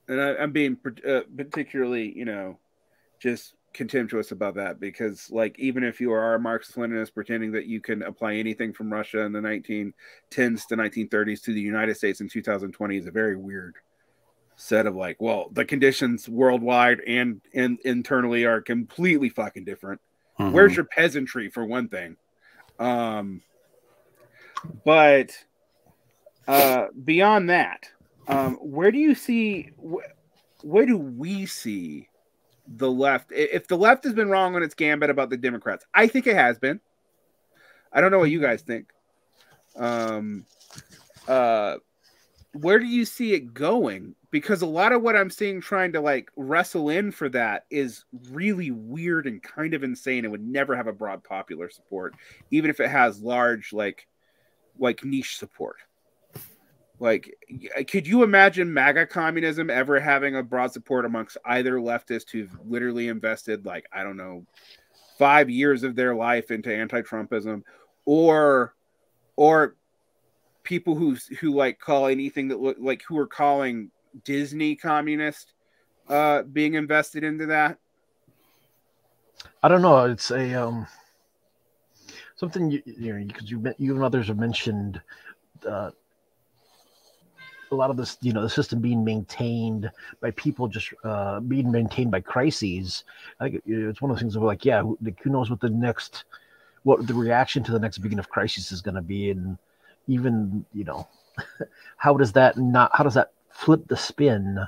I'm being particularly, you know, just contemptuous about that because, like, even if you are a Marxist-Leninist pretending that you can apply anything from Russia in the 1910s to 1930s to the United States in 2020 is a very weird set of, like, well, the conditions worldwide and internally are completely fucking different. Where's your peasantry, for one thing? But beyond that, where do we see the left? If the left has been wrong on its gambit about the Democrats, I think it has been. I don't know what you guys think. Where do you see it going? Because a lot of what I'm seeing trying to like wrestle in for that is really weird and kind of insane and would never have a broad popular support, even if it has large like niche support. Like, could you imagine MAGA communism ever having a broad support amongst either leftists who've literally invested, like, I don't know, 5 years of their life into anti-Trumpism, or people who like call anything that look like who are calling Disney communist being invested into that? I don't know. It's a something because you and others have mentioned. A lot of this, you know, the system being maintained by people just being maintained by crises. I think it's one of those things where, like, who knows what the reaction to the next beginning of crisis is going to be, and even, you know, how does that flip the spin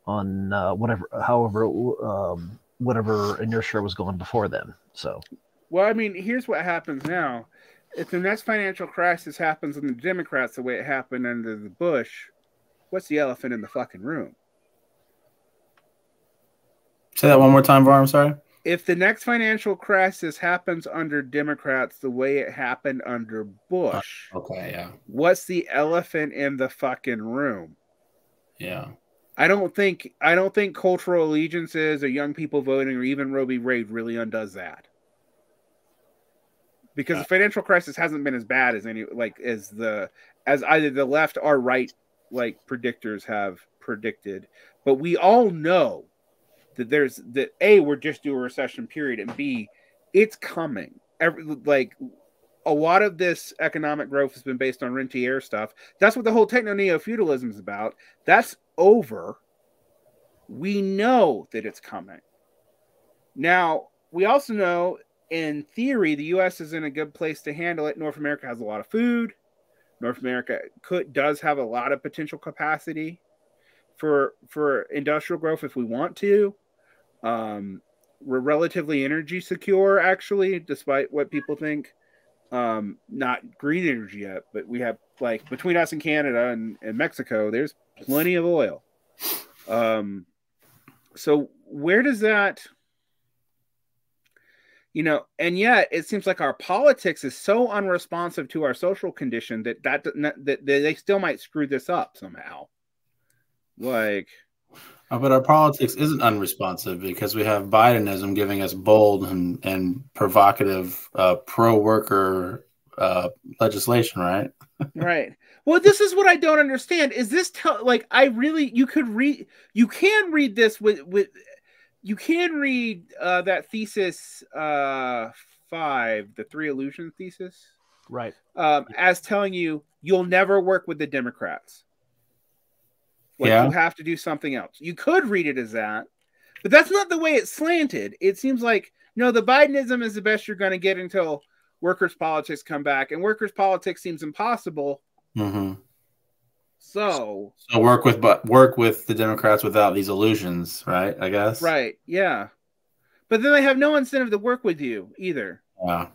on whatever inertia was going before then. So, well, I mean, here's what happens now: if the next financial crisis happens under the Democrats the way it happened under the Bush. What's the elephant in the fucking room? Say that one more time, Var. I'm sorry. If the next financial crisis happens under Democrats the way it happened under Bush, what's the elephant in the fucking room? Yeah. I don't think cultural allegiances or young people voting or even Roe v. Wade really undoes that. Because the financial crisis hasn't been as bad as as either the left or right like predictors have predicted, but we all know that we're just due a recession period, and B, it's coming. A lot of this economic growth has been based on rentier stuff. That's what the whole techno-neo-feudalism is about. That's over. We know that it's coming. Now, we also know, in theory, the U.S. is in a good place to handle it. North America has a lot of food. North America does have a lot of potential capacity for industrial growth if we want to. We're relatively energy secure, actually, despite what people think. not green energy yet, but we have, like, between us and Canada and Mexico, there's plenty of oil. So where does that, and yet it seems like our politics is so unresponsive to our social condition that they still might screw this up somehow. Like, but our politics isn't unresponsive because we have Bidenism giving us bold and provocative pro-worker legislation, right? Right. Well, this is what I don't understand. Is this you can read this with you can read that thesis 5, the 3 illusion thesis, right? As telling you'll never work with the Democrats. Like, yeah. You have to do something else. You could read it as that, but that's not the way it's slanted. It seems like, no, the Bidenism is the best you're going to get until workers' politics come back, and workers' politics seems impossible. Mm-hmm. So work with the Democrats without these illusions, right? I guess. Right. Yeah. But then they have no incentive to work with you either. Wow.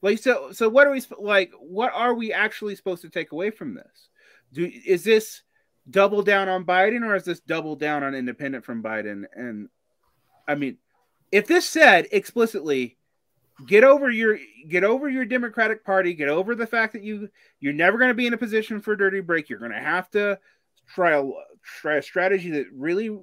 Like, so what are we actually supposed to take away from this? Is this double down on Biden, or is this double down on independent from Biden? And I mean, if this said explicitly, get over your Democratic Party, get over the fact that you're never going to be in a position for a dirty break. You're going to have to try a strategy that really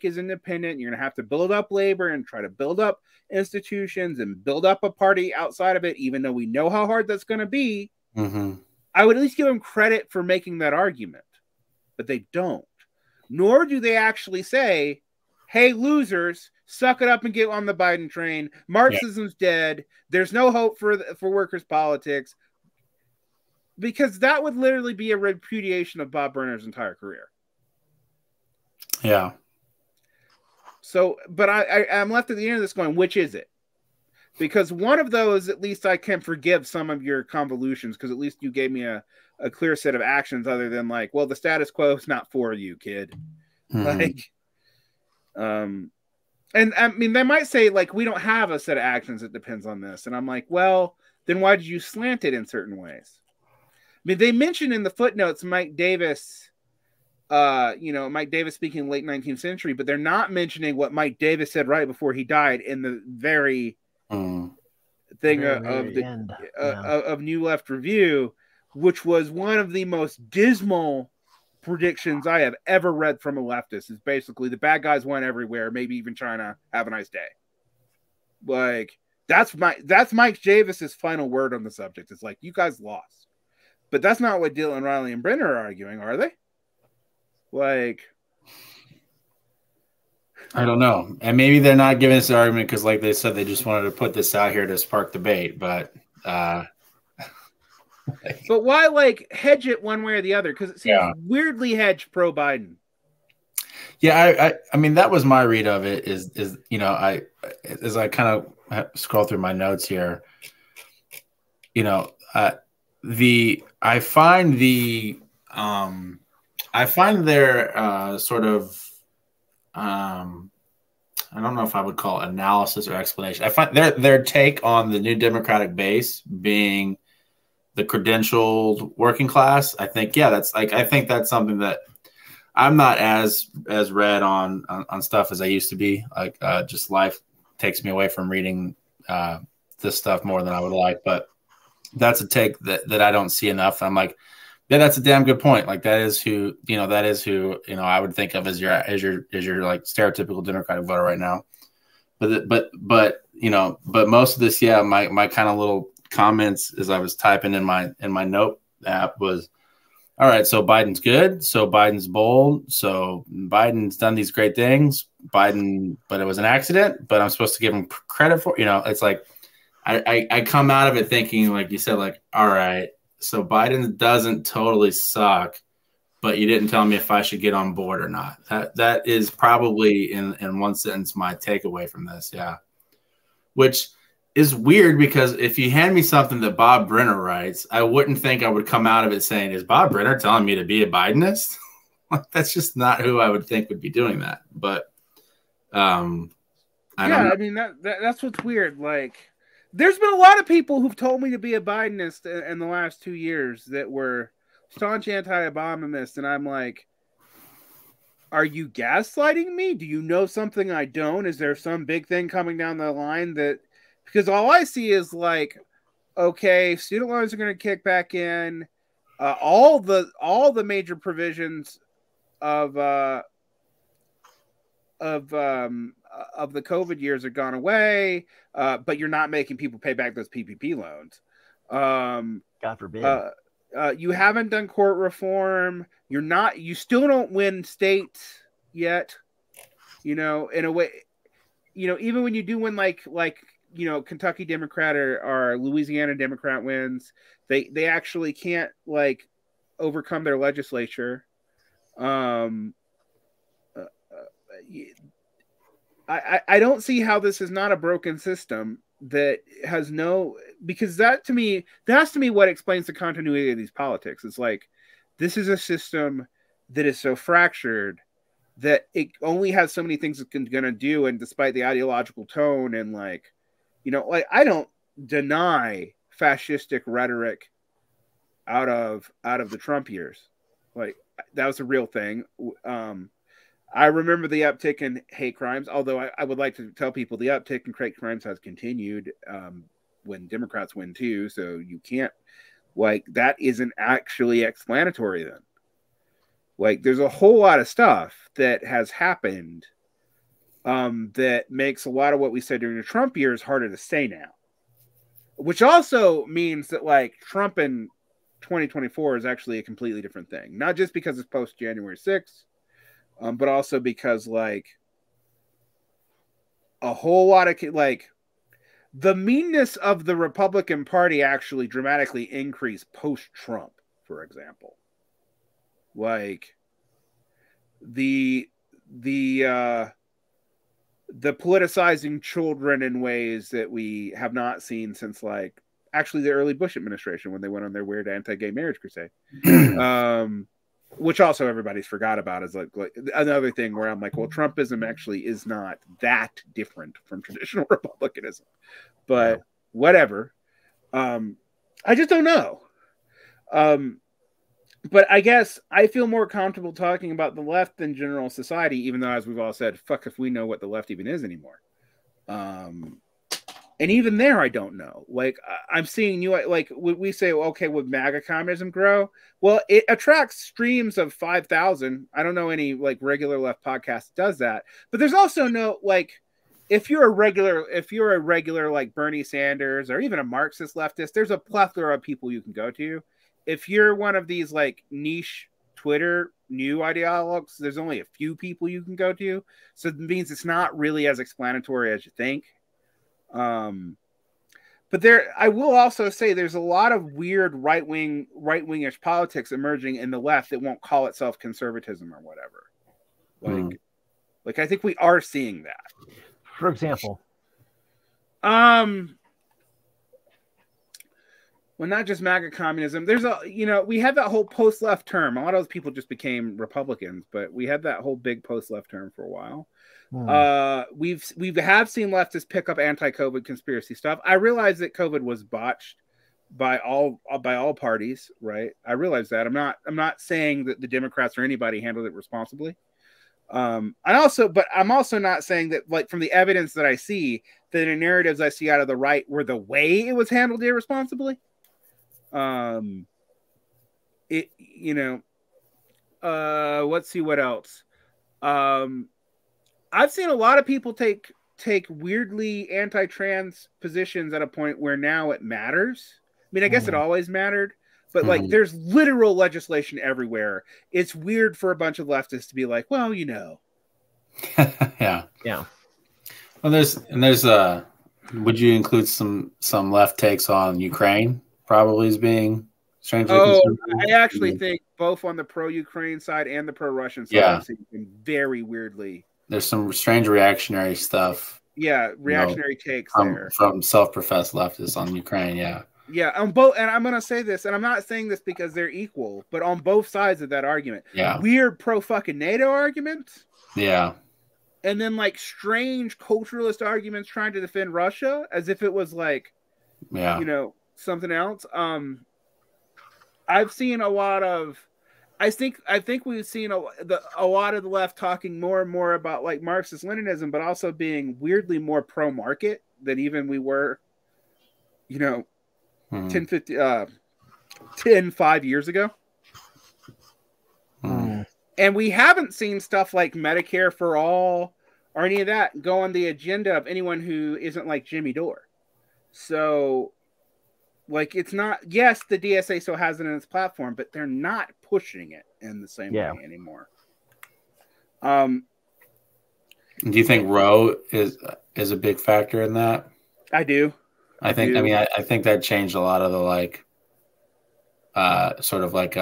is independent. You're going to have to build up labor and try to build up institutions and build up a party outside of it, even though we know how hard that's going to be. Mm-hmm. I would at least give them credit for making that argument. But they don't. Nor do they actually say, hey, losers, suck it up and get on the Biden train. Marxism's dead. There's no hope for workers' politics. Because that would literally be a repudiation of Bob Brenner's entire career. Yeah. So, but I'm left at the end of this going, which is it? Because one of those, at least I can forgive some of your convolutions, because at least you gave me a clear set of actions other than well, the status quo is not for you, kid. Mm-hmm. And I mean, they might say we don't have a set of actions that depends on this. And I'm like, well, then why did you slant it in certain ways? I mean, they mentioned in the footnotes Mike Davis, Mike Davis speaking in the late 19th century, but they're not mentioning what Mike Davis said right before he died in the very thing of New Left Review, which was one of the most dismal predictions I have ever read from a leftist. Is basically the bad guys went everywhere, maybe even China. Have a nice day. That's Mike Davis's final word on the subject. It's you guys lost, but that's not what Dylan, Riley, and Brenner are arguing, are they? I don't know, and maybe they're not giving us the argument because, like they said, they just wanted to put this out here to spark debate, but. But why hedge it one way or the other? Because it seems weirdly hedged pro Biden. Yeah, I mean that was my read of it. Is as I kind of scroll through my notes here, I find their sort of I don't know if I would call it analysis or explanation. I find their take on the new Democratic base being the credentialed working class. I think, I think that's something that I'm not as read on stuff as I used to be. Just life takes me away from reading this stuff more than I would like. But that's a take that I don't see enough. I'm like, yeah, that's a damn good point. That is who I would think of as your stereotypical Democratic voter right now. But most of this, my kind of little comments as I was typing in my note app was, all right, so Biden's good, so Biden's bold, so Biden's done these great things, but it was an accident, but I'm supposed to give him credit for, it's I come out of it thinking, like you said, all right, so Biden doesn't totally suck, but you didn't tell me if I should get on board or not. That is probably in one sentence my takeaway from this, which is weird because if you hand me something that Bob Brenner writes, I wouldn't think I would come out of it saying, is Bob Brenner telling me to be a Bidenist? That's just not who I would think would be doing that. But I mean, that's what's weird. there's been a lot of people who've told me to be a Bidenist in the last 2 years that were staunch anti-Obamanists, and I'm like, are you gaslighting me? Do you know something I don't? Is there some big thing coming down the line that, because all I see is like, okay, student loans are going to kick back in, all the major provisions of the COVID years are gone away, but you're not making people pay back those PPP loans. God forbid. You haven't done court reform. You still don't win states yet. In a way, even when you do win, like Kentucky Democrat or Louisiana Democrat wins, they actually can't like overcome their legislature. I don't see how this is not a broken system that has because that to me what explains the continuity of these politics. It's like, this is a system that is so fractured that it only has so many things it's going to do. And despite the ideological tone and like I don't deny fascistic rhetoric out of the Trump years. Like, that was a real thing. I remember the uptick in hate crimes, although I would like to tell people the uptick in hate crimes has continued when Democrats win too. So you can't, like, that isn't actually explanatory then. Like, there's a whole lot of stuff that has happened that makes a lot of what we said during the Trump years harder to say now. Which also means that, like, Trump in 2024 is actually a completely different thing. Not just because it's post January 6th, but also because, like, a whole lot of, like, the meanness of the Republican Party actually dramatically increased post-Trump, for example. Like, the politicizing children in ways that we have not seen since, like, actually the early Bush administration, when they went on their weird anti-gay marriage crusade. Which also everybody's forgot about, is like another thing where I'm like, well, Trumpism actually is not that different from traditional Republicanism, but whatever. I just don't know. But I guess I feel more comfortable talking about the left than general society, even though, as we've all said, fuck if we know what the left even is anymore. And even there, I don't know. Like, I'm seeing like, we say, okay, would MAGA communism grow? Well, it attracts streams of 5,000. I don't know any, like, regular left podcast does that. But there's also no, like, if you're a regular, like, Bernie Sanders or even a Marxist leftist, there's a plethora of people you can go to. If you're one of these, like, niche Twitter new ideologues, there's only a few people you can go to. So it means it's not really as explanatory as you think. But I will also say there's a lot of weird right-wingish politics emerging in the left that won't call itself conservatism or whatever. Like I think we are seeing that. For example, well, not just MAGA communism. There's we had that whole post-left term. A lot of those people just became Republicans, but we had that whole big post-left term for a while. We have seen leftists pick up anti-COVID conspiracy stuff. I realize that COVID was botched by all parties, right? I realize that. I'm not saying that the Democrats or anybody handled it responsibly. I'm also not saying that, like, from the evidence that I see, that the narratives I see out of the right were the way it was handled irresponsibly. Let's see what else. I've seen a lot of people take weirdly anti-trans positions at a point where now it matters. I mean, I guess it always mattered, but like, there's literal legislation everywhere. It's weird for a bunch of leftists to be like, well, Yeah. Yeah. Well, there's would you include some left takes on Ukraine probably as being strangely conservative? I actually think both on the pro-Ukraine side and the pro-Russian side, I've seen very weirdly. There's some strange reactionary stuff. Yeah, reactionary takes from self-professed leftists on Ukraine. Yeah, on both, and I'm going to say this, and I'm not saying this because they're equal, but on both sides of that argument. Yeah. Weird pro-fucking NATO arguments. Yeah. And then, like, strange culturalist arguments trying to defend Russia as if it was, like, something else. I've seen a lot of. I think we've seen a lot of the left talking more and more about like Marxist Leninism, but also being weirdly more pro market than even we were, 10, 5 years ago. And we haven't seen stuff like Medicare for all or any of that go on the agenda of anyone who isn't like Jimmy Dore. So, like, it's not, yes, the DSA still has it in its platform, but they're not pushing it in the same way anymore. Do you think Roe is a big factor in that? I do. I think that changed a lot of the like sort of like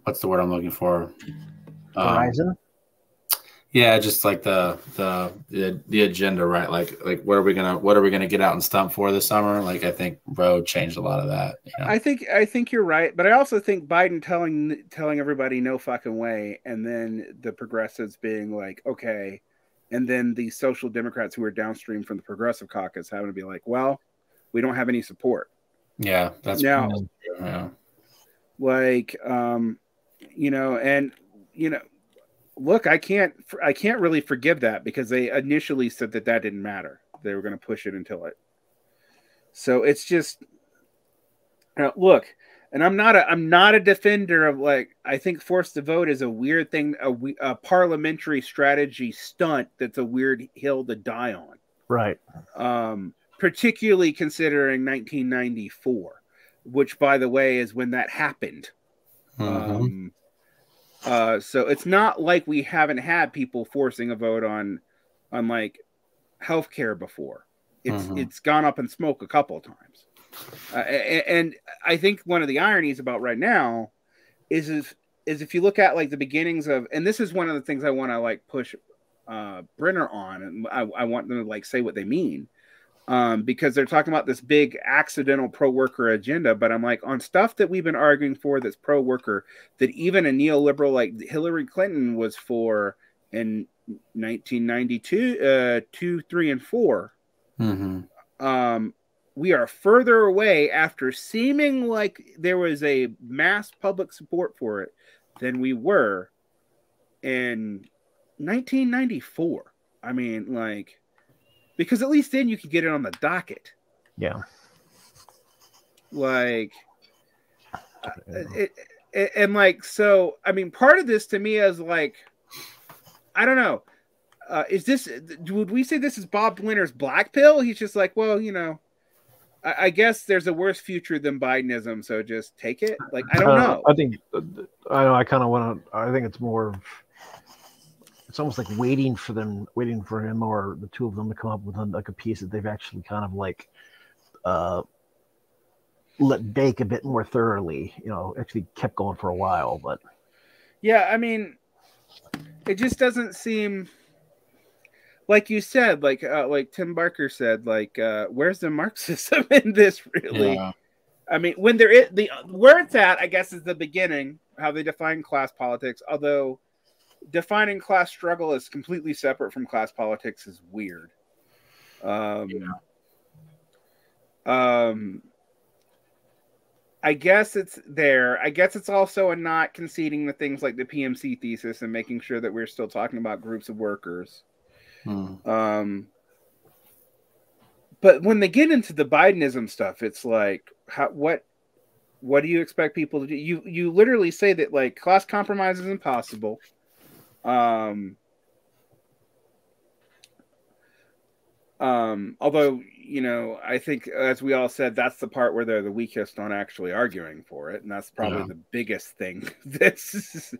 what's the word I'm looking for? Horizon. Yeah, just like the agenda, right? Like what are we gonna get out and stump for this summer? Like I think Roe changed a lot of that. I think you're right, but I also think Biden telling everybody no fucking way, and then the progressives being like, okay, and then the social democrats who are downstream from the progressive caucus having to be like, well, we don't have any support. Yeah, that's now. Yeah. Like, look, I can't really forgive that because they initially said that didn't matter. They were going to push it until it. So it's just, look, and I'm not a defender of like, I think forced to vote is a weird thing, a parliamentary strategy stunt that's a weird hill to die on. Right. Particularly considering 1994. Which, by the way, is when that happened. So it's not like we haven't had people forcing a vote on like healthcare before. It's gone up in smoke a couple of times. And I think one of the ironies about right now is if you look at like the beginnings of, and this is one of the things I want to like push Brenner on, and I want them to like say what they mean. Because they're talking about this big accidental pro-worker agenda, but I'm like, on stuff that we've been arguing for that's pro-worker, that even a neoliberal like Hillary Clinton was for in 1992, 2, 3, and 4. We are further away after seeming like there was a mass public support for it than we were in 1994. I mean, like, because at least then you could get it on the docket. Yeah. Like, and like, so, I mean, part of this to me is like, I don't know. Would we say this is Bob Blenner's black pill? He's just like, well, I guess there's a worse future than Bidenism, so just take it. Like, I don't know. I think, I kind of want to, I think it's more, it's almost like waiting for him or the two of them to come up with like a piece that they've actually kind of like let bake a bit more thoroughly. Actually kept going for a while, but yeah, I mean, it just doesn't seem like you said, like Tim Barker said, like where's the Marxism in this really? Yeah. I mean, when there is where it's at, I guess is the beginning, how they define class politics, although defining class struggle is completely separate from class politics is weird. I guess it's there. I guess it's also a not conceding the things like the PMC thesis and making sure that we're still talking about groups of workers. But when they get into the Bidenism stuff, it's like, what do you expect people to do? You literally say that like class compromise is impossible. Although, I think as we all said, that's the part where they're the weakest on actually arguing for it. And that's probably the biggest thing. This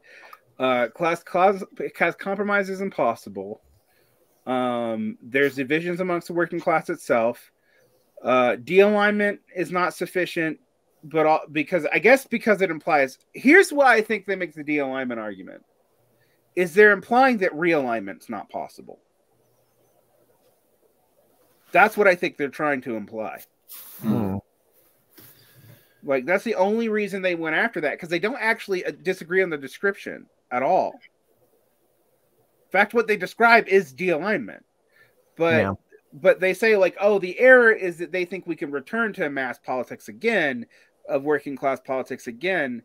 class compromise is impossible. There's divisions amongst the working class itself. De-alignment is not sufficient, but because it implies, here's why I think they make the de-alignment argument. Is they're implying that realignment's not possible. That's what I think they're trying to imply. Like, that's the only reason they went after that, because they don't actually disagree on the description at all. In fact, what they describe is de-alignment. But but they say like, oh, the error is that they think we can return to mass politics again, of working class politics again.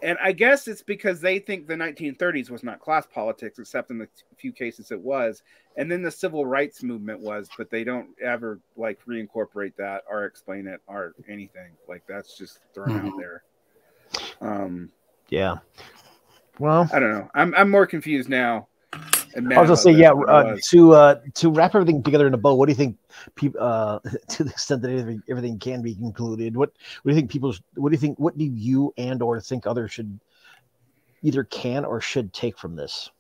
And I guess it's because they think the 1930s was not class politics, except in the few cases it was. And then the civil rights movement was, but they don't ever like reincorporate that or explain it or anything. Like that's just thrown out there. Yeah. Well, I don't know. I'm more confused now. I was gonna say, yeah. To wrap everything together in a bow, what do you think? People, to the extent that everything can be concluded, what do you think? What do you and or think others should either can or should take from this?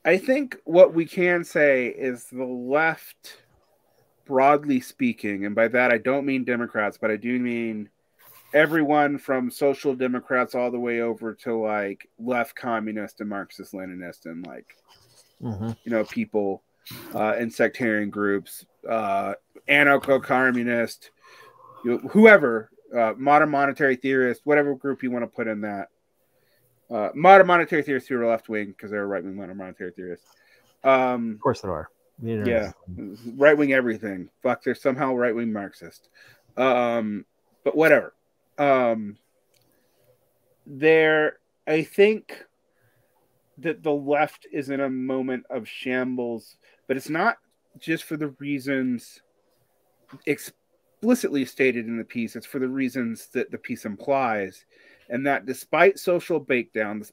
I think what we can say is the left, broadly speaking, and by that I don't mean Democrats, but I do mean everyone from social democrats all the way over to like left communist and Marxist Leninist and like people in sectarian groups, anarcho-communist, whoever, modern monetary theorist, whatever group you want to put in that. Modern monetary theorists who are left wing because they're right wing modern monetary theorists. Of course there are. Yeah, right wing everything. Fuck, they're somehow right wing Marxist. But whatever. I think that the left is in a moment of shambles, but it's not just for the reasons explicitly stated in the piece. It's for the reasons that the piece implies. And that despite social breakdown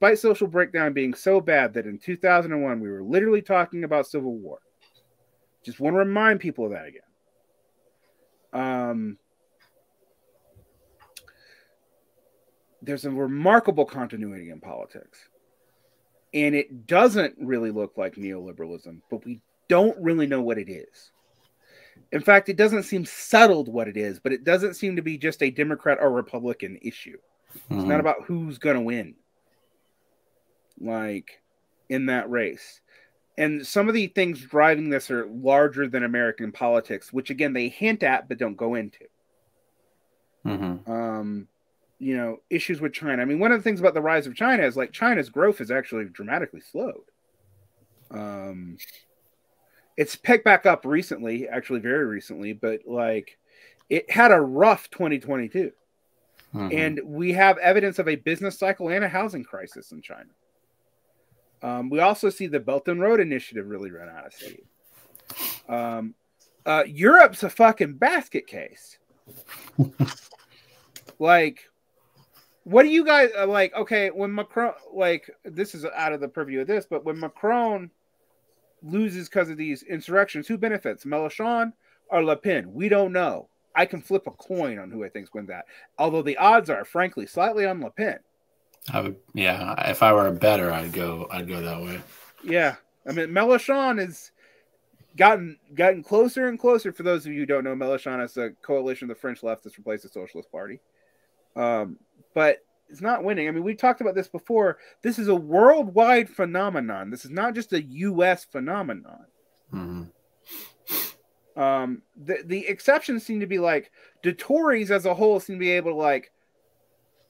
being so bad that in 2001 we were literally talking about civil war. Just want to remind people of that again. There's a remarkable continuity in politics. And it doesn't really look like neoliberalism, but we don't really know what it is. In fact, it doesn't seem settled what it is, but it doesn't seem to be just a Democrat or Republican issue. It's not about who's going to win, like, in that race. And some of the things driving this are larger than American politics, which, again, they hint at but don't go into. Issues with China. I mean, one of the things about the rise of China is, like, China's growth has actually dramatically slowed. It's picked back up recently, actually very recently, but, like, it had a rough 2022. And we have evidence of a business cycle and a housing crisis in China. We also see the Belt and Road Initiative really run out of steam. Europe's a fucking basket case. Like, what do you guys like? Okay, when Macron, like, this is out of the purview of this, but when Macron loses because of these insurrections, who benefits? Mélenchon or Le Pen? We don't know. I can flip a coin on who I think's win that. Although the odds are, frankly, slightly on Le Pen. If I were a bettor, I'd go that way. Yeah, I mean, Mélenchon has gotten closer and closer. For those of you who don't know, Mélenchon is a coalition of the French left that's replaced the Socialist Party. But it's not winning. I mean, we talked about this before. This is a worldwide phenomenon. This is not just a U.S. phenomenon. The exceptions seem to be like the Tories as a whole seem to be able to like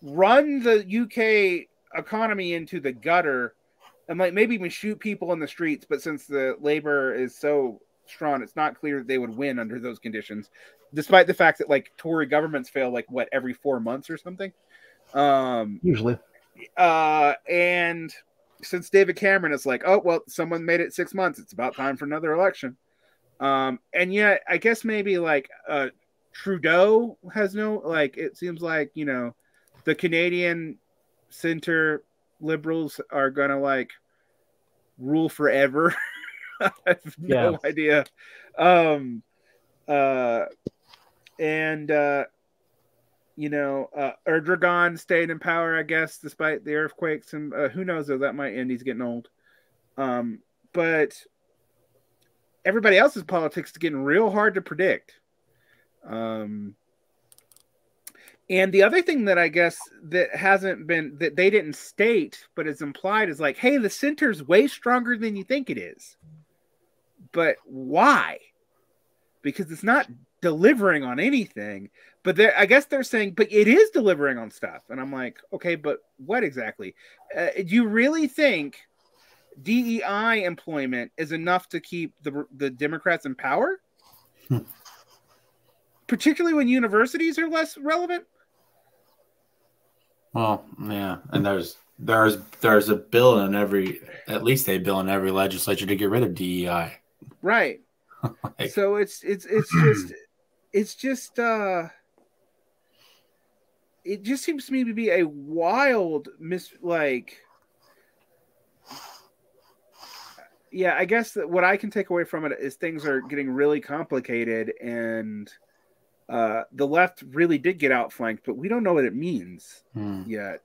run the UK economy into the gutter and like maybe even shoot people in the streets. But since the Labour is so strong, it's not clear that they would win under those conditions, despite the fact that like Tory governments fail like what every 4 months or something. Usually. And since David Cameron is like, oh well, someone made it 6 months, it's about time for another election. And yet I guess maybe like Trudeau has no, like, it seems like, the Canadian center liberals are gonna like rule forever. I have no idea. Erdogan stayed in power, I guess, despite the earthquakes, and who knows though, that might end. He's getting old. But everybody else's politics is getting real hard to predict. And the other thing that I guess that hasn't been, that they didn't state, but is implied is like, hey, the center's way stronger than you think it is. But why? Because it's not delivering on anything. But I guess they're saying, but it is delivering on stuff. And I'm like, okay, but what exactly? Do you really think DEI employment is enough to keep the Democrats in power? particularly when universities are less relevant. Well, yeah, and there's a bill in at least a bill in every legislature to get rid of DEI. Right. Like, So it's just it just seems to me to be a wild yeah, I guess that what I can take away from it is things are getting really complicated, and the left really did get outflanked, but we don't know what it means yet.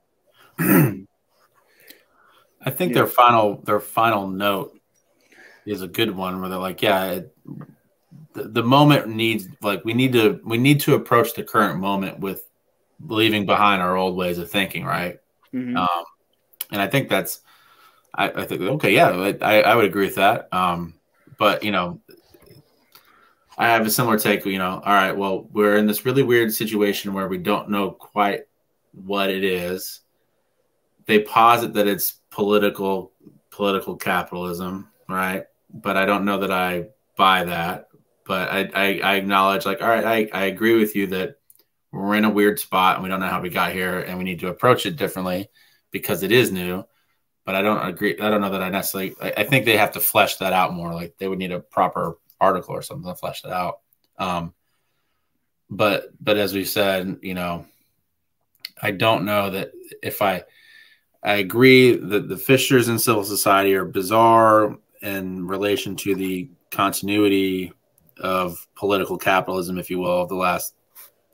I think their final note is a good one, where they're like, yeah, the moment needs, like, we need to approach the current moment with leaving behind our old ways of thinking, right? Mm-hmm. And I think that's, I think, okay, yeah, I would agree with that. But, you know, I have a similar take, you know, all right, well, we're in this really weird situation where we don't know quite what it is. They posit that it's political capitalism, right? But I don't know that I buy that. But I acknowledge, like, all right, I agree with you that we're in a weird spot and we don't know how we got here and we need to approach it differently because it is new. But I don't agree. I don't know that I necessarily, I think they have to flesh that out more. Like, they would need a proper article or something to flesh that out. But as we said, you know, I don't know that if I agree that the fissures in civil society are bizarre in relation to the continuity of political capitalism, if you will, of the last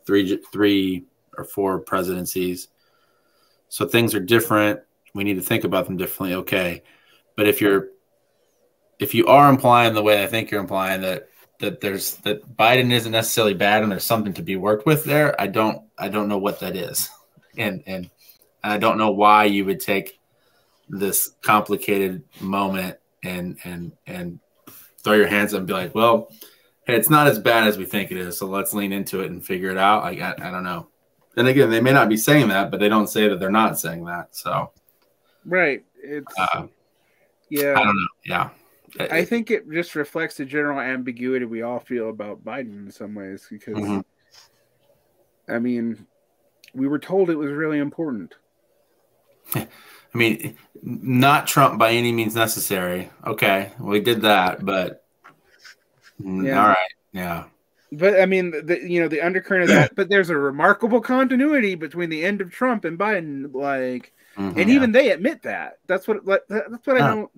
three or four presidencies. So things are different. We need to think about them differently. Okay. But if you are implying the way I think you're implying that Biden isn't necessarily bad and there's something to be worked with there, I don't know what that is. And I don't know why you would take this complicated moment and throw your hands up and be like, well, hey, it's not as bad as we think it is, so let's lean into it and figure it out. Like, I don't know. And again, they may not be saying that, but they don't say that they're not saying that. So, right. It's yeah. I don't know. Yeah. I think it just reflects the general ambiguity we all feel about Biden in some ways, because I mean, we were told it was really important. I mean, not Trump by any means necessary. Okay, we did that, but yeah. All right, yeah. But I mean, the undercurrent of that. But there's a remarkable continuity between the end of Trump and Biden, like, and even they admit that. That's what I don't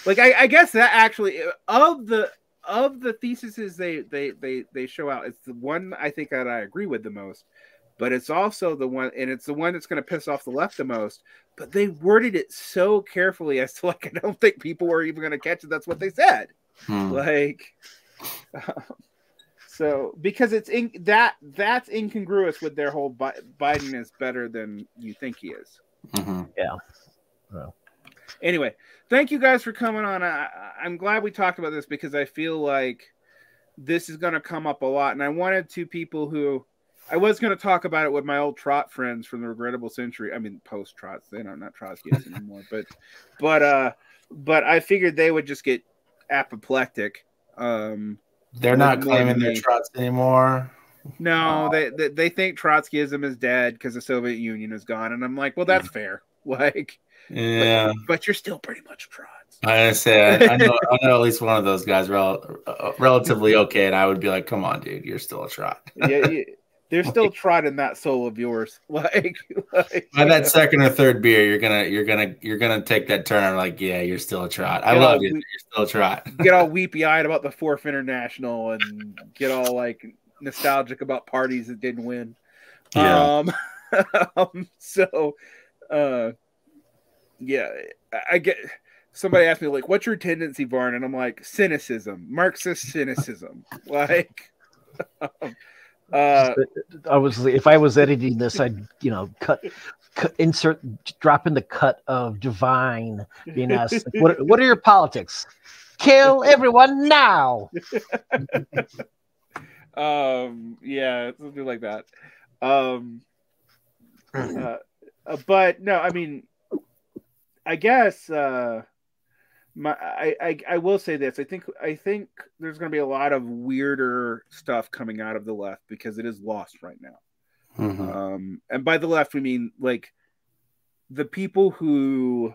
like. I guess that actually of the theses they show out, it's the one I think that I agree with the most. But it's also the one, and it's the one that's going to piss off the left the most. But they worded it so carefully as to, like, I don't think people were even going to catch it. That's what they said. Like, so because it's that's incongruous with their whole Biden is better than you think he is. Yeah. Well. Anyway, thank you guys for coming on. I'm glad we talked about this because I feel like this is going to come up a lot, and I wanted two people who. I was going to talk about it with my old Trot friends from the Regrettable Century. I mean, post Trots. They're not Trotskyists anymore. But I figured they would just get apoplectic. They're not claiming they're Trots anymore. No, they think Trotskyism is dead because the Soviet Union is gone. And I'm like, well, that's fair. Like, yeah. But you're still pretty much Trots. I say I know at least one of those guys relatively okay, and I would be like, come on, dude, you're still a Trot. Yeah. There's still Trot in that soul of yours. Like by that second or third beer, you're gonna take that turn. I'm like, yeah, you're still a Trot. I love you. You're still a Trot. Get all weepy eyed about the Fourth International and get all like nostalgic about parties that didn't win. Yeah. Yeah, I get. Somebody asked me, like, what's your tendency, Varn? And I'm like, cynicism, Marxist cynicism. Like, if I was editing this, I'd drop in the cut of Divine being asked, like, what are your politics? Kill everyone now. Yeah, something like that. But no, I mean, I guess I will say this. I think there's going to be a lot of weirder stuff coming out of the left because it is lost right now. And by the left, we mean like the people who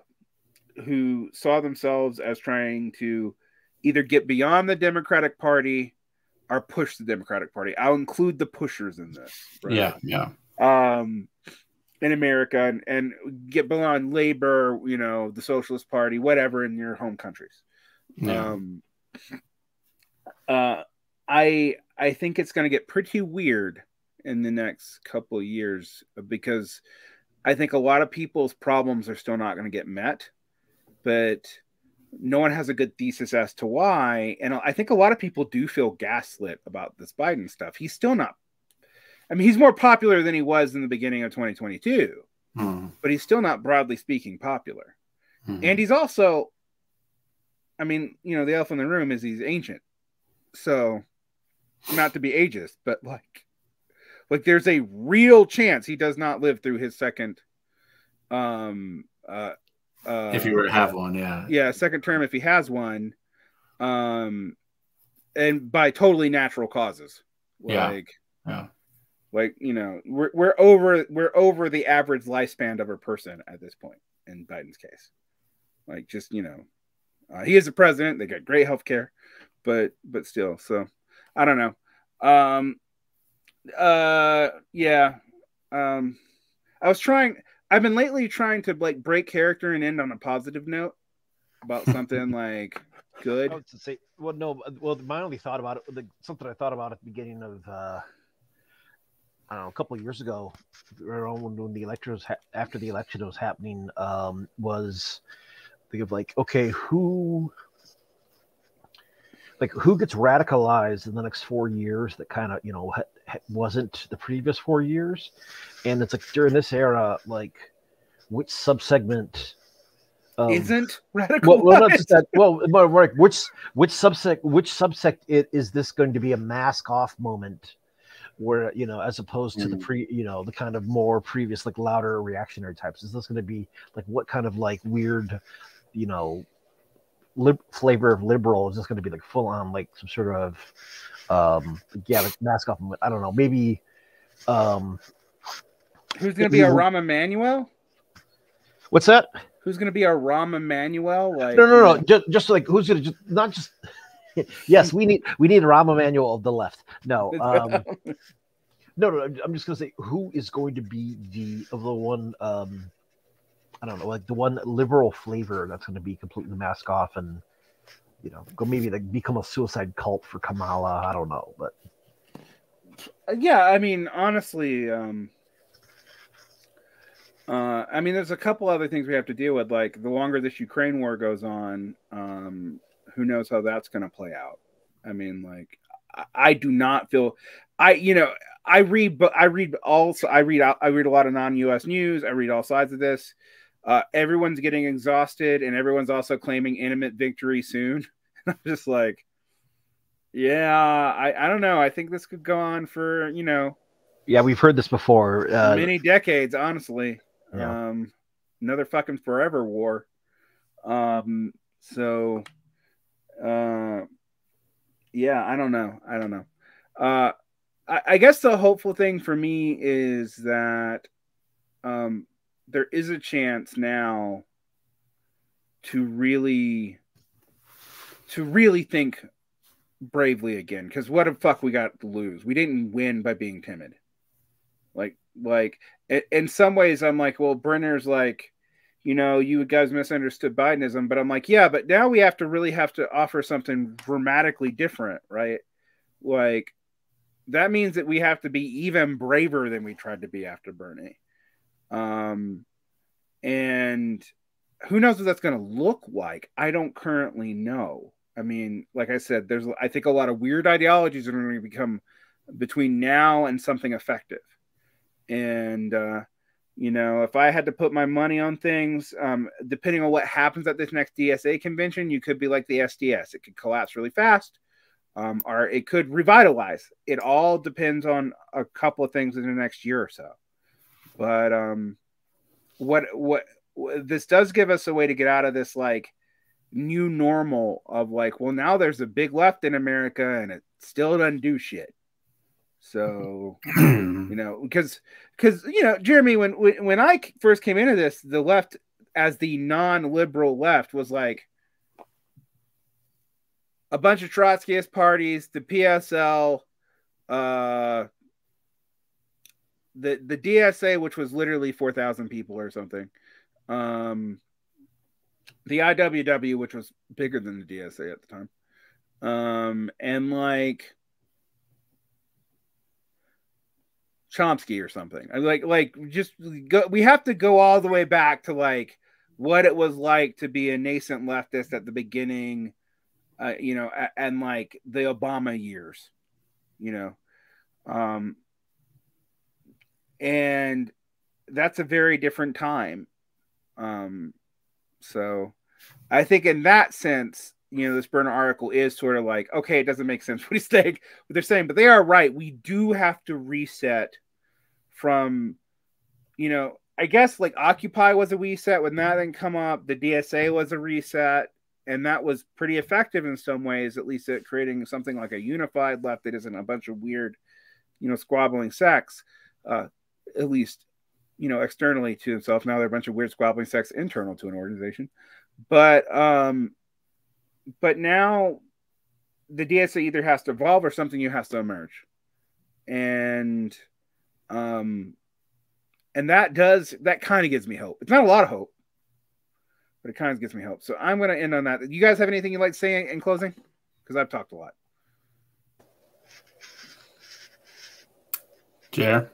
saw themselves as trying to either get beyond the Democratic Party or push the Democratic Party. I'll include the pushers in this. Right? Yeah. In America and get beyond labor, you know, the Socialist Party, whatever in your home countries. Yeah. I think it's going to get pretty weird in the next couple of years because I think a lot of people's problems are still not going to get met, but no one has a good thesis as to why. And I think a lot of people do feel gaslit about this Biden stuff. He's still not. I mean, he's more popular than he was in the beginning of 2022, but he's still not broadly speaking popular. And he's also, I mean, you know, the elephant in the room is he's ancient. So not to be ageist, but like there's a real chance he does not live through his second, if you were to have one, second term, if he has one, and by totally natural causes. Like, you know, we're over the average lifespan of a person at this point in Biden's case. Like, just, you know, he is the president. They got great health care, but still. So I don't know. I've been lately trying to like break character and end on a positive note about something like good. I was to say, my only thought about it, something I thought about at the beginning of, I don't know, a couple of years ago, when the election was after the election was happening, was think of like, okay, who gets radicalized in the next 4 years that kind of, you know, wasn't the previous 4 years, and it's like during this era, like which subsegment isn't radical? Well, not just that. Well, which subsect is this going to be a mask off moment? Where, you know, as opposed to the kind of more previous, like louder reactionary types, is this going to be like what kind of like weird, you know, flavor of liberal? Is this going to be like full on like some sort of like mask off moment? I don't know, maybe who's going to be our Rahm Emanuel? What's that? Who's going to be our Rahm Emanuel? Like, no, just like who's going to not just. Yes, we need Rahm Emanuel of the left. No, no. I'm just gonna say who is going to be the one. I don't know, like the one liberal flavor that's going to be completely mask off and, you know, go maybe like become a suicide cult for Kamala. I don't know, but yeah, I mean, honestly, I mean, there's a couple other things we have to deal with. Like the longer this Ukraine war goes on, who knows how that's going to play out? I mean, like, I do not feel, I read a lot of non-US news. I read all sides of this. Everyone's getting exhausted, and everyone's also claiming imminent victory soon. I'm just like, yeah, I don't know. I think this could go on for, you know. Yeah, we've heard this before. Many decades, honestly. Yeah. Another fucking forever war. So. Yeah, I don't know. I guess the hopeful thing for me is that there is a chance now to really think bravely again, because what the fuck we got to lose? We didn't win by being timid. Like in some ways I'm like, well, Brenner's like, you know, you guys misunderstood Bidenism, but I'm like, yeah, but now we have to offer something dramatically different, right? Like, that means that we have to be even braver than we tried to be after Bernie. And who knows what that's going to look like? I don't currently know. I mean, like I said, I think a lot of weird ideologies are going to become between now and something effective. And, you know, if I had to put my money on things, depending on what happens at this next DSA convention, you could be like the SDS. It could collapse really fast, or it could revitalize. It all depends on a couple of things in the next year or so. But what this does give us a way to get out of this, like, new normal of like, well, now there's a big left in America and it still doesn't do shit. So, because Jeremy, when I first came into this, the left as the non-liberal left was like a bunch of Trotskyist parties, the PSL, the DSA, which was literally 4,000 people or something. The IWW, which was bigger than the DSA at the time. And like Chomsky or something. We have to go all the way back to like what it was like to be a nascent leftist at the beginning, and like the Obama years, and that's a very different time. So I think in that sense, this Brenner article is sort of like, okay, it doesn't make sense what they're saying, but they are right. We do have to reset from, I guess like Occupy was a reset when that didn't come up. The DSA was a reset, and that was pretty effective in some ways, at least at creating something like a unified left that isn't a bunch of weird, squabbling sects, at least, externally to himself. Now they're a bunch of weird squabbling sects internal to an organization. But now the DSA either has to evolve or something new has to emerge. And that kind of gives me hope. It's not a lot of hope, but it kind of gives me hope. So I'm going to end on that. You guys have anything you'd like to say in closing? Because I've talked a lot. Jer?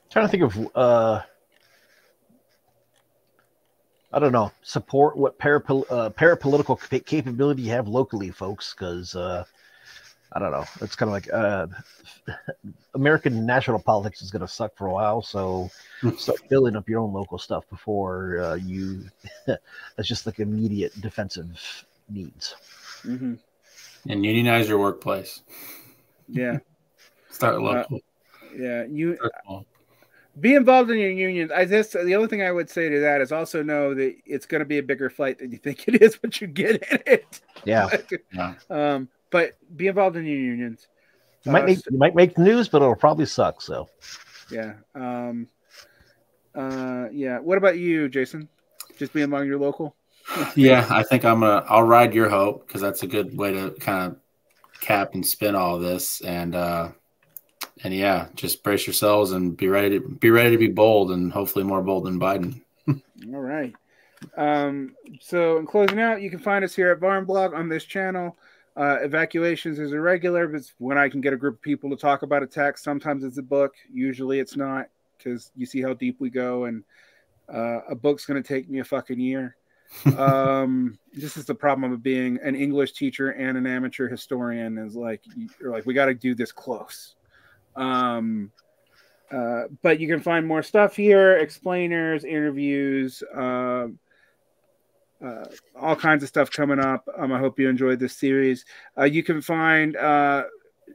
Trying to think of I don't know, support what parapolitical capability you have locally, folks, because I don't know. It's kind of like American national politics is going to suck for a while, so start building up your own local stuff before that's just like immediate defensive needs. Mm-hmm. And unionize your workplace. Yeah. Start local. Be involved in your unions. The only thing I would say to that is also know that it's going to be a bigger fight than you think it is what you get in it. Yeah. But be involved in your unions. You might make the news, but it'll probably suck. So. Yeah. Yeah. What about you, Jason? Just be among your local. Yeah, I think I'll ride your hope, because that's a good way to kind of cap and spin all of this. And yeah, just brace yourselves and be ready to be bold, and hopefully more bold than Biden. All right. So in closing out, you can find us here at Varn Blog on this channel. Evacuations is irregular, but it's when I can get a group of people to talk about a text. Sometimes it's a book. Usually it's not, because you see how deep we go, and a book's going to take me a fucking year. This is the problem of being an English teacher and an amateur historian, is like, you're like, we got to do this close. But you can find more stuff here, explainers, interviews, all kinds of stuff coming up. I hope you enjoyed this series. You can find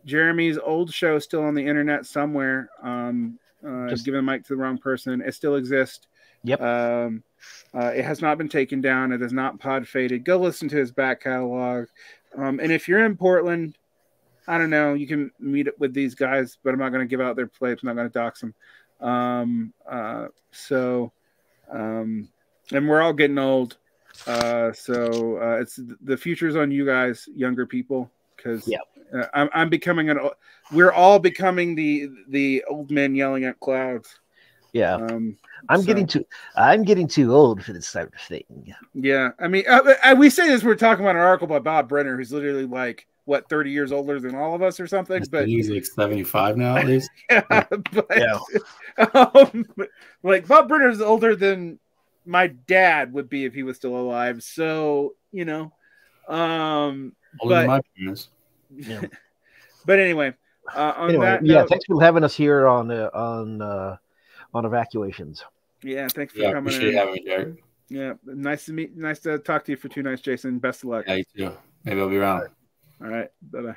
Jeremy's old show still on the internet somewhere. Just giving the mic to the wrong person. It still exists. Yep. It has not been taken down. It is not pod faded. Go listen to his back catalog. And if you're in Portland, I don't know, you can meet up with these guys, but I'm not going to give out their place. I'm not going to dox them. And we're all getting old. So it's the future's on you guys, younger people, because I'm becoming we're all becoming the old men yelling at clouds. Yeah. I'm getting too old for this type of thing. Yeah. I mean, we say this, we're talking about an article by Bob Brenner, who's literally like, 30 years older than all of us or something. But he's like 75 now, at least. Like Bob Brenner's older than my dad would be if he was still alive. So, older than my parents. Yeah. But anyway, that note, thanks for having us here on Evacuations. Yeah, thanks for coming appreciate in. Having me, Derek. Yeah, nice to talk to you for 2 nights, Jason. Best of luck. Yeah, you too. Maybe I'll be around. All right. Bye-bye.